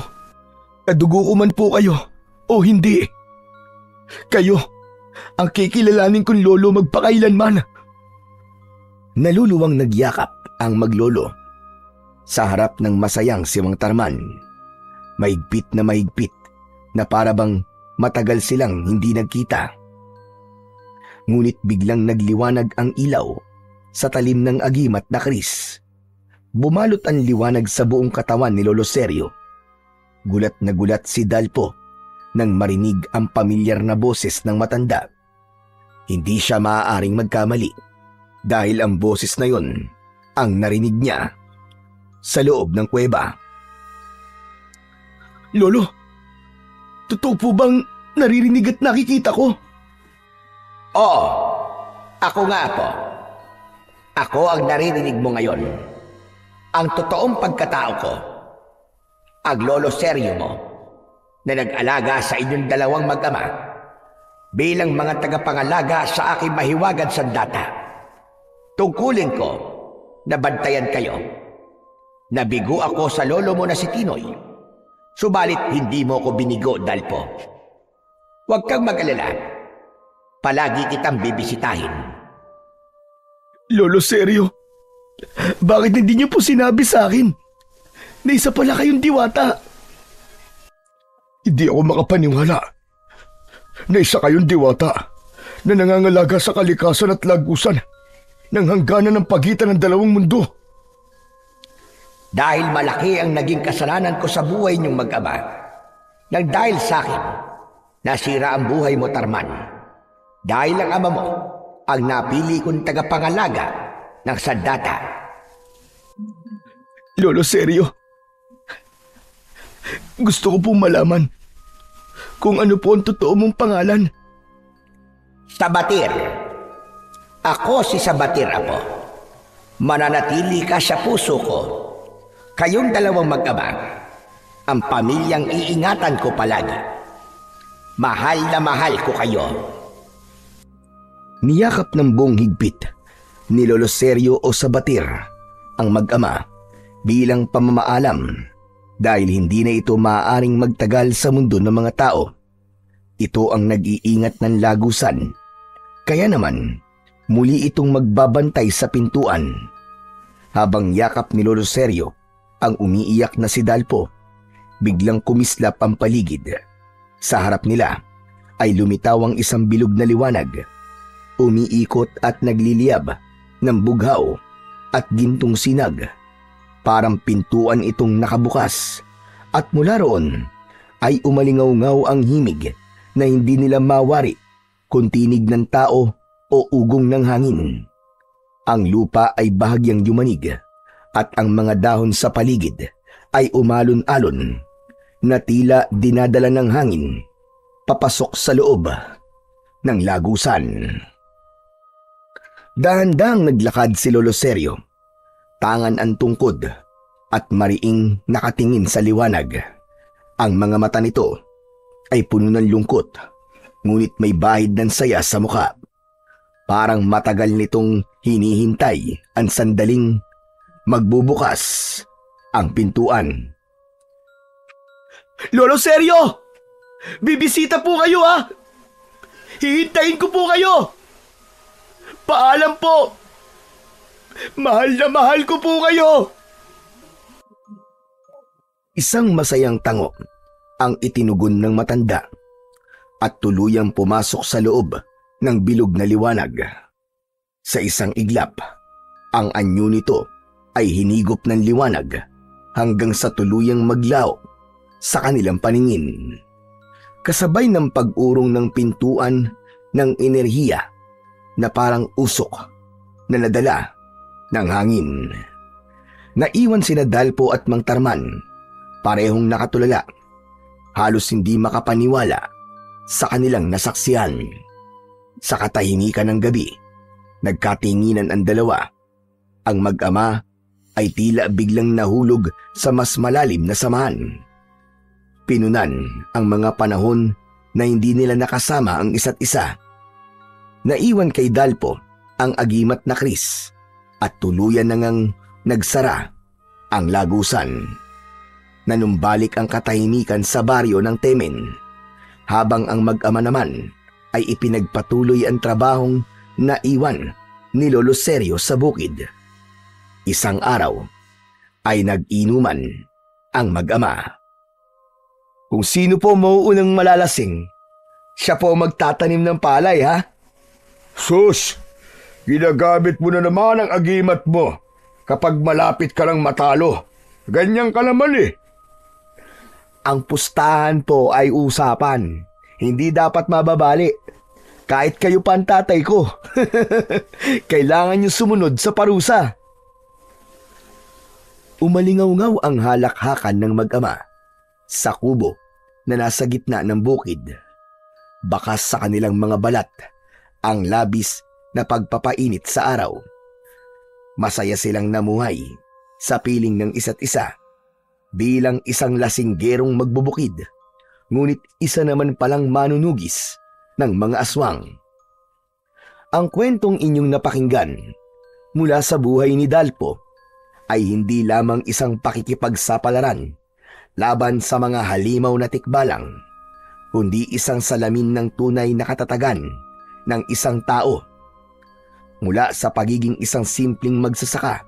Kadugo ko man po kayo o hindi. Kayo ang kikilalanin kong lolo magpakailanman. Naluluwang nagyakap ang maglolo. Sa harap ng masayang si Mang Tarman, mahigpit na para bang matagal silang hindi nagkita. Ngunit biglang nagliwanag ang ilaw sa talim ng agimat na kris. Bumalot ang liwanag sa buong katawan ni Lolo Seryo. Gulat na gulat si Dalpo nang marinig ang pamilyar na boses ng matanda. Hindi siya maaaring magkamali dahil ang boses na yon ang narinig niya sa loob ng kuweba. Lolo, totoo po bang naririnig at nakikita ko? Oo, ako nga po. Ako ang naririnig mo ngayon. Ang totoong pagkatao ko, ang Lolo Seryo mo, na nag-alaga sa inyong dalawang mag-ama bilang mga tagapangalaga sa aking mahiwagan sandata. Tungkulin ko na bantayan kayo. Nabigo ako sa lolo mo na si Tinoy, subalit hindi mo ko binigo, Dalpo. Huwag kang mag-alala. Palagi kitang bibisitahin. Lolo Seryo, bakit hindi niyo po sinabi sa akin na isa pala kayong diwata? Hindi ako makapaniwala na isa kayong diwata na nangangalaga sa kalikasan at lagusan ng hangganan ng pagitan ng dalawang mundo. Dahil malaki ang naging kasalanan ko sa buhay niyong mag-ama, nang dahil sa akin, nasira ang buhay mo, Tarman. Dahil ang ama mo ang napili kong tagapangalaga ng sandata. Lolo Seryo, gusto ko pong malaman kung ano po ang totoo mong pangalan. Sabatir. Ako si Sabatir, Apo. Mananatili ka sa puso ko. Kayong dalawang mag-ama, ang pamilyang iingatan ko palagi. Mahal na mahal ko kayo. Niyakap ng buong higpit ni Lolo Seryo o Sabatir ang mag-ama bilang pamamaalam dahil hindi na ito maaaring magtagal sa mundo ng mga tao. Ito ang nag-iingat ng lagusan. Kaya naman, muli itong magbabantay sa pintuan. Habang yakap ni Lolo Seryo ang umiiyak na si Dalpo, biglang kumislap ang paligid. Sa harap nila ay lumitaw ang isang bilog na liwanag. Umiikot at nagliliyab ng bughaw at gintong sinag. Parang pintuan itong nakabukas at mula roon ay umalingaw-ngaw ang himig na hindi nila mawari kung tinig ng tao o ugong ng hangin. Ang lupa ay bahagyang yumanig at ang mga dahon sa paligid ay umalon-alon na tila dinadala ng hangin papasok sa loob ng lagusan. Dahan-dahang naglakad si Lolo Seryo, tangan ang tungkod at mariing nakatingin sa liwanag. Ang mga mata nito ay puno ng lungkot, ngunit may bahid ng saya sa mukha. Parang matagal nitong hinihintay ang sandaling magbubukas ang pintuan. Lolo Seryo! Bibisita po kayo ha! Hihintayin ko po kayo! Paalam po! Mahal na mahal ko po kayo! Isang masayang tango ang itinugon ng matanda at tuluyang pumasok sa loob ng bilog na liwanag. Sa isang iglap, ang anyo nito ay hinigop ng liwanag hanggang sa tuluyang maglaw sa kanilang paningin. Kasabay ng pag-urong ng pintuan ng enerhiya na parang usok na nadala ng hangin. Naiwan sina Dalpo at Mang Tarman, parehong nakatulala, halos hindi makapaniwala sa kanilang nasaksihan. Sa katahimikan ng gabi, nagkatinginan ang dalawa. Ang mag-ama ay tila biglang nahulog sa mas malalim na samahan. Pinunan ang mga panahon na hindi nila nakasama ang isa't isa. Naiwan kay Dalpo ang agimat na Chris at tuluyan na ngang nagsara ang lagusan. Nanumbalik ang katahimikan sa baryo ng Temen, habang ang mag-ama naman ay ipinagpatuloy ang trabahong naiwan ni Lolo Sergio sa bukid. Isang araw ay nag-inuman ang mag-ama. Kung sino po mauunang malalasing, siya po magtatanim ng palay, ha? Sus, ginagamit mo na naman ang agimat mo kapag malapit ka lang matalo. Ganyan ka naman eh. Ang pustahan po ay usapan. Hindi dapat mababali. Kahit kayo pa ang tatay ko. Kailangan niyo sumunod sa parusa. Umalingaw-ngaw ang halakhakan ng mag-ama sa kubo na nasa gitna ng bukid. Bakas sa kanilang mga balat ang labis na pagpapainit sa araw. Masaya silang namuhay sa piling ng isa't isa bilang isang lasinggerong magbubukid, ngunit isa naman palang manunugis ng mga aswang. Ang kwentong inyong napakinggan mula sa buhay ni Dalpo ay hindi lamang isang pakikipagsapalaran laban sa mga halimaw na tikbalang, kundi isang salamin ng tunay na katatagan ng isang tao. Mula sa pagiging isang simpleng magsasaka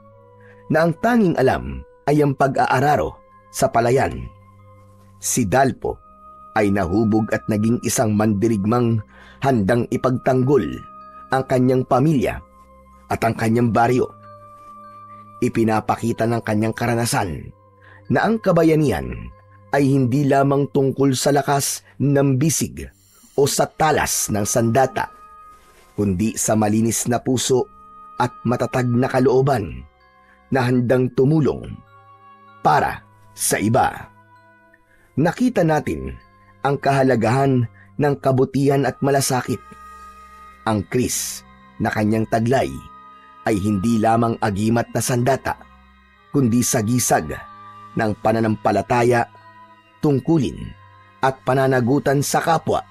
na ang tanging alam ay ang pag-aararo sa palayan, si Dalpo ay nahubog at naging isang mandirigmang handang ipagtanggol ang kanyang pamilya at ang kanyang baryo. Ipinapakita ng kanyang karanasan na ang kabayanihan ay hindi lamang tungkol sa lakas ng bisig o sa talas ng sandata, kundi sa malinis na puso at matatag na kalooban na handang tumulong para sa iba. Nakita natin ang kahalagahan ng kabutihan at malasakit. Ang Chris na kanyang taglay ay hindi lamang agimat na sandata, kundi sagisag ng pananampalataya, tungkulin at pananagutan sa kapwa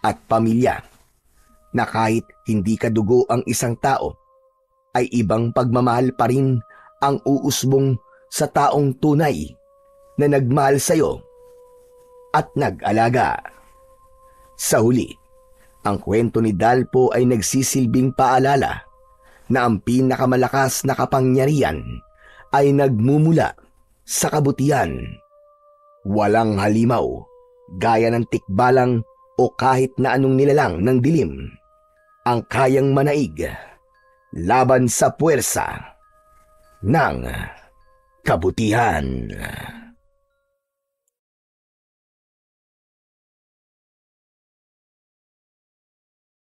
at pamilya, na kahit hindi kadugo ang isang tao, ay ibang pagmamahal pa rin ang uusbong sa taong tunay na nagmahal sa iyo at nag-alaga. Sa huli, ang kwento ni Dalpo ay nagsisilbing paalala na ang pinakamalakas na kapangyarihan ay nagmumula sa kabutihan. Walang halimaw, gaya ng tikbalang o kahit na anong nilalang ng dilim, ang kayang manaig laban sa puwersa ng kabutihan.